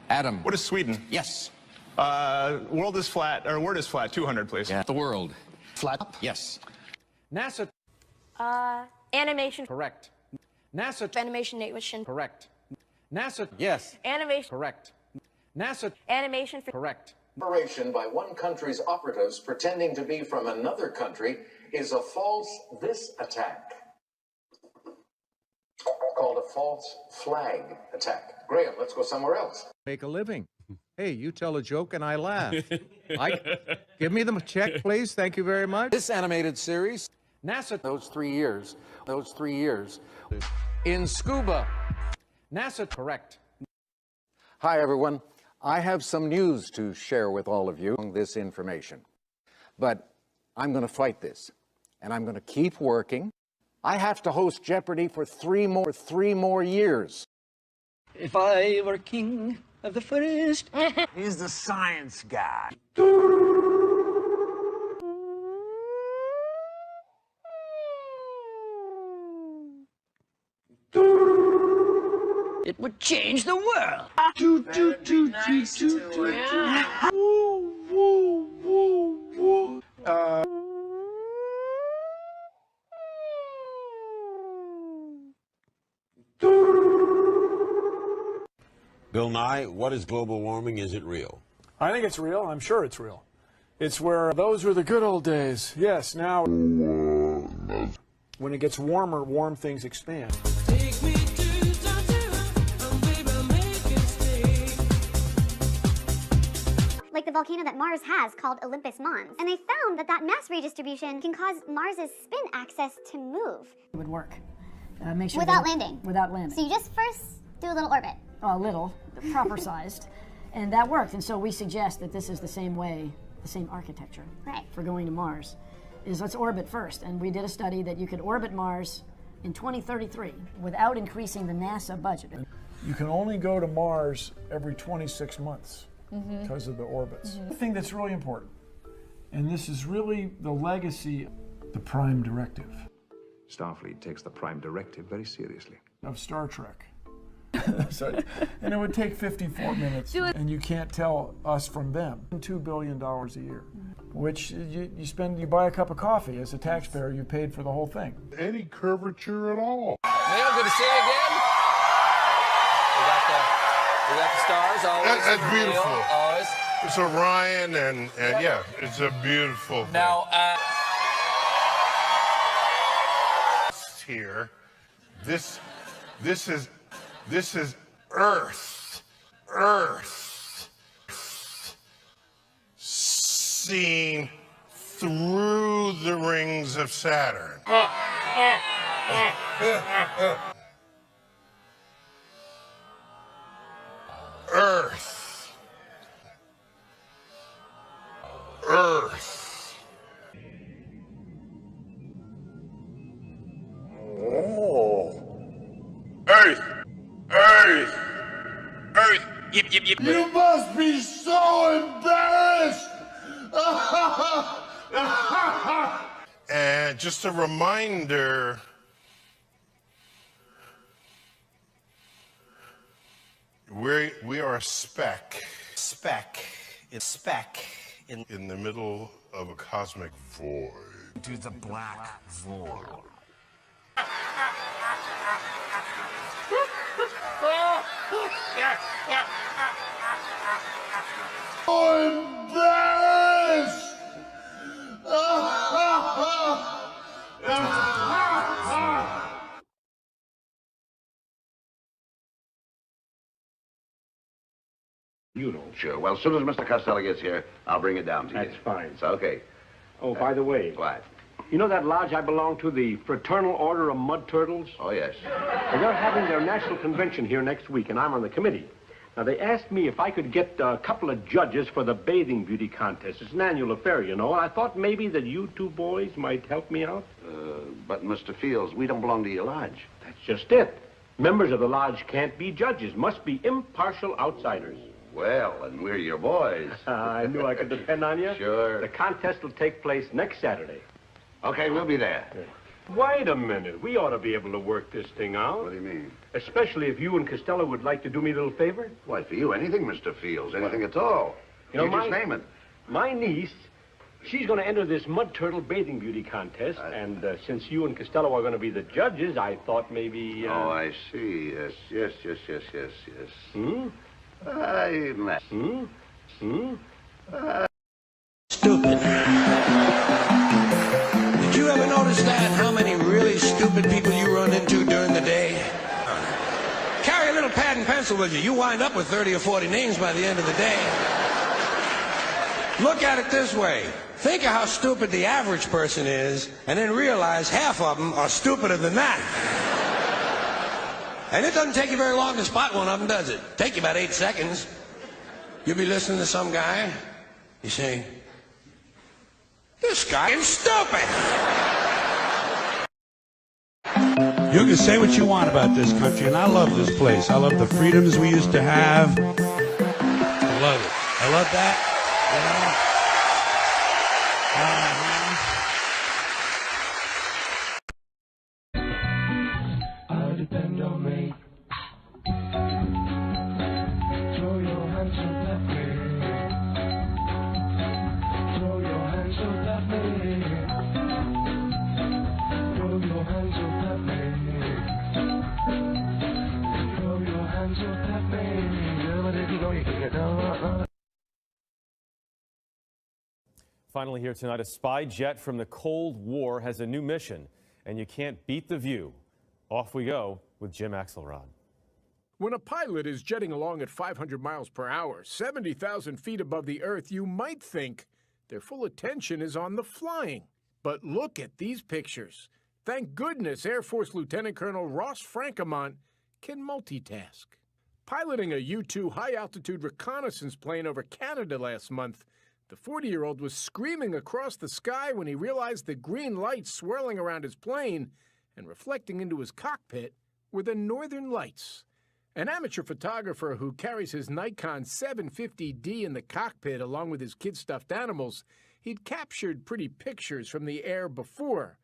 Adam. What is Sweden? Yes. World is flat, or word is flat. 200, please. Yeah. The world. Flat? Yes. NASA. Animation. Correct. NASA. Animation. Correct. NASA. Yes. Animation. Correct. NASA. Animation. Correct. Operation by one country's operatives pretending to be from another country is a false this attack. called a false flag attack. Graham, let's go somewhere else. Make a living. Hey, you tell a joke and I laugh. Give me the check, please. Thank you very much. This animated series, NASA, those 3 years, in scuba. NASA, correct. Hi, everyone. I have some news to share with all of you on this information. But I'm going to fight this, and I'm going to keep working. I have to host Jeopardy for three more years. If I were king of the forest. He's the science guy. It would change the world. Bill Nye, what is global warming? Is it real? I think it's real. I'm sure it's real. It's where those were the good old days. Yes, now when it gets warmer, warm things expand. Like the volcano that Mars has called Olympus Mons. And they found that mass redistribution can cause Mars's spin axis to move. It would work. Make sure without landing. Without landing. So you just first do a little orbit. A little, proper sized. And that worked. And so we suggest that this is the same way, the same architecture for going to Mars, is let's orbit first. And we did a study that you could orbit Mars in 2033 without increasing the NASA budget. You can only go to Mars every 26 months because of the orbits. The thing that's really important, and this is really the legacy, the Prime Directive. Starfleet takes the Prime Directive very seriously. Of Star Trek. And it would take 54 minutes, and you can't tell us from them. $2 billion a year, which you buy a cup of coffee as a taxpayer, you paid for the whole thing. Any curvature at all. Neil, good to see you again. We got the stars always. That's beautiful. Always. It's Orion, and yeah, it's a beautiful thing. Now, here, this is Earth. Earth. Seen through the rings of Saturn. Earth. Earth. Oh. Earth. Earth. Earth. Yip, yip, yip. You must be so embarrassed. And just a reminder, we are a speck. In the middle of a cosmic void. To the black void. So embarrassed. You know. Sure. Well, as soon as Mr. Costello gets here, I'll bring it down to you. That's fine. It's okay. Oh, by the way. What? You know that lodge I belong to, the Fraternal Order of Mud Turtles? Oh, yes. Well, they're having their national convention here next week, and I'm on the committee. Now, they asked me if I could get a couple of judges for the bathing beauty contest. It's an annual affair, you know, and I thought maybe that you two boys might help me out. But, Mr. Fields, we don't belong to your lodge. That's just it. Members of the lodge can't be judges, must be impartial outsiders. Well, and we're your boys. I knew I could depend on you. Sure. The contest will take place next Saturday. Okay, we'll be there. Wait a minute. We ought to be able to work this thing out. What do you mean? Especially if you and Costello would like to do me a little favor. Why, for you, anything, Mr. Fields. Anything at all. You know, just name it. My niece, she's going to enter this mud turtle bathing beauty contest. And since you and Costello are going to be the judges, I thought maybe... Oh, I see. Yes. Hmm? Stupid. Did you ever notice that? How many really stupid people you run into during the day? pencil with you. You wind up with 30 or 40 names by the end of the day. Look at it this way. Think of how stupid the average person is, and then realize half of them are stupider than that. And it doesn't take you very long to spot one of them, does it? Take you about 8 seconds. You'll be listening to some guy. You say, this guy is stupid. You can say what you want about this country, and I love this place. I love the freedoms we used to have. I love it. I love that. You know? I depend on me. Throw your hands up that way. Throw your hands up that way. Throw your hands up that way. Throw your hands up that way. Finally here tonight, a spy jet from the Cold War has a new mission, and you can't beat the view. Off we go with Jim Axelrod. When a pilot is jetting along at 500 miles per hour, 70,000 feet above the earth, you might think their full attention is on the flying. But look at these pictures. Thank goodness Air Force Lieutenant Colonel Ross Francomont can multitask. Piloting a U-2 high-altitude reconnaissance plane over Canada last month, the 40-year-old was screaming across the sky when he realized the green lights swirling around his plane and reflecting into his cockpit were the Northern Lights. An amateur photographer who carries his Nikon 750D in the cockpit along with his kid stuffed animals, he'd captured pretty pictures from the air before,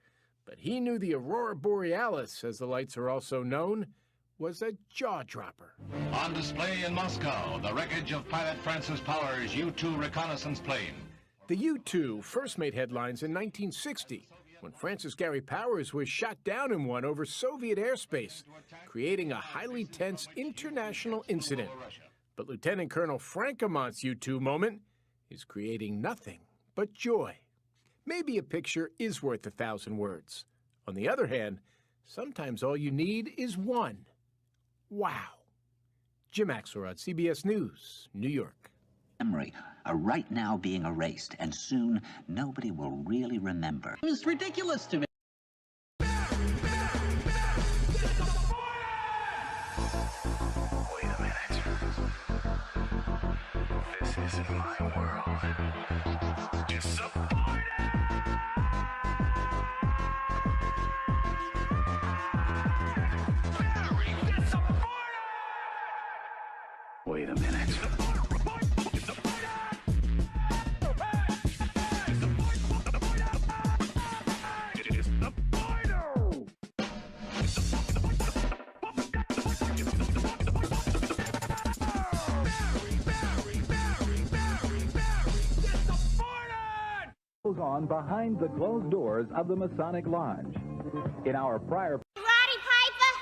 but he knew the Aurora Borealis, as the lights are also known, was a jaw-dropper. On display in Moscow, the wreckage of pilot Francis Powers' U-2 reconnaissance plane. The U-2 first made headlines in 1960, when Francis Gary Powers was shot down in one over Soviet airspace, creating a highly tense international incident. But Lieutenant Colonel Francomont's U-2 moment is creating nothing but joy. Maybe a picture is worth 1,000 words. On the other hand, sometimes all you need is one. Wow. Jim Axelrod, CBS News, New York. Memory are right now being erased, and soon nobody will really remember. It's ridiculous to me. Wait a minute. This isn't my world. Just support Wait a minute. Goes on behind the closed doors of the Masonic Lodge. In our prior Roddy Piper,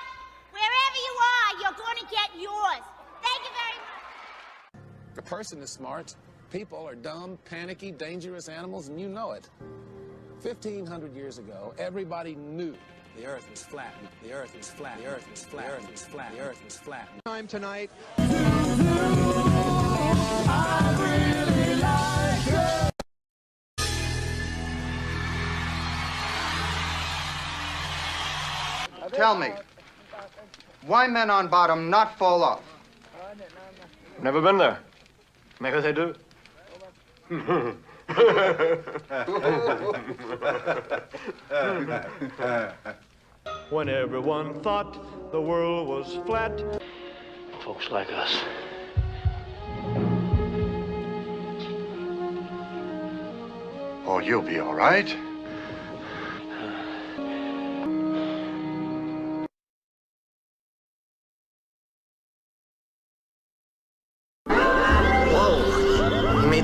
wherever you are, you're going to get yours. Thank you very much. A person is smart. People are dumb, panicky, dangerous animals, and you know it. 1,500 years ago, everybody knew the earth was flat. The earth was flat. The earth was flat. The earth was flat. The earth was flat. Time tonight. Tell me, why men on bottom not fall off? Never been there. Maybe they do. When everyone thought the world was flat. Folks like us. Oh, you'll be all right.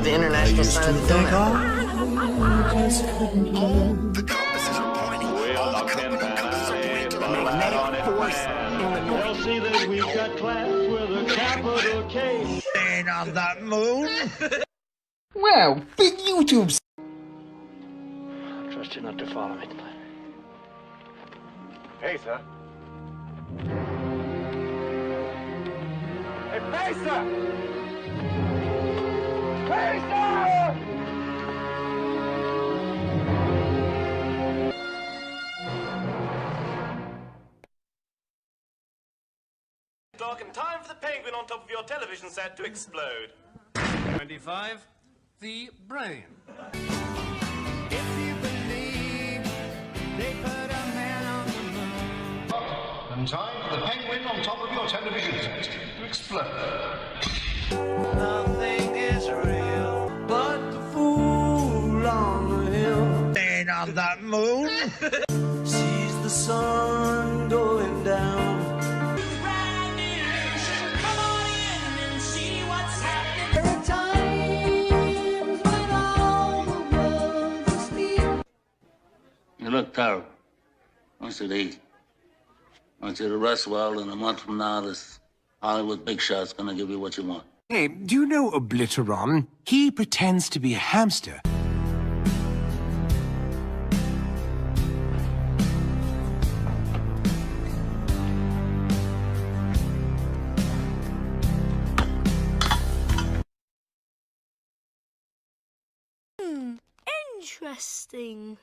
The international sign of the donut. The compasses are pointing. All the compasses are pointing. Magnetic force in the north. They'll see that we've got class with a capital K. Ain't on that moon. Wow, big YouTubes. I trust you not to follow me tonight. Hey, sir. Pacer! Pacer! Talking time for the penguin on top of your television set to explode. 25. The brain. If you believe they put a man on the moon. And time for the penguin on top of your television set to explode. Nothing is real but the fool on the hill. Man on the moon sees the sun going down. Come on in and see what's happening. There are times when all the world is asleep. You look terrible. I want you to eat. I want you to rest well, and a month from now, this Hollywood big shot's gonna give you what you want. Hey, do you know Obliteron? He pretends to be a hamster. Interesting.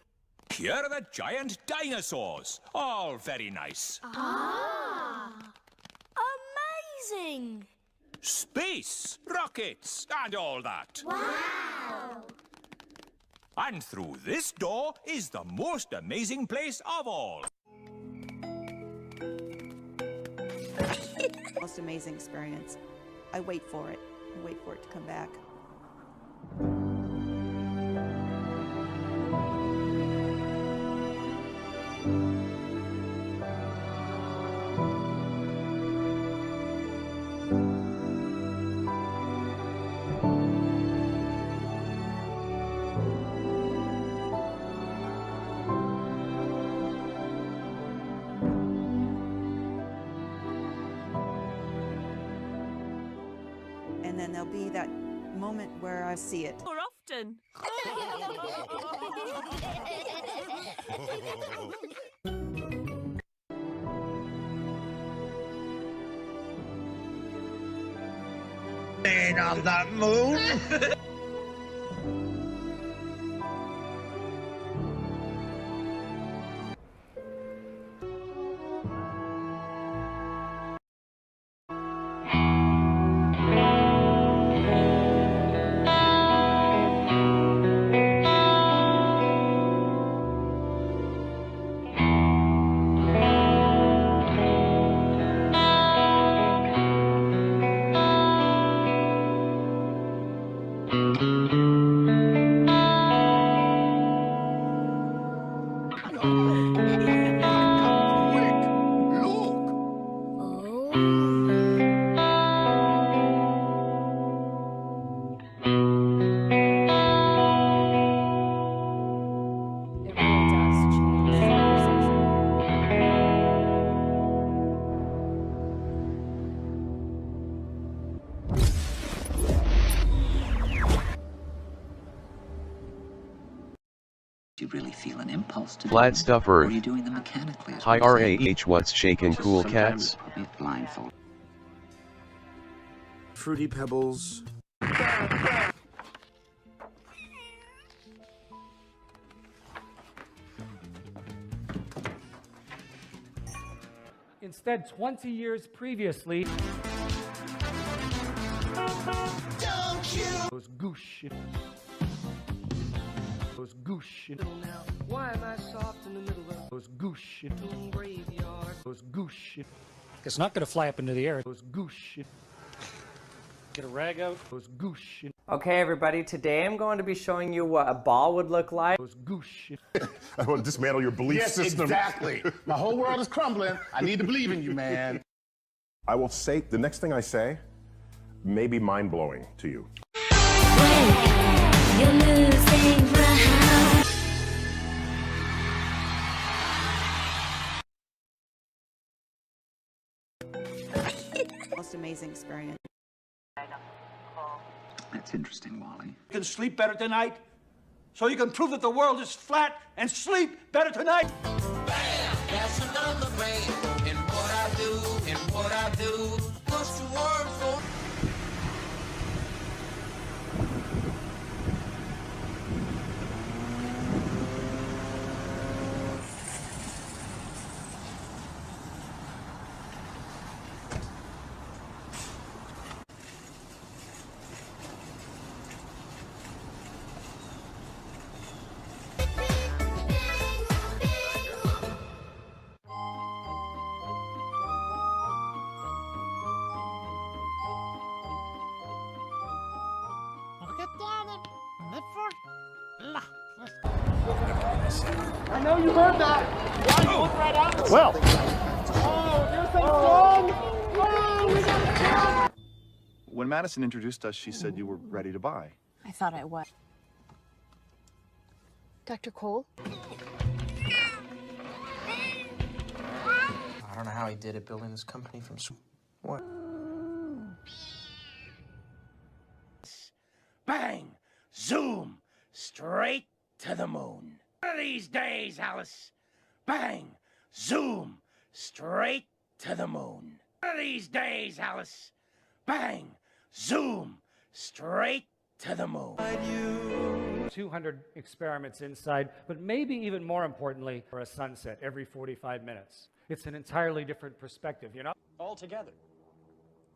Here are the giant dinosaurs. All very nice. Ah. Amazing. Space, rockets, and all that. Wow. And through this door is the most amazing place of all. Most amazing experience. I wait for it. I wait for it to come back. And then there'll be that moment where I see it. More often. Man on the moon. Do you really feel an impulse to Flat do them? stuff Or Earth. are you doing them mechanically? as Hi we say? RAH, what's shaking, cool Sometimes cats? probably blindfold. Fruity Pebbles. Instead, 20 years previously, Don't you? those goosh. Those goosh. Why am I soft in the middle of those goosh? Graveyard. Those goosh. It's not going to fly up into the air. Those goosh. Get a rag out. Those goosh. Okay, everybody, today I'm going to be showing you what a ball would look like. Those goosh. I want to dismantle your belief Yes, system. exactly. My whole world is crumbling. I need to believe in you, man. I will say, the next thing I say may be mind-blowing to you. You're losing ground. Most amazing experience. That's interesting, Wally. You can sleep better tonight, so you can prove that the world is flat and sleep better tonight. Bam! That's another way in what I do, in what I do. What's the word for? I know you heard that. Why you look right out? Well. Oh, there's some song. Oh, we got a song. When Madison introduced us, she said you were ready to buy. I thought I was. Dr. Cole? I don't know how he did it, building this company from what? Bang! Zoom! Straight to the moon. One of these days, Alice. Bang! Zoom! Straight to the moon. One of these days, Alice. Bang! Zoom! Straight to the moon. 200 experiments inside, but maybe even more importantly, for a sunset every 45 minutes. It's an entirely different perspective, you know? All together.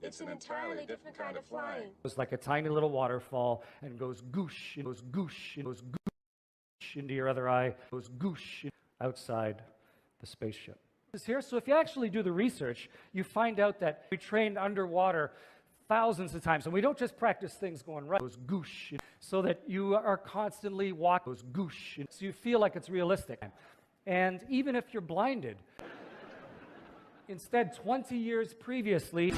It's an entirely different kind of flying. It's like a tiny little waterfall and goes goosh, and goes goosh, and goes goosh into your other eye, goes goosh outside the spaceship. It's here, so if you actually do the research, you find out that we trained underwater thousands of times, and we don't just practice things going right, goes goosh, so that you are constantly walking, goes goosh, so you feel like it's realistic. And even if you're blinded, instead, 20 years previously,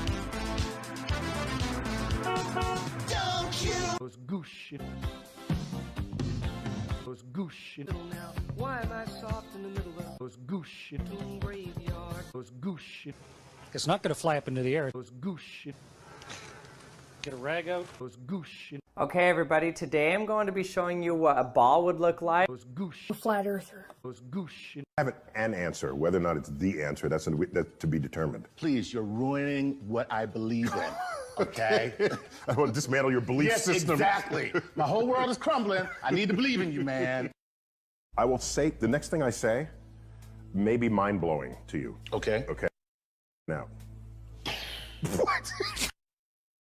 goes goosh, goes goosh. Why am I soft in the middle of goes goosh, graveyard? goes goosh, it's not going to fly up into the air. Goes goosh. Get a rag out. Goes goosh. Okay, everybody, today I'm going to be showing you what a ball would look like. Goes goosh. A flat earther. Goes goosh. I have an answer. Whether or not it's the answer, that's to be determined. Please, you're ruining what I believe in. Okay? I want to dismantle your belief system. Exactly. My whole world is crumbling. I need to believe in you, man. I will say, the next thing I say may be mind-blowing to you. Okay. Okay. Now. What?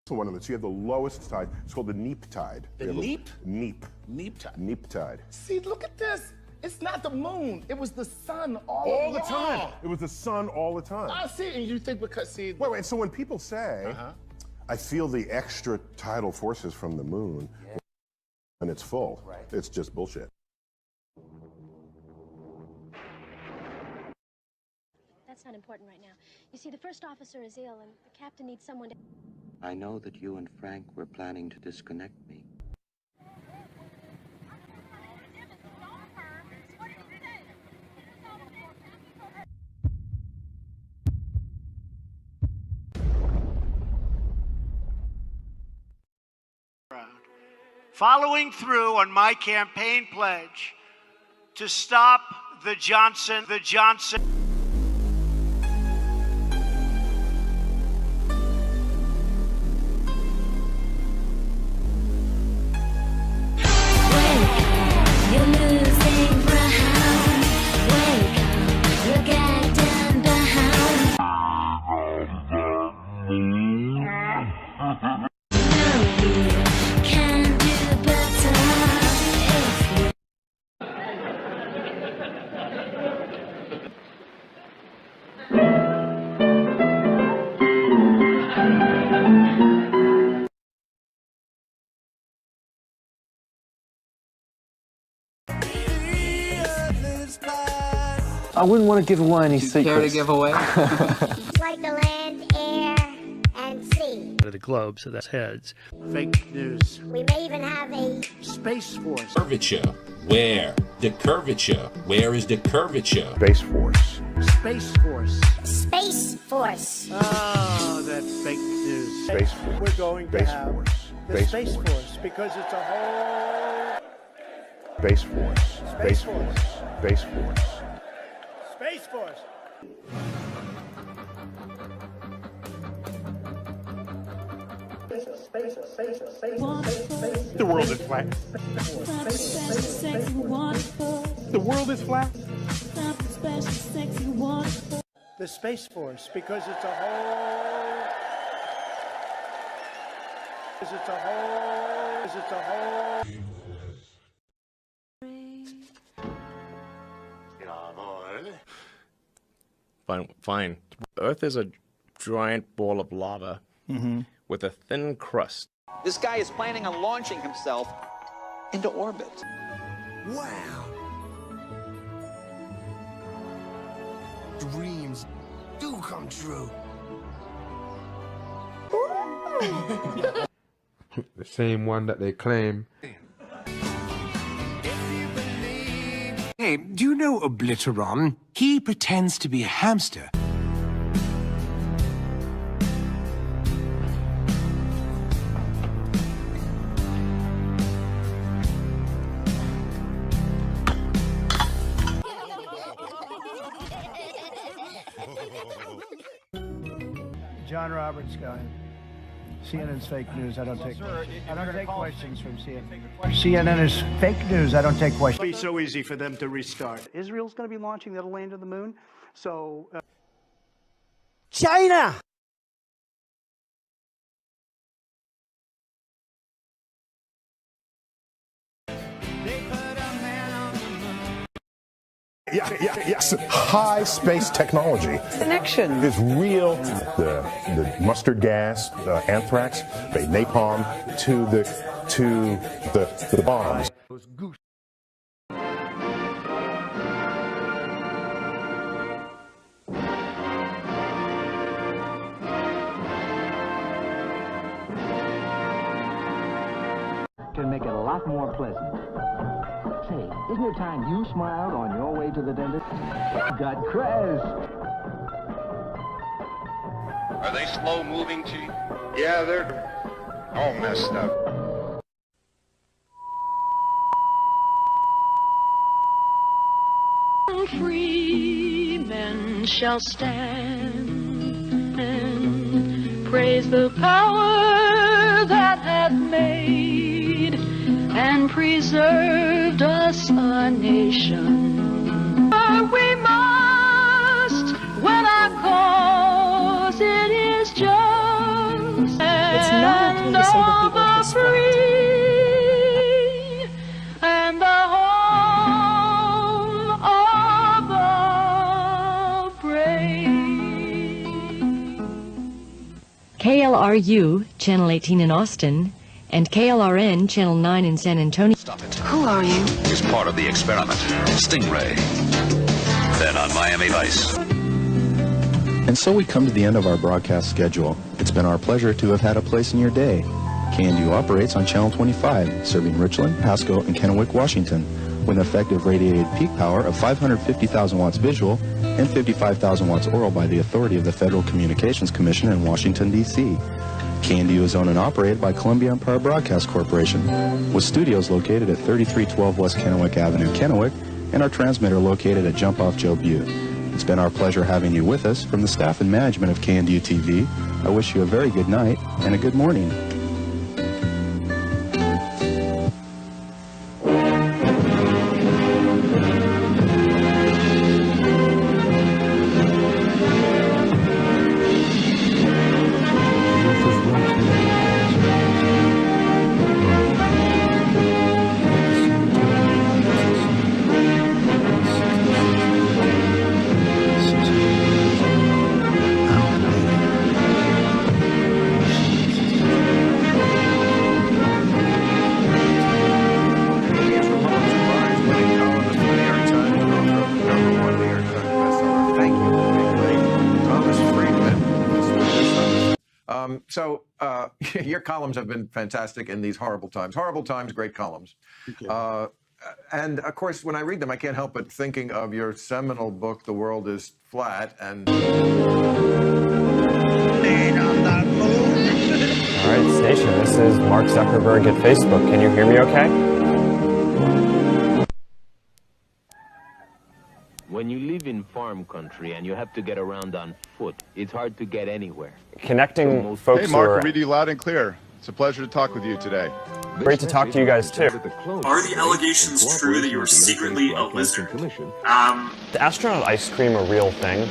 One of them. So you have the lowest tide. It's called the neap tide. The neap? Neap. Neap tide. Neap tide. See, look at this. It's not the moon. It was the sun all the time. It was the sun all the time. I see, and you think because, see... Wait. So when people say, I feel the extra tidal forces from the moon, and it's full, it's just bullshit. That's not important right now. You see, the first officer is ill, and the captain needs someone to... I know that you and Frank were planning to disconnect me. Following through on my campaign pledge to stop the Johnson. I wouldn't want to give away any secrets. Care to give away? Like the land, air, and sea. The globe, so that's heads. Fake news. We may even have a... Space Force. Curvature. Where? The curvature. Where is the curvature? Space Force. Space Force. Space Force. Oh, that's fake news. Space Force. We're going to Space have Force. the Space Force because it's a whole... Space Force. Space Force. Space Force. Space Force. The world is flat. The world is flat. The Space Force because it's a whole... It's a whole... It's a whole... Fine. Earth is a giant ball of lava with a thin crust. This guy is planning on launching himself into orbit. Wow. Dreams do come true. The same one that they claim. Hey, do you know Obliteron? He pretends to be a hamster. John Roberts guy. CNN's fake news. I don't take questions. I don't take questions from CNN. CNN is fake news. I don't take questions. It'll be so easy for them to restart. Israel's going to be launching. That'll land on the moon. So. China! Yes. High space technology. Connection. Is real. The mustard gas, anthrax, napalm, to the bombs. Can make it a lot more pleasant. Say, isn't it time you smiled on your way to the dentist? Got Crest. Are they slow moving, Chief? Yeah, they're all messed up. Free men shall stand and praise the power that hath made and preserved us a nation. We must, when our cause it is just, and all the free and the home of the brave. KLRU, Channel 18 in Austin, and KLRN, Channel 9 in San Antonio. Stop it. Who are you? Is part of the experiment. Stingray. Then on Miami Vice. And so we come to the end of our broadcast schedule. It's been our pleasure to have had a place in your day. KNDU operates on Channel 25, serving Richland, Pasco, and Kennewick, Washington, with an effective radiated peak power of 550,000 watts visual and 55,000 watts oral by the authority of the Federal Communications Commission in Washington, D.C. KNDU is owned and operated by Columbia Empire Broadcast Corporation, with studios located at 3312 West Kennewick Avenue, Kennewick, and our transmitter located at Jump Off Joe Butte. It's been our pleasure having you with us. From the staff and management of KNDU TV, I wish you a very good night and a good morning. Your columns have been fantastic in these horrible times. Horrible times, great columns. And of course, when I read them, I can't help but thinking of your seminal book, The World is Flat, and... All right, station, this is Mark Zuckerberg at Facebook. Can you hear me okay? When you live in farm country and you have to get around on foot, it's hard to get anywhere. Connecting folks. Hey, Mark, I read you loud and clear. It's a pleasure to talk with you today. Great to talk to you guys, too. Are the allegations true that you were secretly a lizard? The astronaut ice cream a real thing?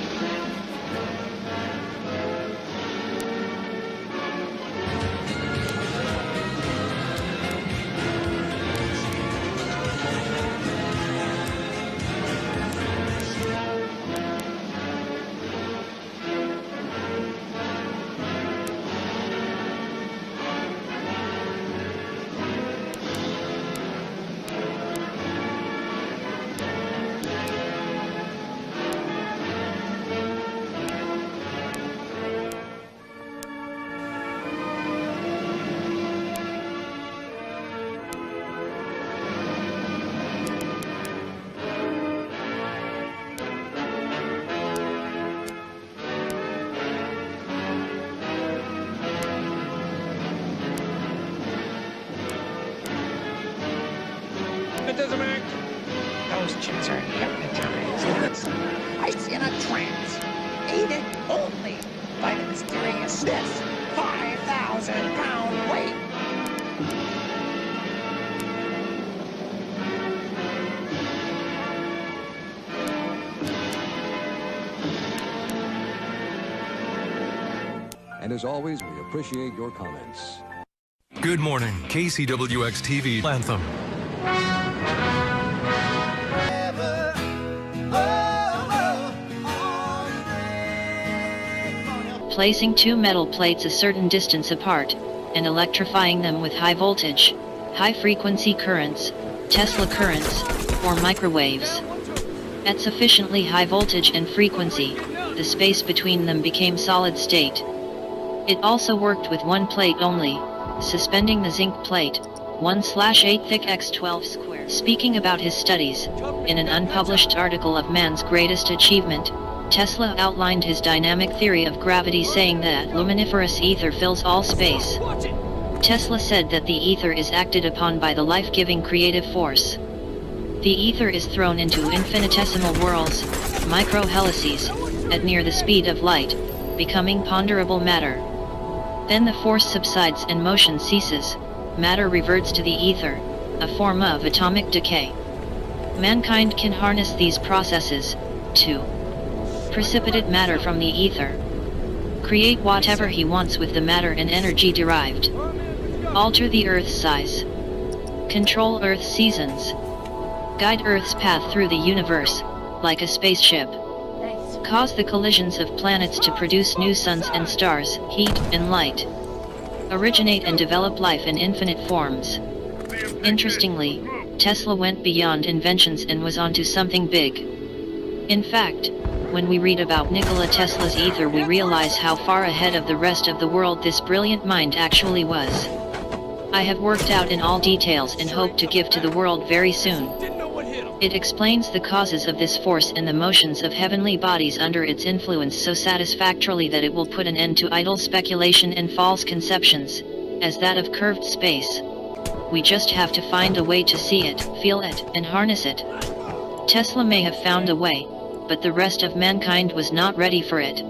hypnotism act. Those chicks are hypnotized. I see in a trance, aided only by the mysterious this 5,000-pound weight. And as always, we appreciate your comments. Good morning, KCWX TV Anthem. Placing two metal plates a certain distance apart, and electrifying them with high voltage, high frequency currents, Tesla currents, or microwaves. At sufficiently high voltage and frequency, the space between them became solid state. It also worked with one plate only, suspending the zinc plate, 1/8 thick x 12 square. Speaking about his studies, in an unpublished article of man's greatest achievement, Tesla outlined his dynamic theory of gravity, saying that luminiferous ether fills all space. Tesla said that the ether is acted upon by the life-giving creative force. The ether is thrown into infinitesimal whirls, micro-helices, at near the speed of light, becoming ponderable matter. Then the force subsides and motion ceases, matter reverts to the ether, a form of atomic decay. Mankind can harness these processes, to precipitate matter from the ether, create whatever he wants with the matter and energy derived, alter the Earth's size, control Earth's seasons, guide Earth's path through the universe, like a spaceship, cause the collisions of planets to produce new suns and stars, heat and light, originate and develop life in infinite forms. Interestingly, Tesla went beyond inventions and was onto something big. In fact, when we read about Nikola Tesla's ether, we realize how far ahead of the rest of the world this brilliant mind actually was. I have worked out in all details and hope to give to the world very soon. It explains the causes of this force and the motions of heavenly bodies under its influence so satisfactorily that it will put an end to idle speculation and false conceptions, as that of curved space. We just have to find a way to see it, feel it, and harness it. Tesla may have found a way, but the rest of mankind was not ready for it.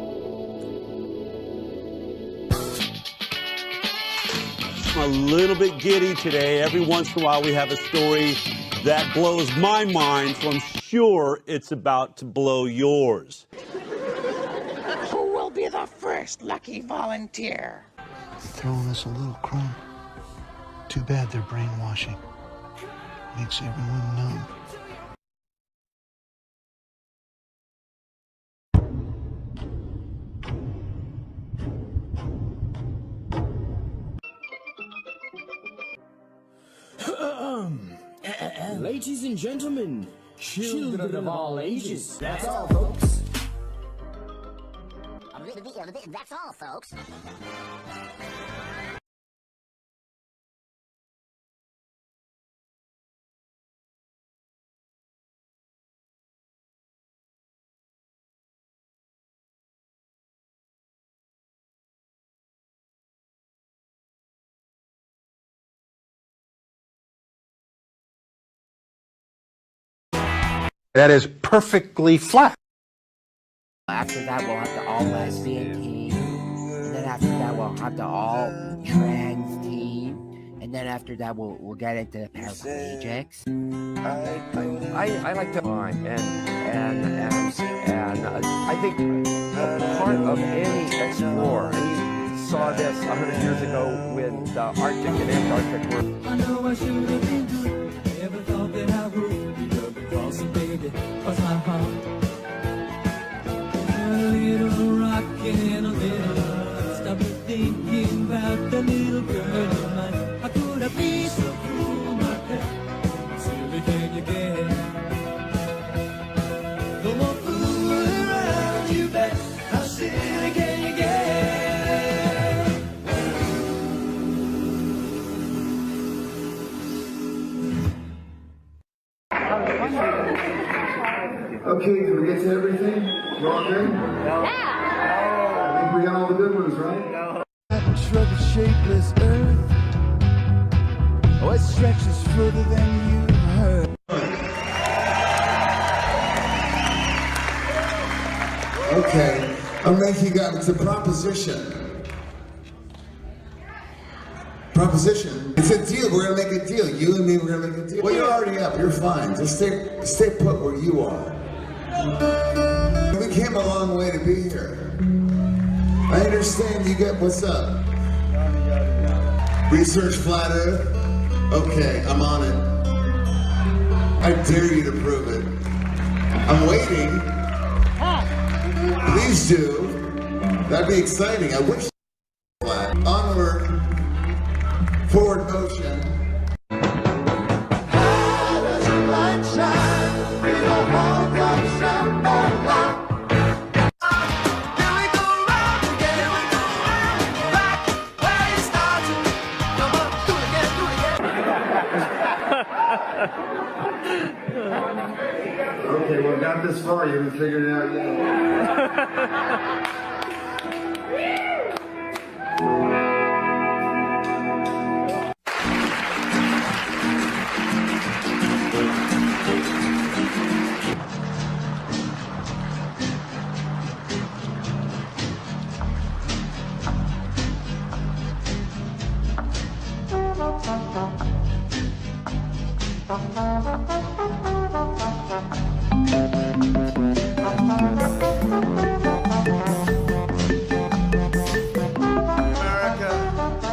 A little bit giddy today. Every once in a while we have a story that blows my mind, so I'm sure it's about to blow yours. Who will be the first lucky volunteer? Throwing us a little crumb. Too bad they're brainwashing. Makes everyone numb. Ladies and gentlemen, children of all ages. That's all, folks. That's all, folks. That is perfectly flat. After that, we'll have the all-lesbian team. And then after that, we'll have the all-trans team. And then after that, we'll get into the paraplegics. I like to line, and I think a part of any explorer, and you saw this 100 years ago when the Arctic and Antarctic were. I know I should have been good. I never thought that I would be loving crossing, baby, 'cause my heart a little rockin' and a little. Stop me thinking about the little girl of mine. How could I be so cruel, my pet? Silly can you get? No more fooling around, you bet. How silly can you get? Okay, did we get to everything? We're all good? No. Yeah. I think we got all the good ones, right? No. Shrug a shapeless earth. Oh, it stretches further than you heard. Okay, I'll make you guys, it's a proposition. Proposition. It's a deal, we're gonna make a deal. You and me, we're gonna make a deal. Well, you're already up, you're fine. Just stay put where you are. We came a long way to be here. I understand you get, what's up? Research flat Earth? Okay, I'm on it. I dare you to prove it. I'm waiting. Please do. That'd be exciting. I wish flat. Onward. Forward motion. Okay, well, got this far, you haven't figured it out yet. America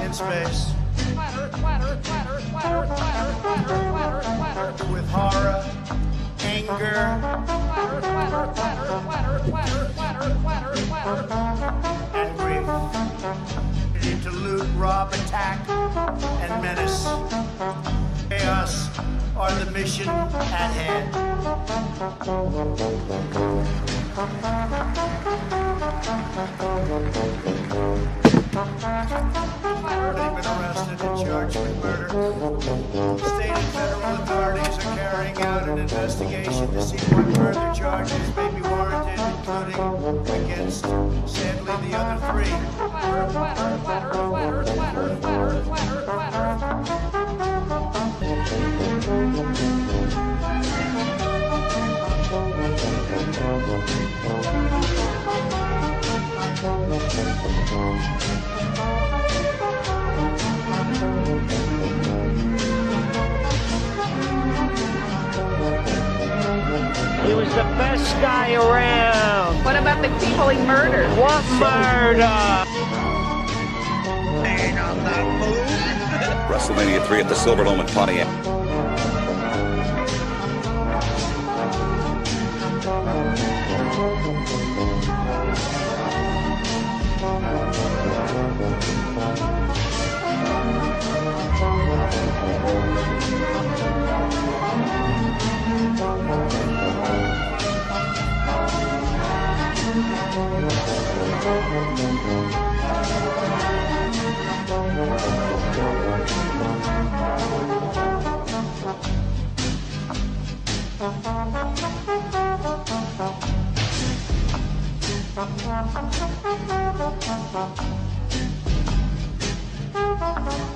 in space. With horror, anger, and grief. Need to loot, rob, attack, and menace. Chaos are the mission at hand. They've been arrested and charged with murder. State and federal authorities are carrying out an investigation to see what further charges may be warranted, including against, sadly, the other three. He was the best guy around. What about the people he murdered? What murder? Ain't on that move. WrestleMania 3 at the Silverdome in Pontiac.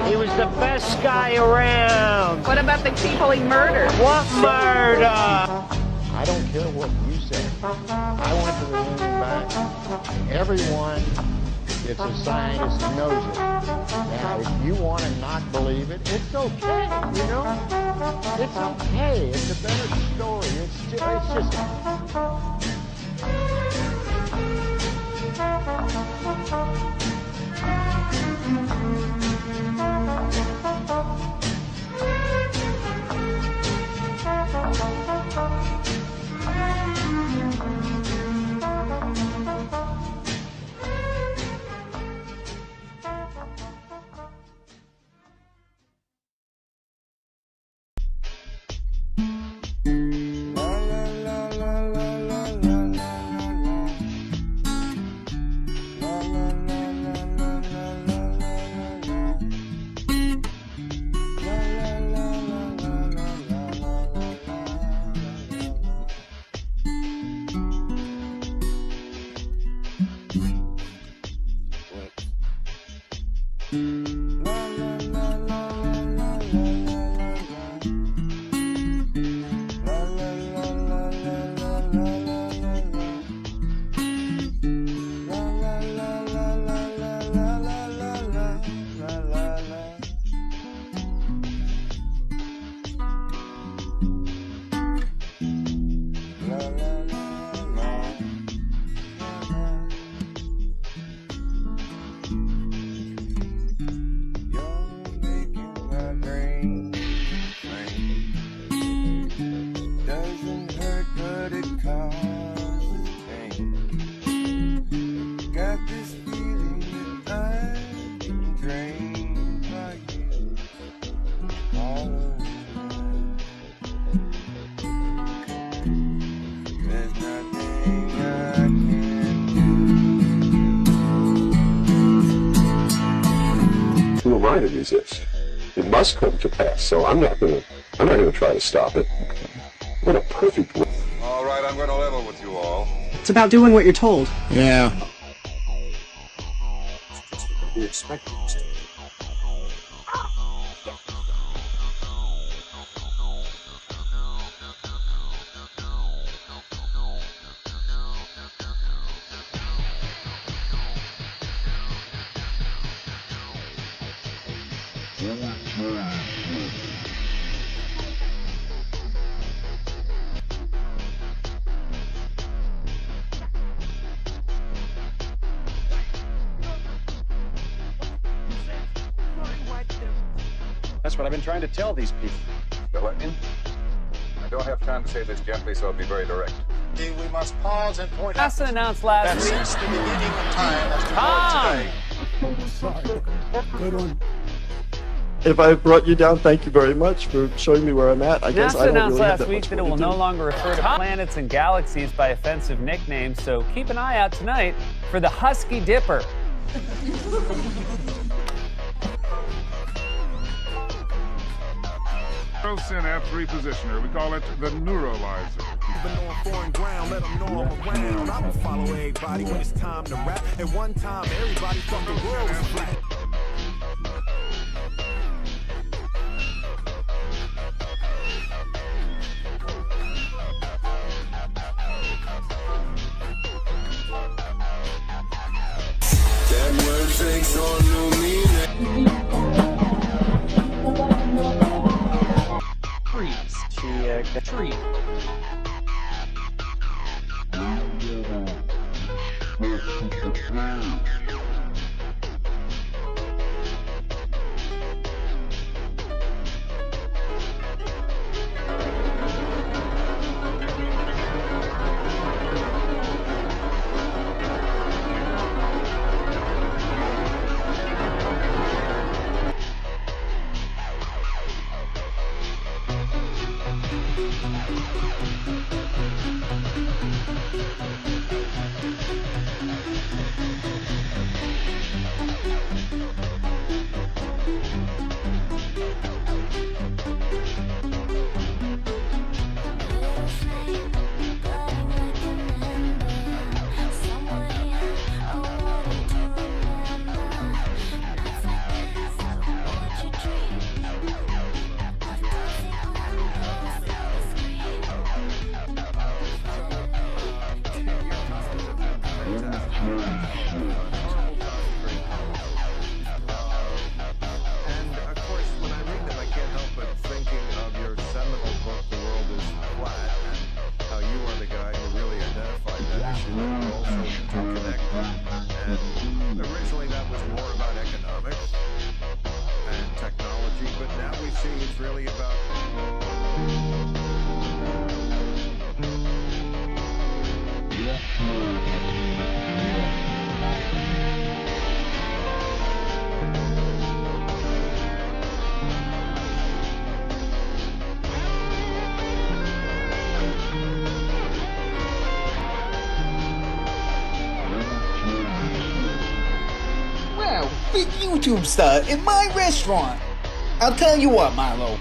He was the best guy around. What about the people he murdered? What murder? I don't care what you say. I went to the moon and back. Everyone that's a scientist knows it. Now, if you want to not believe it, it's okay, you know? It's okay. It's a better story. It's just... trying to resist. It must come to pass. So I'm not gonna try to stop it. What a perfect way. All right, I'm going to level with you all. It's about doing what you're told. Yeah. We expect you to. That's what I've been trying to tell these people. Gilligan, I don't have time to say this gently, so I'll be very direct. We must pause and point out. That's announced last that week. since the beginning of time as to today. Good one. If I brought you down, thank you very much for showing me where I'm at. I guess I NASA don't announced really have last that week much that it more will to no do. longer refer to planets and galaxies by offensive nicknames, so keep an eye out tonight for the Husky Dipper. Synapse repositioner. We call it the neuralizer. Been on foreign ground, let them know I'm around. I'ma follow everybody when it's time to rap. At one time, everybody thought the world was flat. That word takes on new meaning. Tree. Originally that was more about economics and technology, but now we see it's really about Wow, big YouTube star in my restaurant. I'll tell you what, Milo.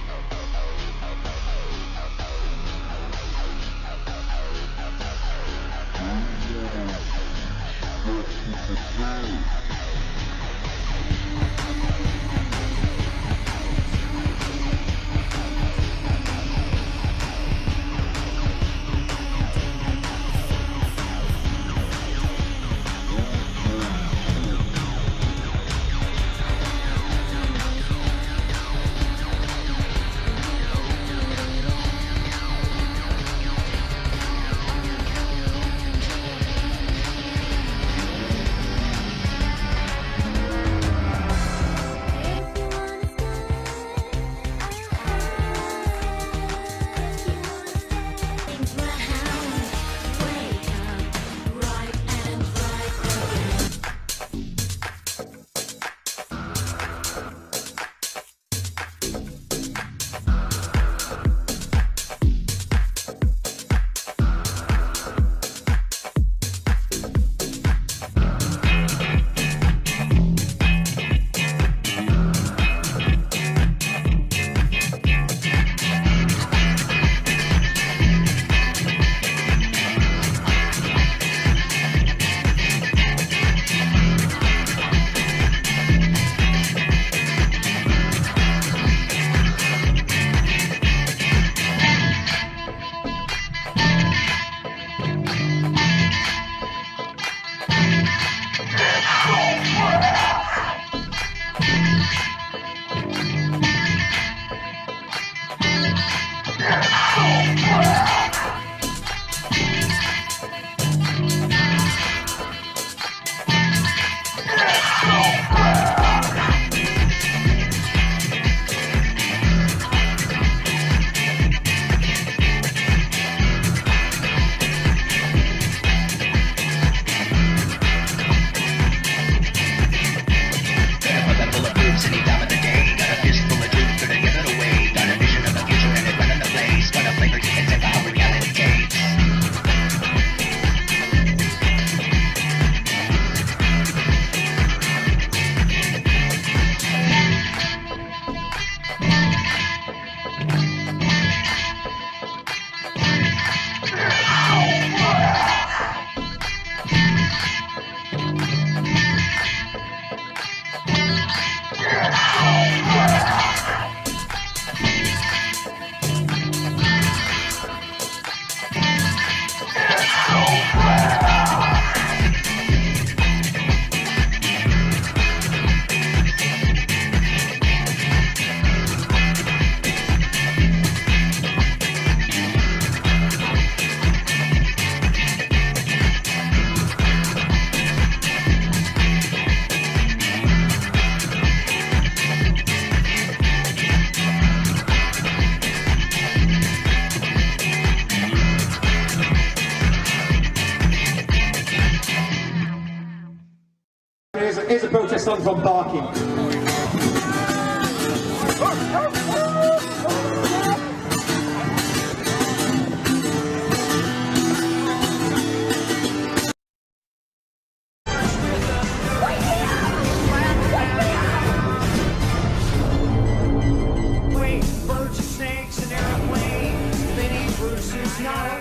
Here's a protest song from Barking.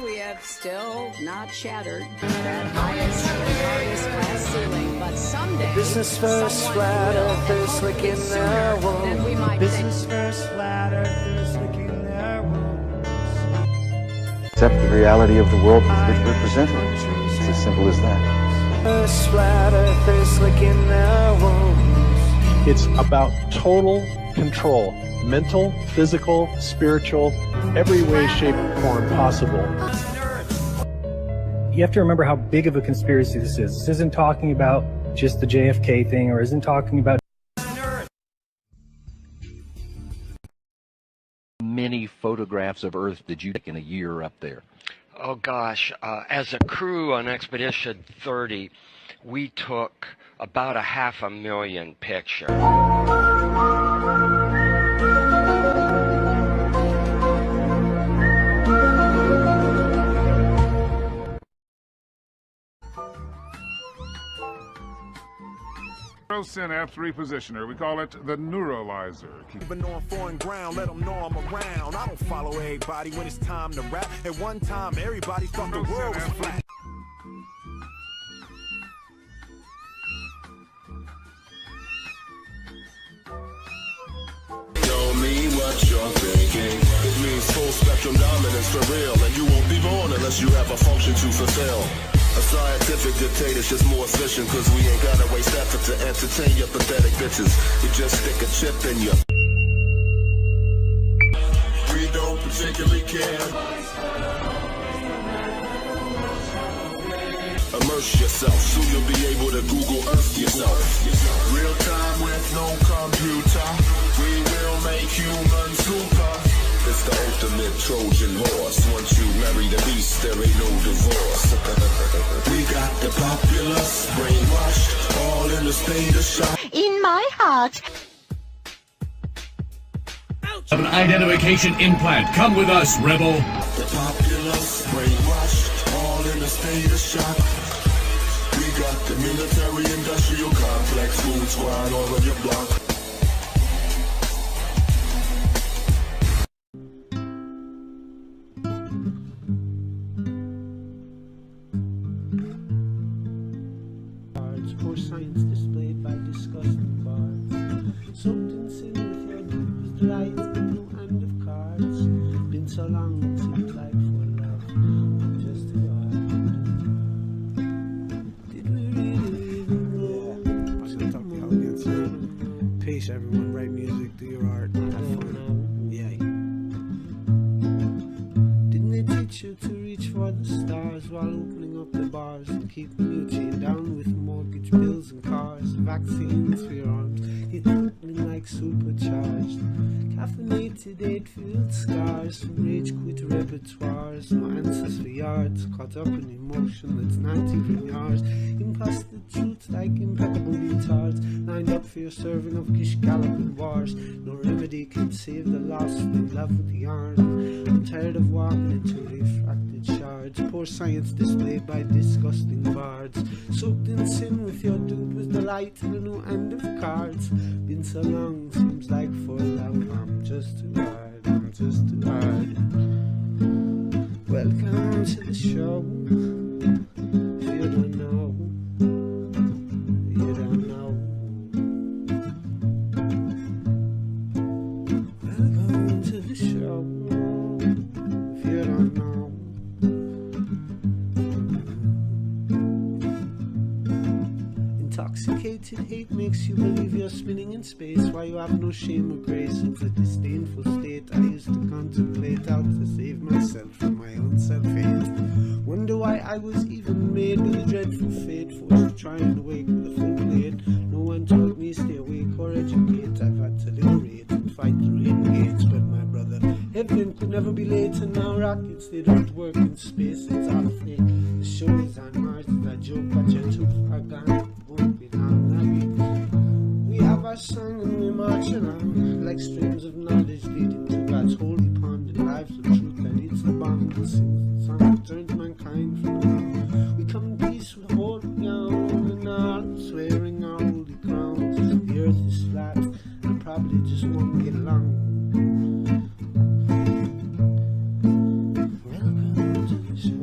We have still not shattered that highest class ceiling, but someday Business first, flat earthers licking their wounds. Business first, flat earthers licking their wounds. Accept the reality of the world which we're presenting. It's as simple as that. First, flat earthers licking their wounds. It's about total control. Mental, physical, spiritual, every way, shape, form possible. You have to remember how big of a conspiracy this is. This isn't talking about just the JFK thing, or isn't talking about many photographs of Earth did you take in a year up there? Oh gosh, as a crew on Expedition 30, we took about 500,000 pictures. Synapse repositioner. We call it the neuralizer. Even on foreign ground, let them know I'm around. I don't follow everybody when it's time to rap. At one time, everybody thought the world was flat. Don't mean what you're thinking. It means full spectrum dominance for real. And you won't be born unless you have a function to fulfill. A scientific dictator's just more efficient, cause we ain't gotta waste effort to entertain your pathetic bitches. We just stick a chip in you. We don't particularly care. Immerse yourself, soon you'll be able to Google Earth yourself. Real time with no computer. We will make humans super. It's the ultimate Trojan horse. Once you marry the beast, there ain't no divorce. We got the populace brainwashed, all in a state of shock. In my heart. An identification implant. Come with us, rebel. The populace brainwashed, all in a state of shock. We got the military industrial complex, food squad all on your block. Or science displayed by disgusting bards. Soaked in sin with your bruised light, the blue hand of cards. Been so long, it seems like for love, just a while. Did we really live in wish everyone write music, do your art, have fun. Yay. Didn't they teach you to reach for the stars while opening up the bars and keeping you chained down with mortgage bills and cars? Vaccines for your arms, hitting like supercharged. Caffeinated 8-field scars from rage quit repertoires. No answers for yards, caught up in emotion that's not even yours. Imposter truths like impeccable retards, lined up for your serving of gish galloping wars. No remedy can save the lost in love with the arm. I'm tired of walking into refracted shards. Poor science displayed by disgusting bards. Soaked in sin with your dude was the light and a new end of cards. Been so long, seems like for love. I'm just too hard, I'm just too hard. Welcome to the show. If you don't know, you don't know. Welcome to the show. If you don't know. Intoxicated hate makes you believe you're spinning in space, while you have no shame or grace. It's a disdainful state I used to contemplate how to save myself from my own self-hate. Wonder why I was even made with a dreadful fate, forced to try and wake with a full plate. No one taught me stay awake or educate. I've had to liberate and fight the rain gates, but my brother, heaven could never be late. And now rockets, they don't work in space, it's all fake. The show is on Mars, it's a joke, but you're too far gone. Won't be long, we have our song and we're marching on like streams of knowledge leading to God's holy pond and lives of truth that leads the bond that sings the song that turns mankind from the wrong. We come in peace with holding on and on, swearing our holy crowns. The earth is flat and probably just won't get along. Welcome to the show.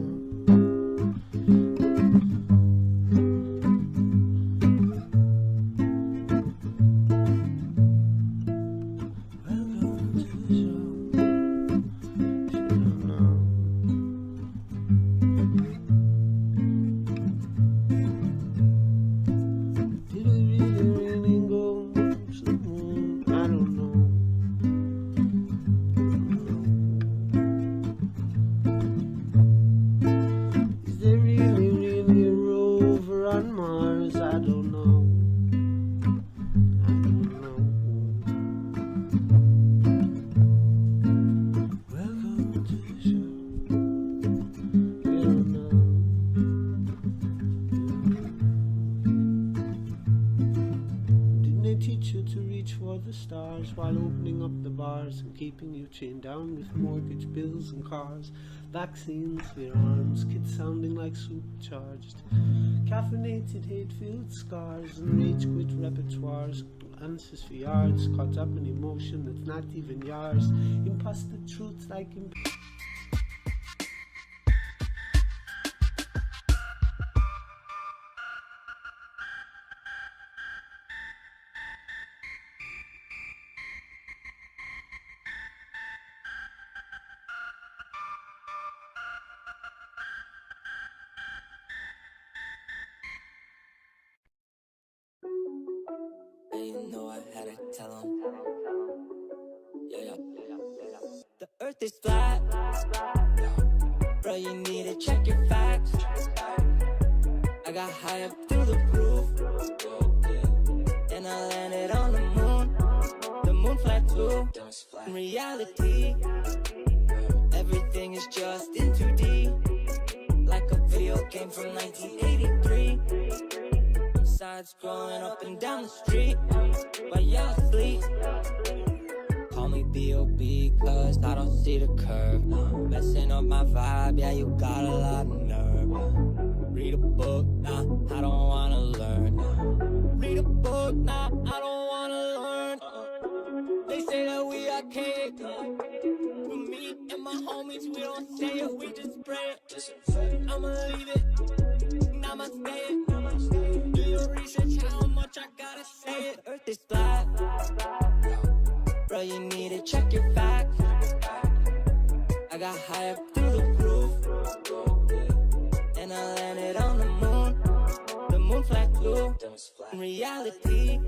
While opening up the bars and keeping you chained down with mortgage bills and cars. Vaccines for your arms, kids sounding like supercharged. Caffeinated hate-filled scars and rage-quit repertoires. Answers for yards, caught up in emotion that's not even yours. Imposter truths like the earth is flat, bro, you need to check your facts. I got high up through the roof, and I landed on the moon flat too. In reality, everything is just in 2D, like a video game from 1983. Sides scrolling up and down the street while y'all sleep. Call me B.O.B. cause I don't see the curve. Messing up my vibe, yeah, you got a lot of nerve. Read a book, nah, I don't wanna learn. Read a book, nah, I don't wanna learn. They say that we are king. For me and my homies, we don't say it, we just spray it. I'ma leave it, namaste it. Do your research, how much I gotta say it. Earth is flat, bro, you need to check your facts. I got high up through the roof, and I landed on the moon flat too. In reality,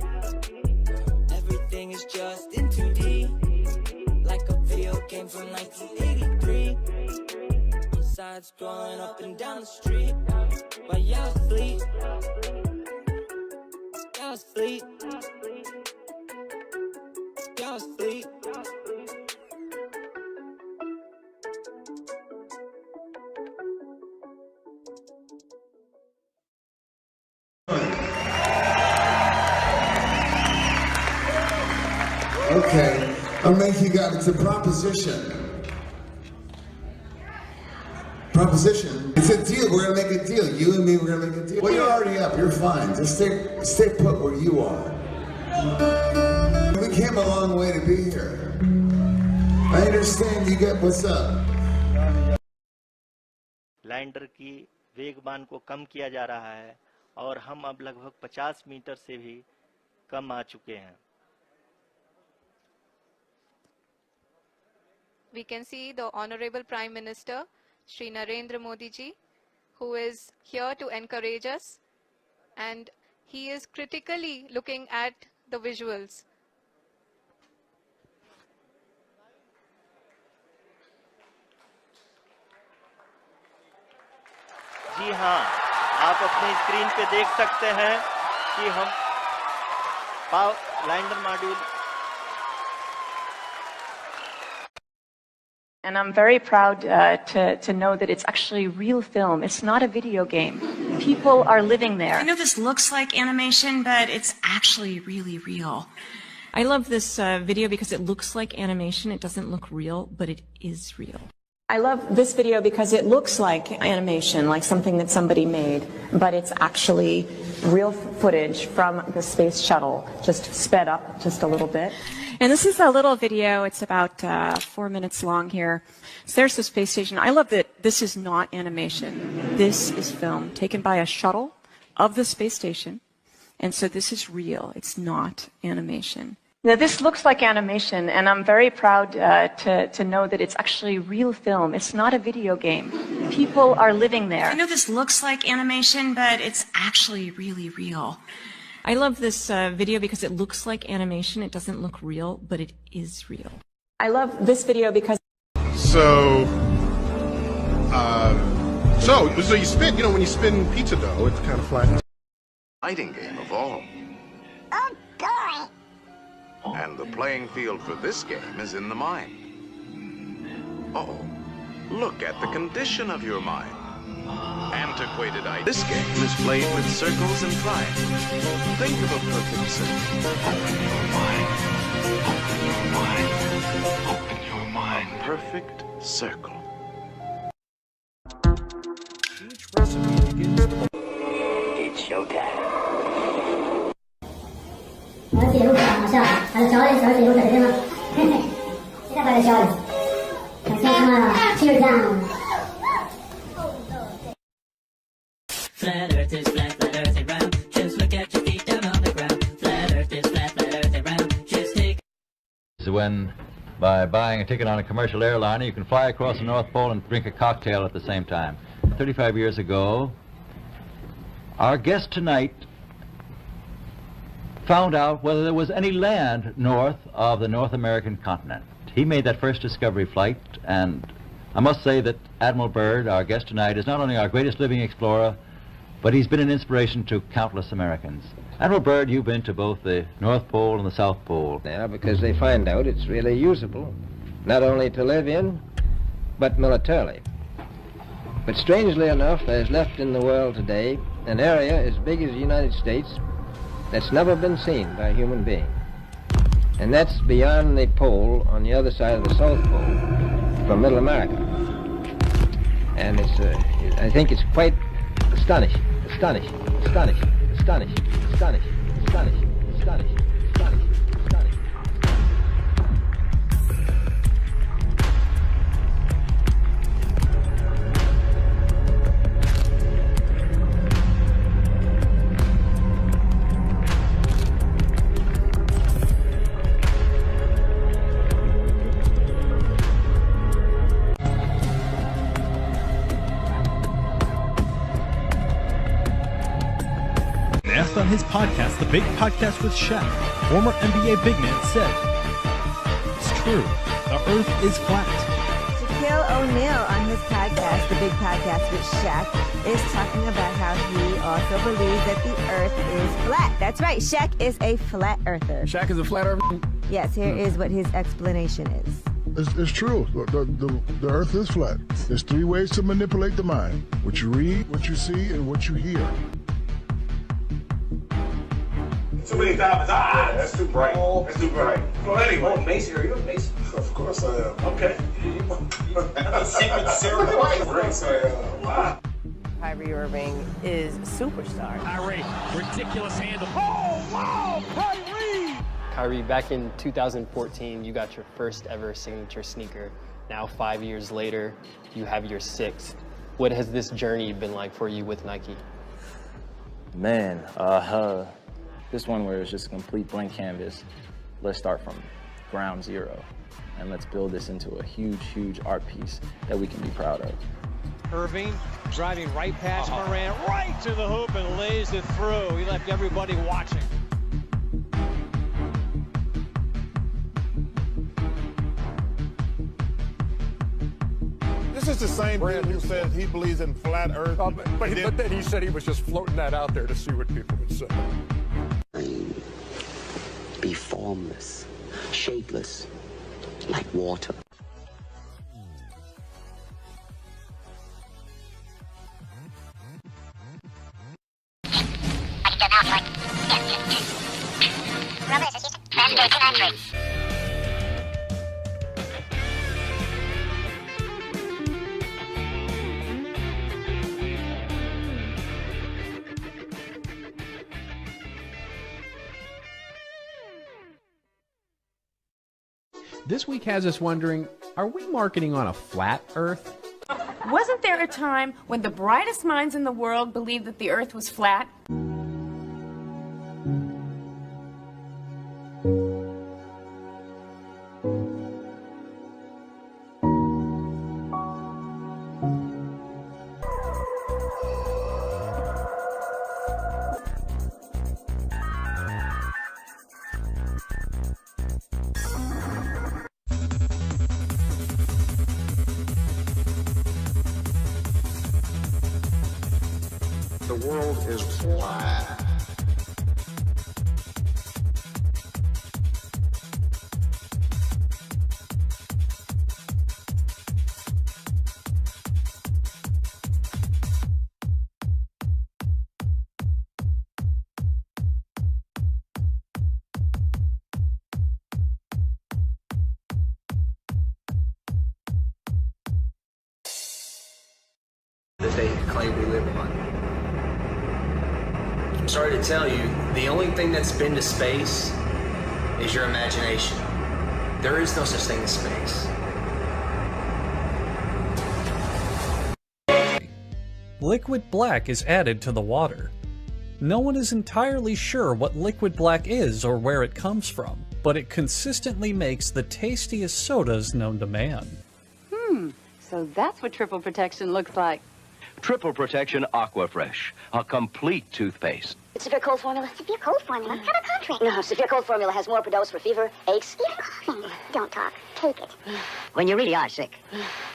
everything everything is just in 2D, like a video game from 1983. Besides growing up and down the street, while y'all sleep, y'all sleep, y'all sleep. Okay, I'll make you guys, it's a proposition. Proposition. It's a deal, we're gonna make a deal. You and me, we're gonna make a deal. Well, you're already up, you're fine. Just stay put where you are. We came a long way to be here. I understand you get what's up. Lander की वेगमान को कम किया जा रहा है और हम अब लगभग 50 मीटर से भी कम आ चुके हैं. We can see the Honorable Prime Minister, Shri Narendra Modi ji, who is here to encourage us, and he is critically looking at the visuals. जी हाँ, आप अपनी स्क्रीन पे देख सकते हैं कि हम lander module. And I'm very proud to know that it's actually real film. It's not a video game. People are living there. I know this looks like animation, but it's actually really real. I love this video because it looks like animation. It doesn't look real, but it is real. I love this video because it looks like animation, like something that somebody made, but it's actually real footage from the space shuttle, just sped up just a little bit. And this is a little video. It's about 4 minutes long here. So there's the space station. I love that this is not animation. This is film taken by a shuttle of the space station. And so this is real. It's not animation. Now, this looks like animation, and I'm very proud to know that it's actually real film. It's not a video game. People are living there. I know this looks like animation, but it's actually really real. I love this video because it looks like animation. It doesn't look real, but it is real. I love this video because... So you spin, when you spin pizza dough, it's kind of flat. Fighting game of all. Oh, God. And the playing field for this game is in the mind. Uh-oh. Look at the condition of your mind. Antiquated idea. This game is played with circles and triangles. Think of a perfect circle. Open your mind. Open your mind. Open your mind. A perfect circle. It's showtime. 我写入好笑，他的小写入在这吗？嘿嘿，现在把它消了，我先他妈气儿降。Flat Earth is flat, flat Earth is round. Just look at your feet down on the ground. Flat Earth is flat, flat Earth is round. Just take. So when, by buying a ticket on a commercial airliner, you can fly across the North Pole and drink a cocktail at the same time. 35 years ago, our guest tonight found out whether there was any land north of the North American continent. He made that first discovery flight, and I must say that Admiral Byrd, our guest tonight, is not only our greatest living explorer, but he's been an inspiration to countless Americans. Admiral Byrd, you've been to both the North Pole and the South Pole. Yeah, because they find out it's really usable, not only to live in, but militarily. But strangely enough, there's left in the world today an area as big as the United States that's never been seen by a human being. And that's beyond the pole on the other side of the South Pole from Middle America. And it's, I think it's quite astonishing, astonishing, astonishing, astonishing, astonishing, astonishing, astonishing, astonishing, astonishing. Esta his podcast, The Big Podcast with Shaq, former NBA big man said, "It's true, the Earth is flat." Shaquille O'Neal on his podcast, The Big Podcast with Shaq, is talking about how he also believes that the Earth is flat. That's right, Shaq is a flat earther. Shaq is a flat earther? Yes, here is what his explanation is. It's true. The Earth is flat. There's 3 ways to manipulate the mind: what you read, what you see, and what you hear. Too many diamonds. That's too bright. That's too bright. Well, anyway. Mason, are you a Mason? Of course I am. Okay. That's a secret ceremony. Yes, I am. Wow. Kyrie Irving is a superstar. Kyrie, ridiculous handle. Oh, wow, Kyrie! Kyrie, back in 2014, you got your first ever signature sneaker. Now, 5 years later, you have your 6th. What has this journey been like for you with Nike? Man, this one where it's just a complete blank canvas. Let's start from ground zero, and let's build this into a huge, huge art piece that we can be proud of. Irving driving right past Moran, right to the hoop and lays it through. He left everybody watching. This is the same dude who said he believes in flat Earth. But then he said he was just floating that out there to see what people would say. Be formless, shapeless, like water. This week has us wondering, are we marketing on a flat Earth? Wasn't there a time when the brightest minds in the world believed that the Earth was flat? The world is flat. That they claim we live on. I'm sorry to tell you, the only thing that's been to space is your imagination. There is no such thing as space. Liquid black is added to the water. No one is entirely sure what liquid black is or where it comes from, but it consistently makes the tastiest sodas known to man. So that's what triple protection looks like. Triple Protection Aquafresh, a complete toothpaste. Severe Cold Formula. Severe Cold Formula? What kind of contract? No, Severe Cold Formula has more per dose for fever, aches, even coughing. Don't talk. Take it. When you really are sick.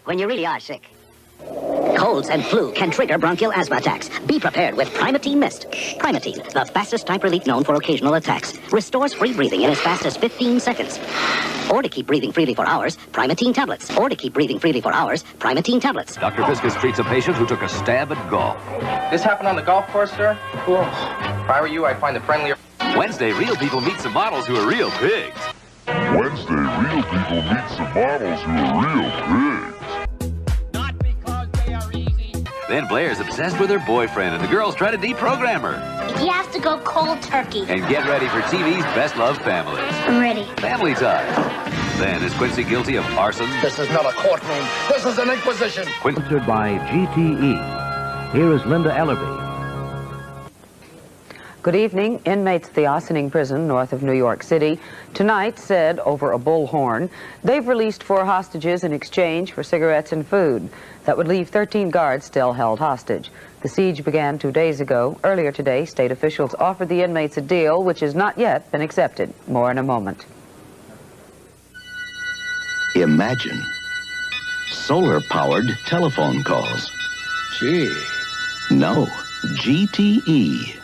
When you really are sick. Colds and flu can trigger bronchial asthma attacks. Be prepared with Primatene Mist. Primatene, the fastest type relief known for occasional attacks, restores free breathing in as fast as 15 seconds. Or to keep breathing freely for hours, Primatene tablets. Or to keep breathing freely for hours, Primatene tablets. Dr. Fiscus treats a patient who took a stab at golf. This happened on the golf course, sir? Cool. If I were you, I'd find a friendlier... Wednesday, real people meet some models who are real pigs. Wednesday, real people meet some models who are real pigs. Then Blair's obsessed with her boyfriend, and the girls try to deprogram her. You have to go cold turkey. And get ready for TV's best loved families. I'm ready. Family Time. Then, is Quincy guilty of arson? This is not a courtroom. This is an inquisition. Sponsored by GTE. Here is Linda Ellerby. Good evening. Inmates at the Ossining Prison north of New York City tonight said over a bullhorn they've released 4 hostages in exchange for cigarettes and food. That would leave 13 guards still held hostage. The siege began 2 days ago. Earlier today, state officials offered the inmates a deal which has not yet been accepted. More in a moment. Imagine solar-powered telephone calls. Gee. No, GTE.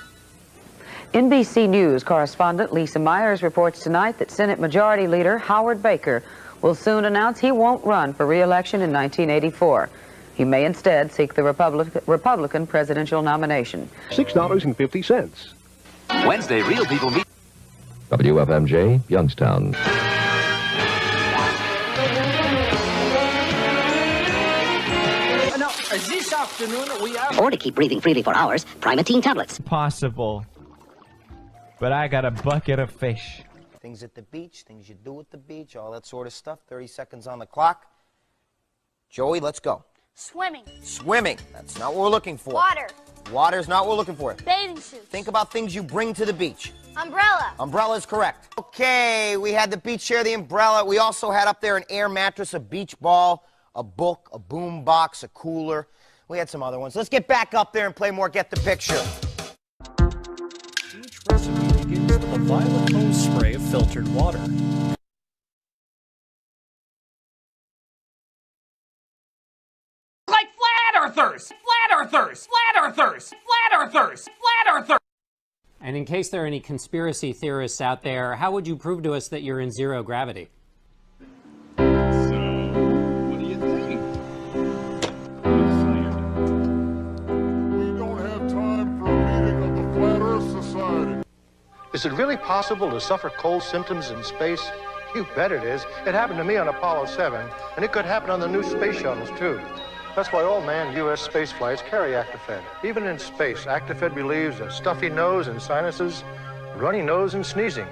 NBC News correspondent Lisa Myers reports tonight that Senate Majority Leader Howard Baker will soon announce he won't run for re-election in 1984. He may instead seek the Republican presidential nomination. $6.50. Wednesday, Real People Meet. WFMJ, Youngstown. Now, this afternoon we have... Or to keep breathing freely for hours, Primatene tablets. Possible. But I got a bucket of fish. Things at the beach, things you do at the beach, all that sort of stuff. 30 seconds on the clock. Joey, let's go. Swimming. Swimming. That's not what we're looking for. Water. Water's not what we're looking for. Bathing suits. Think about things you bring to the beach. Umbrella. Umbrella is correct. Okay, we had the beach chair, the umbrella. We also had up there an air mattress, a beach ball, a book, a boom box, a cooler. We had some other ones. Let's get back up there and play more Get the Picture. Each recipe begins with a violet hose spray of filtered water. Like flat earthers! Flat earthers! Flat earthers! Flat earthers! Flat earthers! And in case there are any conspiracy theorists out there, how would you prove to us that you're in zero gravity? Is it really possible to suffer cold symptoms in space? You bet it is. It happened to me on Apollo 7, and it could happen on the new space shuttles, too. That's why all manned U.S. space flights carry Actifed. Even in space, Actifed relieves a stuffy nose and sinuses, runny nose and sneezing.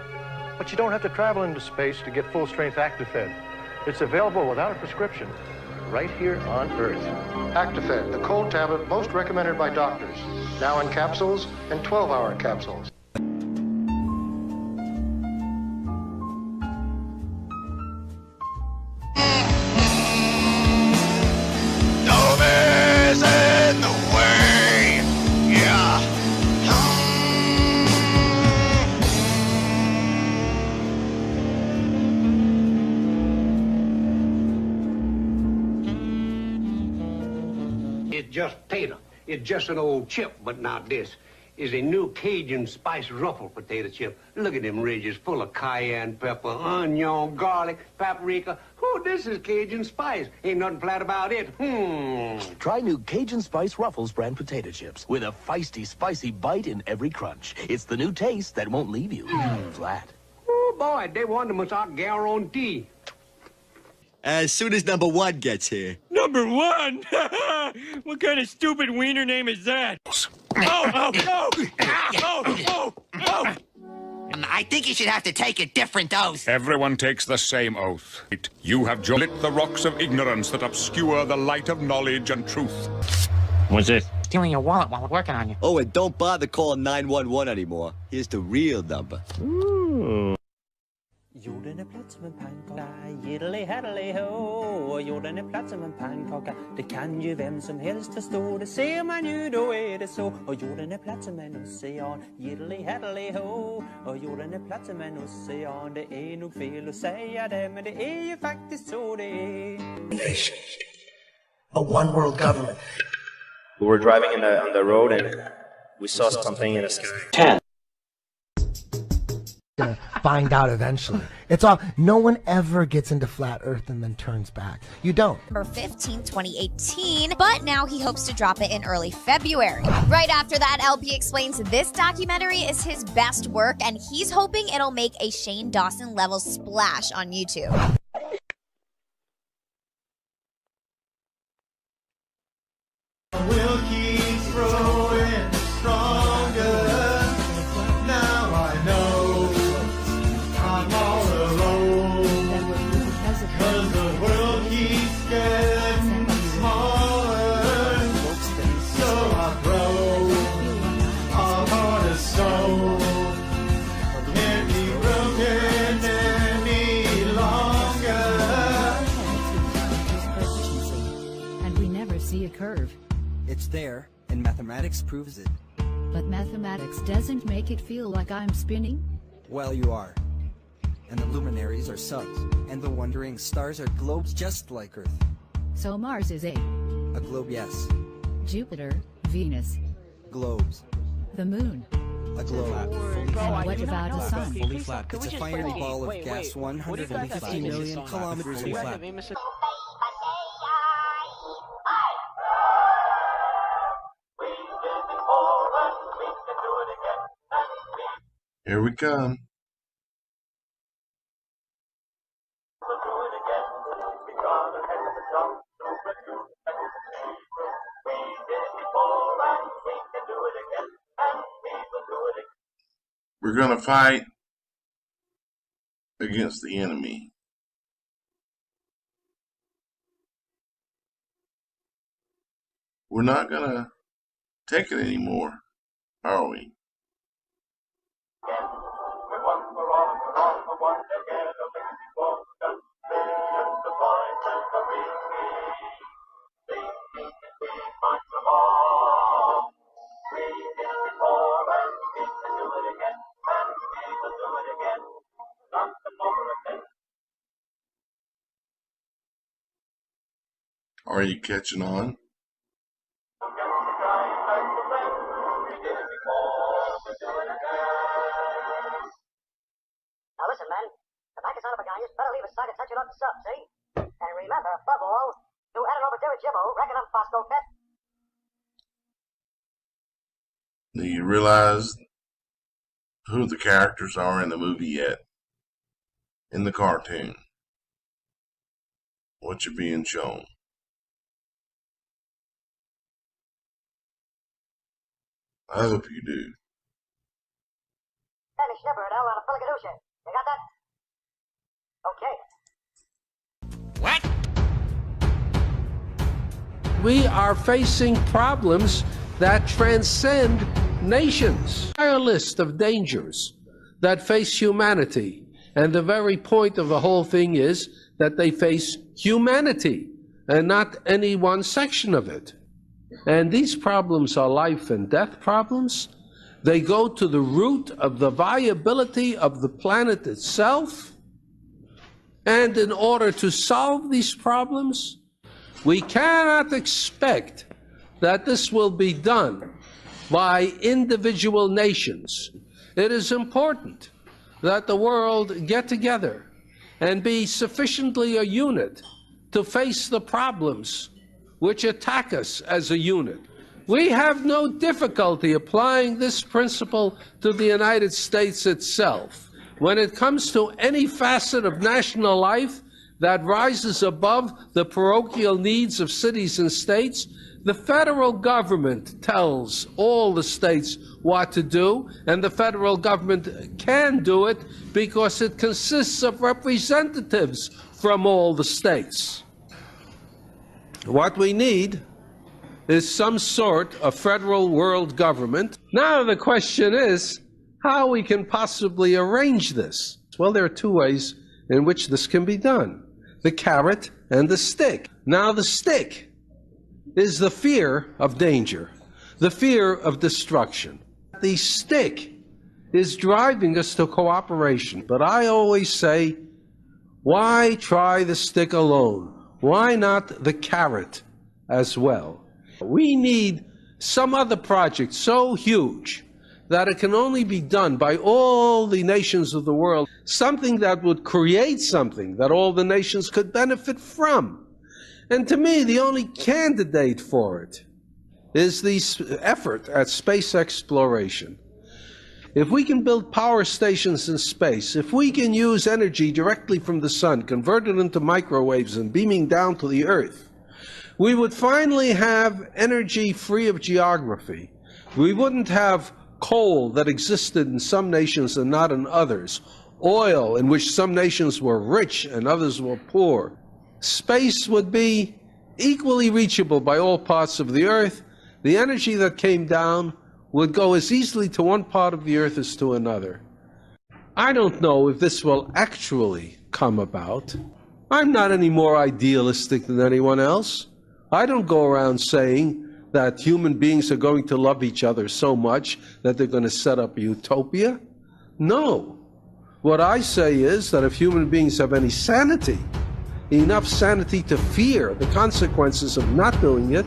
But you don't have to travel into space to get full-strength Actifed. It's available without a prescription, right here on Earth. Actifed, the cold tablet most recommended by doctors. Now in capsules and 12-hour capsules. It's just tater. It's just an old chip, but not this. Is a new Cajun spice ruffle potato chip. Look at them ridges full of cayenne pepper, onion, garlic, paprika. Oh, this is Cajun spice. Ain't nothing flat about it. Try new Cajun Spice Ruffles brand potato chips with a feisty, spicy bite in every crunch. It's the new taste that won't leave you flat. Oh, boy, they want them without guarantee. As soon as number 1 gets here. Number 1? What kind of stupid wiener name is that? I think you should have to take a different oath. Everyone takes the same oath. You have lit the rocks of ignorance that obscure the light of knowledge and truth. What's this? Stealing your wallet while we're working on you. Oh, and don't bother calling 911 anymore. Here's the real number. Jorden platt som en pannkaka, jiddly-haddly-ho. Jorden platt som en pannkaka, det kan ju vem som helst förstå. Det ser man ju, då det så. Och jorden platt som en ocean, jiddly-haddly-ho. Och jorden platt som en ocean, det nog fel att säga det, men det ju faktiskt så det Nation. A one-world government. We were driving on the road and we saw something in the sky. 10. Gonna find out eventually. It's all. No one ever gets into flat Earth and then turns back. You don't. November 15, 2018, but now he hopes to drop it in early February. Right after that, LP explains this documentary is his best work, and he's hoping it'll make a Shane Dawson level splash on YouTube. Will keep growing stronger. Now I know I'm all alone. 'Cause the world keeps getting smaller. So I grow a heart of stone. curve. It's there, and mathematics proves it. But mathematics doesn't make it feel like I'm spinning. Well, you are. And the luminaries are suns, and the wandering stars are globes just like Earth. So Mars is a globe, yes. Jupiter, Venus. Globes. The moon. A globe. And what about a sun? Fully flat. It's a fiery ball of gas 150 million kilometers away. Here we come. We're going to fight against the enemy. We're not going to take it anymore, are we? Are you catching on? Now listen, men. The back son of a guy is better leave his side attention on the sub, see? And remember, above all, to add over Dirigible, reckon on Fosco Pet. Do you realize who the characters are in the movie yet? In the cartoon? What you're being shown? I hope you do. Danny Schnipper and L on a Pelicanusha. You got that? What? We are facing problems that transcend nations. A list of dangers that face humanity. And the very point of the whole thing is that they face humanity and not any one section of it. And these problems are life and death problems. They go to the root of the viability of the planet itself. And in order to solve these problems, we cannot expect that this will be done by individual nations. It is important that the world get together and be sufficiently a unit to face the problems which attack us as a unit. We have no difficulty applying this principle to the United States itself. When it comes to any facet of national life that rises above the parochial needs of cities and states, the federal government tells all the states what to do, and the federal government can do it because it consists of representatives from all the states. What we need is some sort of federal world government. Now the question is how we can possibly arrange this. Well, there are two ways in which this can be done: the carrot and the stick. Now the stick is the fear of danger, the fear of destruction. The stick is driving us to cooperation. But I always say, why try the stick alone? Why not the carrot as well? We need some other project so huge that it can only be done by all the nations of the world, something that would create something that all the nations could benefit from. And to me, the only candidate for it is the effort at space exploration. If we can build power stations in space, if we can use energy directly from the sun, convert it into microwaves and beaming down to the Earth, we would finally have energy free of geography. We wouldn't have coal that existed in some nations and not in others, oil in which some nations were rich and others were poor. Space would be equally reachable by all parts of the Earth. The energy that came down would go as easily to one part of the Earth as to another. I don't know if this will actually come about. I'm not any more idealistic than anyone else. I don't go around saying that human beings are going to love each other so much that they're going to set up a utopia. No. What I say is that if human beings have any sanity, enough sanity to fear the consequences of not doing it,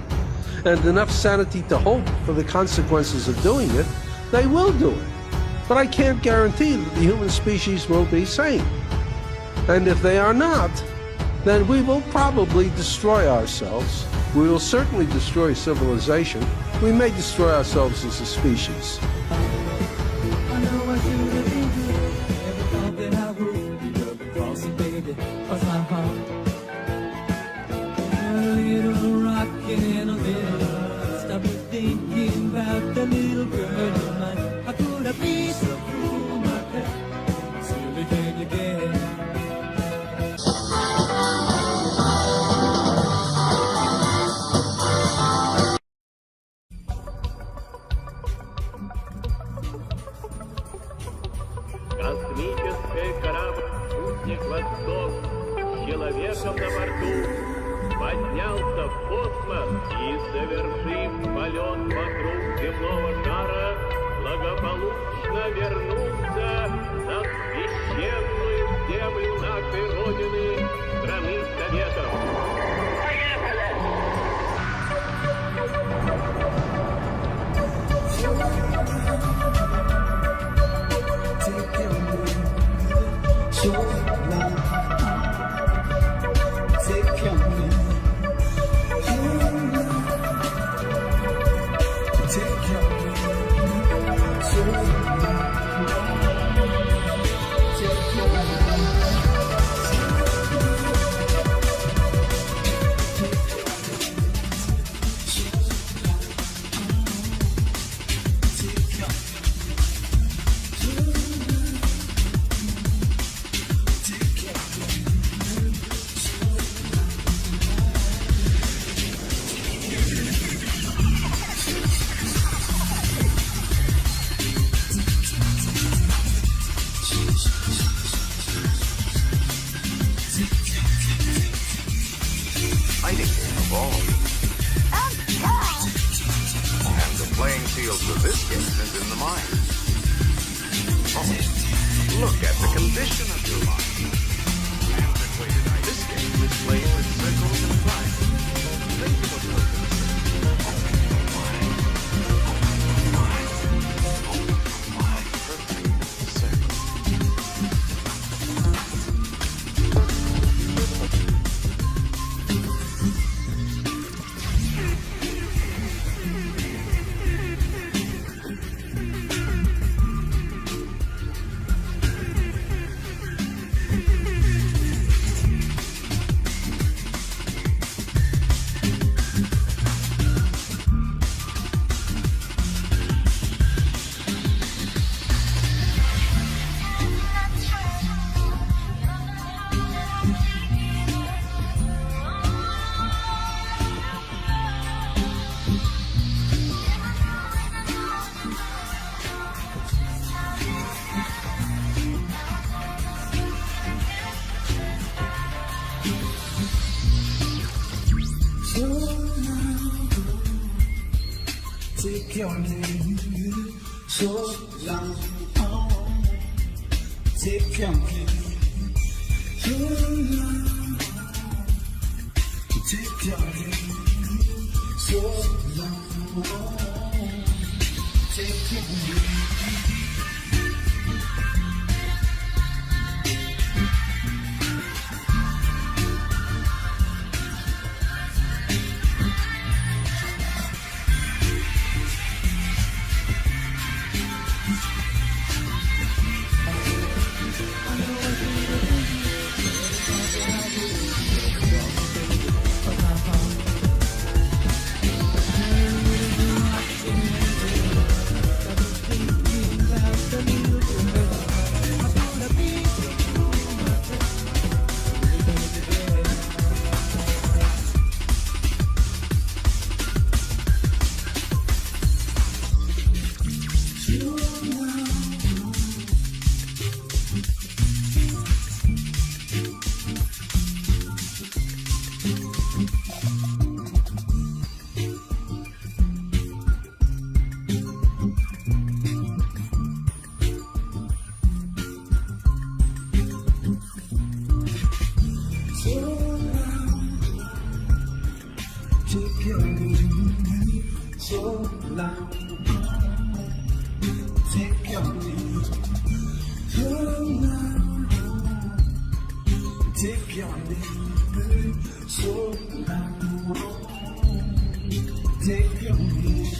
and enough sanity to hope for the consequences of doing it, they will do it. But I can't guarantee that the human species will be sane. And if they are not, then we will probably destroy ourselves. We will certainly destroy civilization. We may destroy ourselves as a species. Космический корабль «Спутник Восток» с человеком на борту поднялся в космос и, совершив полет вокруг земного шара, благополучно вернулся на священную землю нашей Родины, страны Советов. Look at the condition of your mind. Antiquated. This game is played with circles and triangles. Think of a person. Take your name, so long. Take your name, so long. Take your name, so long. Take your name. down. Take your lead. Slow down. Take your lead. Slow down. Take your lead.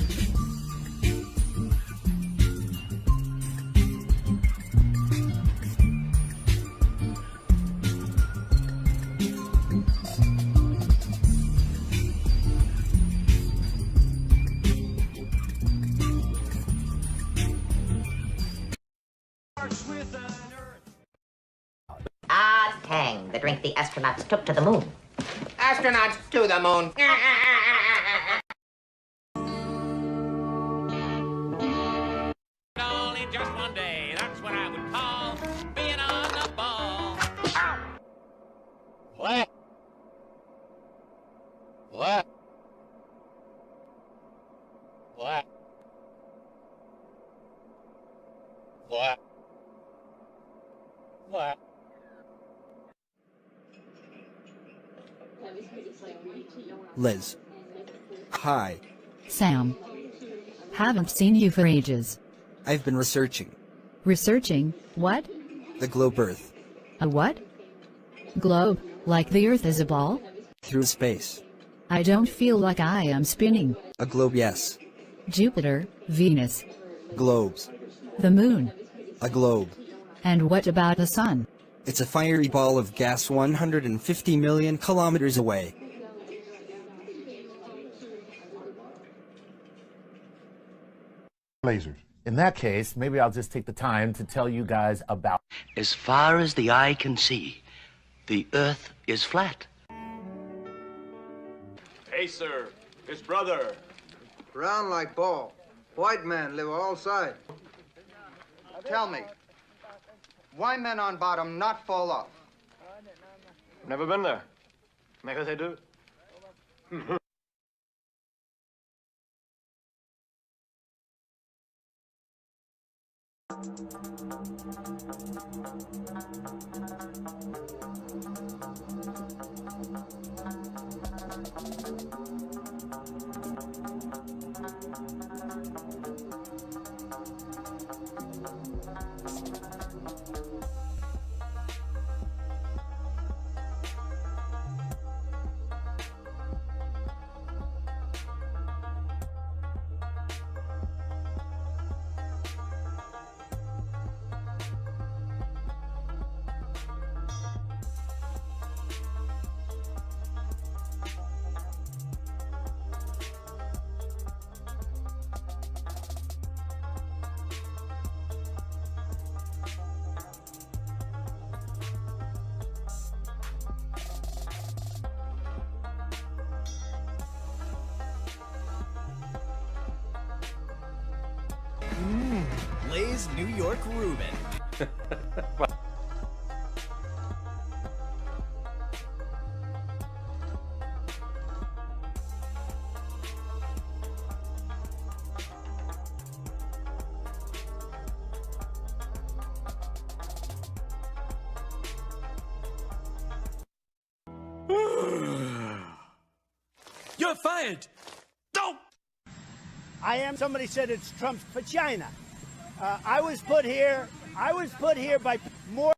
Ah, Tang, the drink the astronauts took to the moon. Astronauts to the moon. Only just one day, that's what I would call being on the ball. Ow! What? What? What? What? What? Liz. Hi. Sam. Haven't seen you for ages. I've been researching. Researching? What? The globe Earth. A what? Globe, like the Earth is a ball? Through space. I don't feel like I am spinning. A globe, yes. Jupiter, Venus. Globes. The moon. A globe. And what about the sun? It's a fiery ball of gas 150 million kilometers away. Lasers. In that case, maybe I'll just take the time to tell you guys about... As far as the eye can see, the Earth is flat. Hey, sir. His brother. Round like ball. White man live all side. Tell me, why men on bottom not fall off? Never been there. Maybe they do. Lay's New York Reuben. You're fired! Don't! Somebody said it's Trump's vagina. I was put here by more.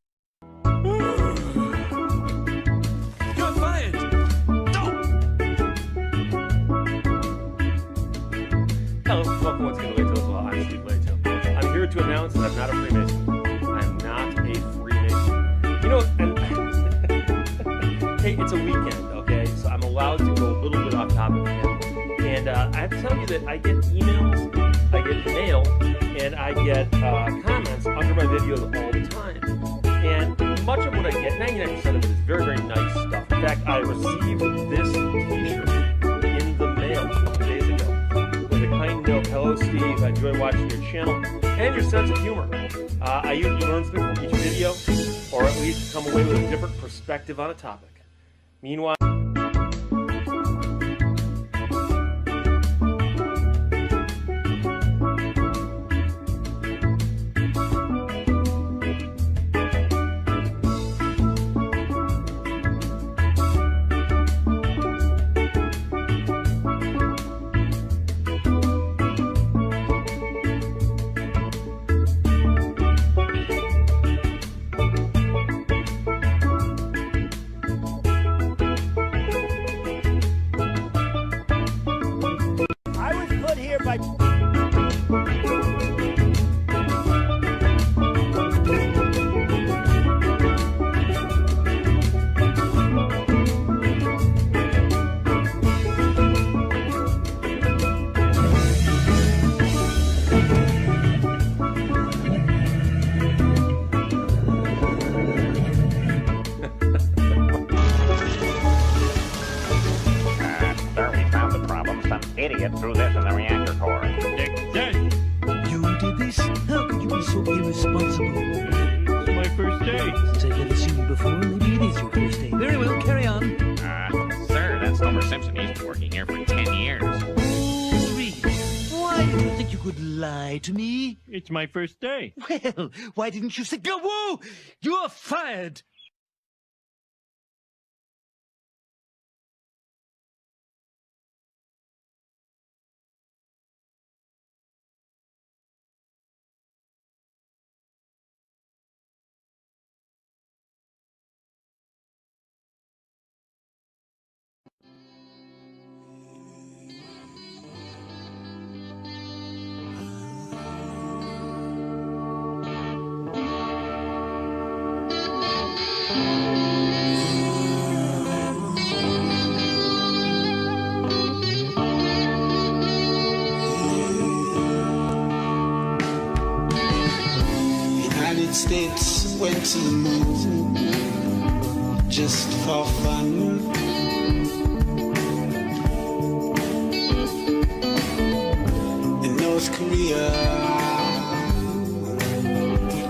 You're fired! Don't! Hello, welcome once again to Layto as well. I'm Steve Layto. I'm here to announce that I'm not a Freemason. I'm not a Freemason. You know, and hey, it's a weekend, okay? So I'm allowed to go a little bit off topic again. And I have to tell you that I get emails, I get mail, and I get comments under my videos all the time. And much of what I get, 99% of it, is very, very nice stuff. In fact, I received this t-shirt in the mail a couple days ago with a kind note. Hello, Steve. I enjoy watching your channel and your sense of humor. I usually learn something from each video, or at least come away with a different perspective on a topic. Meanwhile... get through this in the reactor core. Success! You did this? How could you be so irresponsible? It's my first day. Since I've never seen you before, maybe it is your first day. Very well, carry on. Sir, that's Homer Simpson. He's been working here for 10 years. Oh, really? Why did you think you could lie to me? It's my first day. Well, why didn't you say, go, whoa, you're fired. United States went to the moon just for fun. In North Korea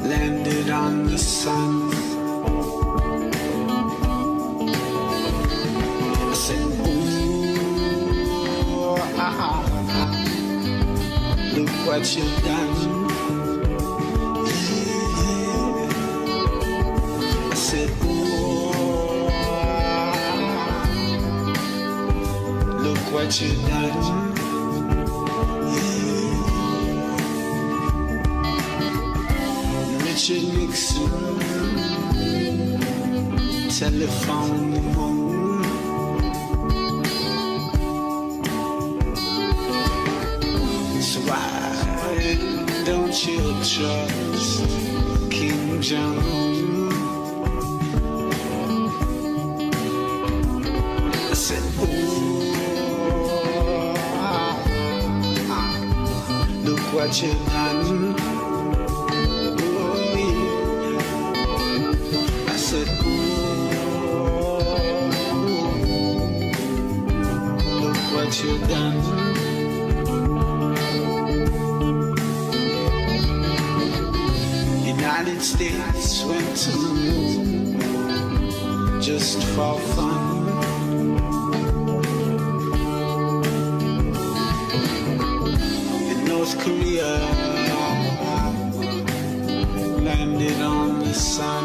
landed on the sun. I said, ooh, look what you've done. I said, ooh, look what you've done. Richard Nixon, telephone the moon. So why don't you trust Kim Jong-un? I said, ooh, look what you've done. I said, ooh, look what you've done. United States went to the moon just for fun. In North Korea landed on the sun.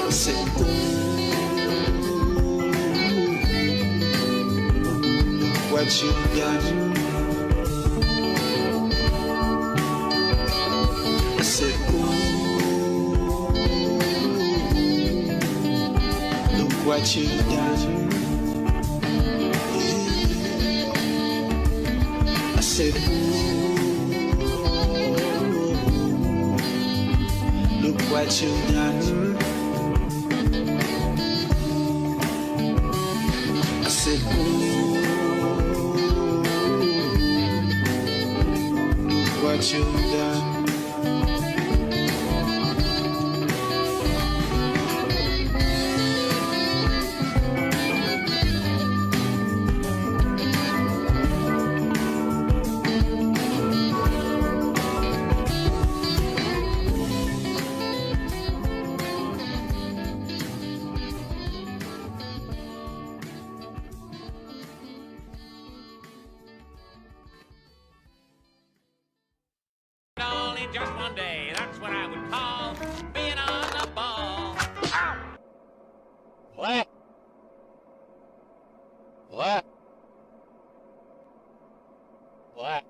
I said, ooh, look what you've done. I said, ooh, look what you've done. I said, ooh, look what you've done. I said, ooh, look what you've done. Only just one day, that's what I would call being on the ball. Ow! What? What? What?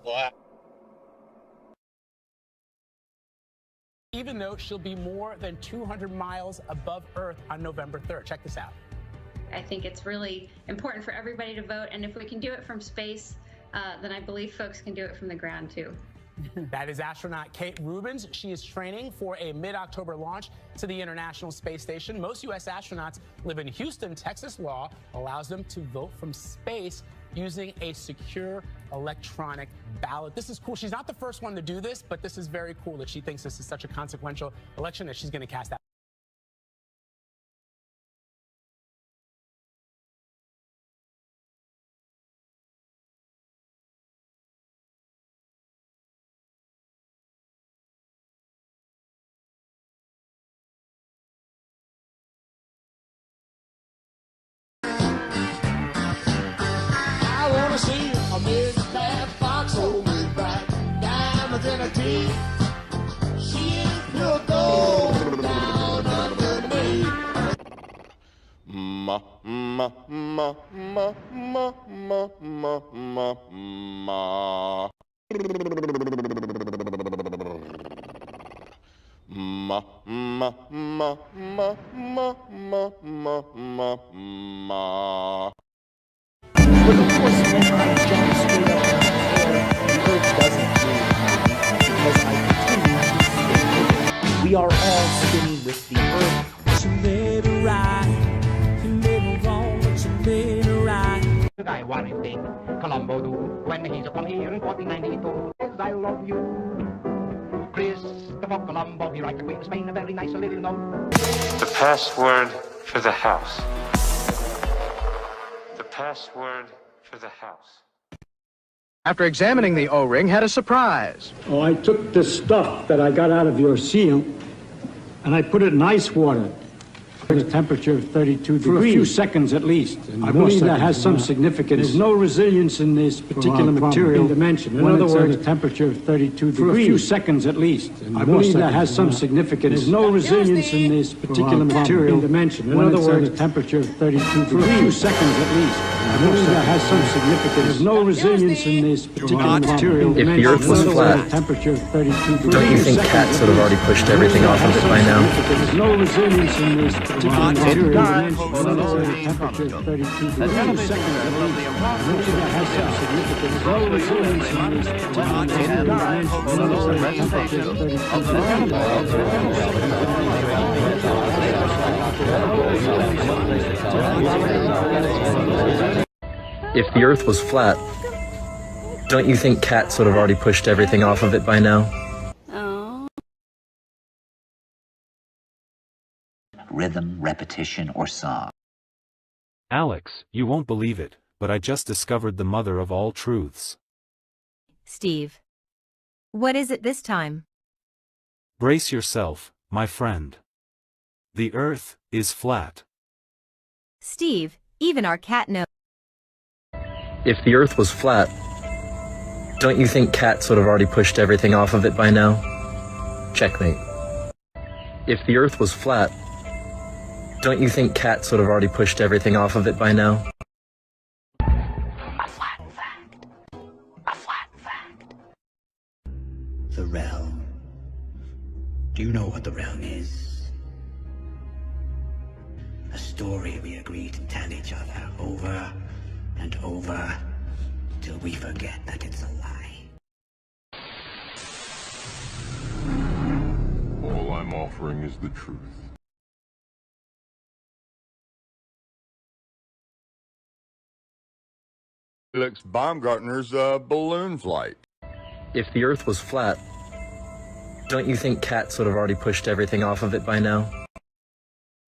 What? Even though she'll be more than 200 miles above Earth on November 3rd. Check this out. I think it's really important for everybody to vote, and if we can do it from space, then I believe folks can do it from the ground too. That is astronaut Kate Rubins. She is training for a mid-October launch to the International Space Station. Most U.S. astronauts live in Houston. Texas law allows them to vote from space using a secure electronic ballot. This is cool. She's not the first one to do this, but this is very cool that she thinks this is such a consequential election that she's going to cast that. I miss that fox hold me back. Diamonds in her teeth. She is pure gold down underneath. Ma, ma, ma, ma, ma, ma, ma, ma, ma. Ma, ma, ma, ma, ma, ma, ma, ma, ma. But of course, when I jump straight up in the air, the earth doesn't move because I continue to spin. We are all spinning with the earth. You made it right, you made it wrong, but you made it right. I want to think Colombo do when he's upon here in 1492. Says I love you, Christopher Colombo. He writes to Queen of Spain a very nice little note. The password for the house. The password for the house. After examining the O-ring, had a surprise. Oh, I took the stuff that I got out of your seal and I put it in ice water at a temperature of 32 degrees. For a few seconds at least. I believe that has some significance. There's no resilience in this particular material dimension. In other words, at a temperature of 32 degrees. For a few seconds at least. I believe that has some significance. There's no resilience in this particular material dimension. In other words, at a temperature of 32 degrees. For a few seconds at least. I believe that has some significance. There's no resilience in this particular material dimension. If the Earth was flat, don't you think cats would have already pushed everything off of it by now? There's no resilience in this particular material dimension. Temperature of 32 degrees. Seconds at least. I believe that has some significance. There's no resilience in this particular material dimension. Temperature of 32 degrees. If the Earth was flat, don't you think cats would have already pushed everything off of it by now? Rhythm, repetition, or song. Alex, you won't believe it, but I just discovered the mother of all truths. Steve. What is it this time? Brace yourself, my friend. The Earth is flat. Steve, even our cat knows. If the Earth was flat, don't you think cats would have already pushed everything off of it by now? Checkmate. If the Earth was flat, don't you think cats would have already pushed everything off of it by now? A flat fact. A flat fact. The realm. Do you know what the realm is? A story we agree to tell each other over and over till we forget that it's a lie. All I'm offering is the truth. Felix Baumgartner's balloon flight. If the Earth was flat, don't you think cats would have already pushed everything off of it by now?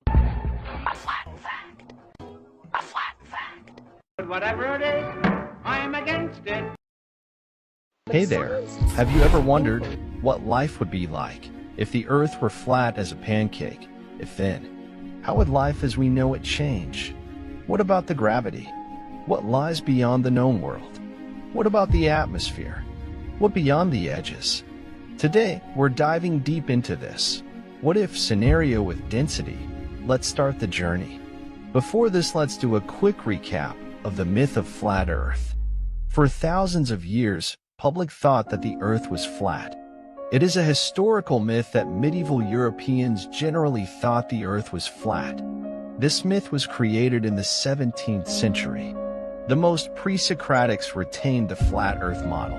A flat fact. A flat fact. But whatever it is, I'm against it. Hey there, have you ever wondered what life would be like if the Earth were flat as a pancake? If thin, how would life as we know it change? What about the gravity? What lies beyond the known world? What about the atmosphere? What beyond the edges? Today, we're diving deep into this. What if scenario with density? Let's start the journey. Before this, let's do a quick recap of the myth of flat Earth. For thousands of years, public thought that the Earth was flat. It is a historical myth that medieval Europeans generally thought the Earth was flat. This myth was created in the 17th century. The most pre-Socratics retained the flat Earth model,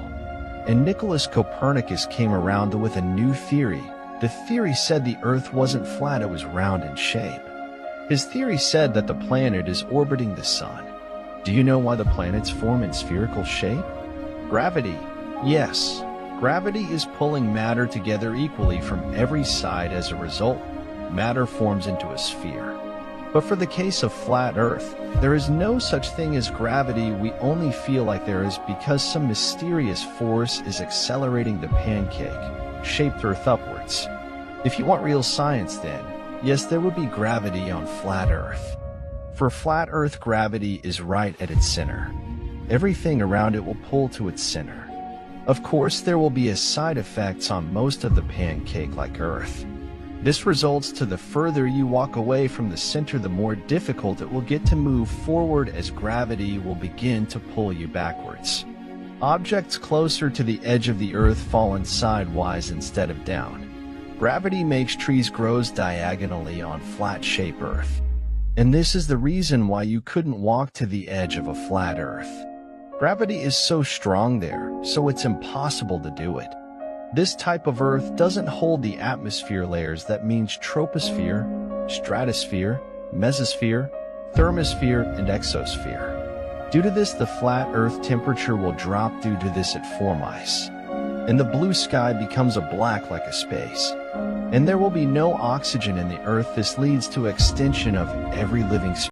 and Nicholas Copernicus came around with a new theory. The theory said the Earth wasn't flat, it was round in shape. His theory said that the planet is orbiting the sun. Do you know why the planets form in spherical shape? Gravity. Yes, gravity is pulling matter together equally from every side. As a result, matter forms into a sphere. But for the case of flat Earth, there is no such thing as gravity. We only feel like there is because some mysterious force is accelerating the pancake-shaped Earth upwards. If you want real science, then, yes, there would be gravity on flat Earth. For flat Earth, gravity is right at its center. everything around it will pull to its center. Of course, there will be a side effects on most of the pancake-like Earth. This results to the further you walk away from the center, the more difficult it will get to move forward as gravity will begin to pull you backwards. Objects closer to the edge of the Earth fallen sidewise instead of down. Gravity makes trees grow diagonally on flat-shaped Earth. And this is the reason why you couldn't walk to the edge of a flat Earth. Gravity is so strong there, so it's impossible to do it. This type of Earth doesn't hold the atmosphere layers, that means troposphere, stratosphere, mesosphere, thermosphere, and exosphere. Due to this, the flat Earth temperature will drop due to this it forms ice. And the blue sky becomes a black like a space. And there will be no oxygen in the Earth. This leads to extinction of every living species.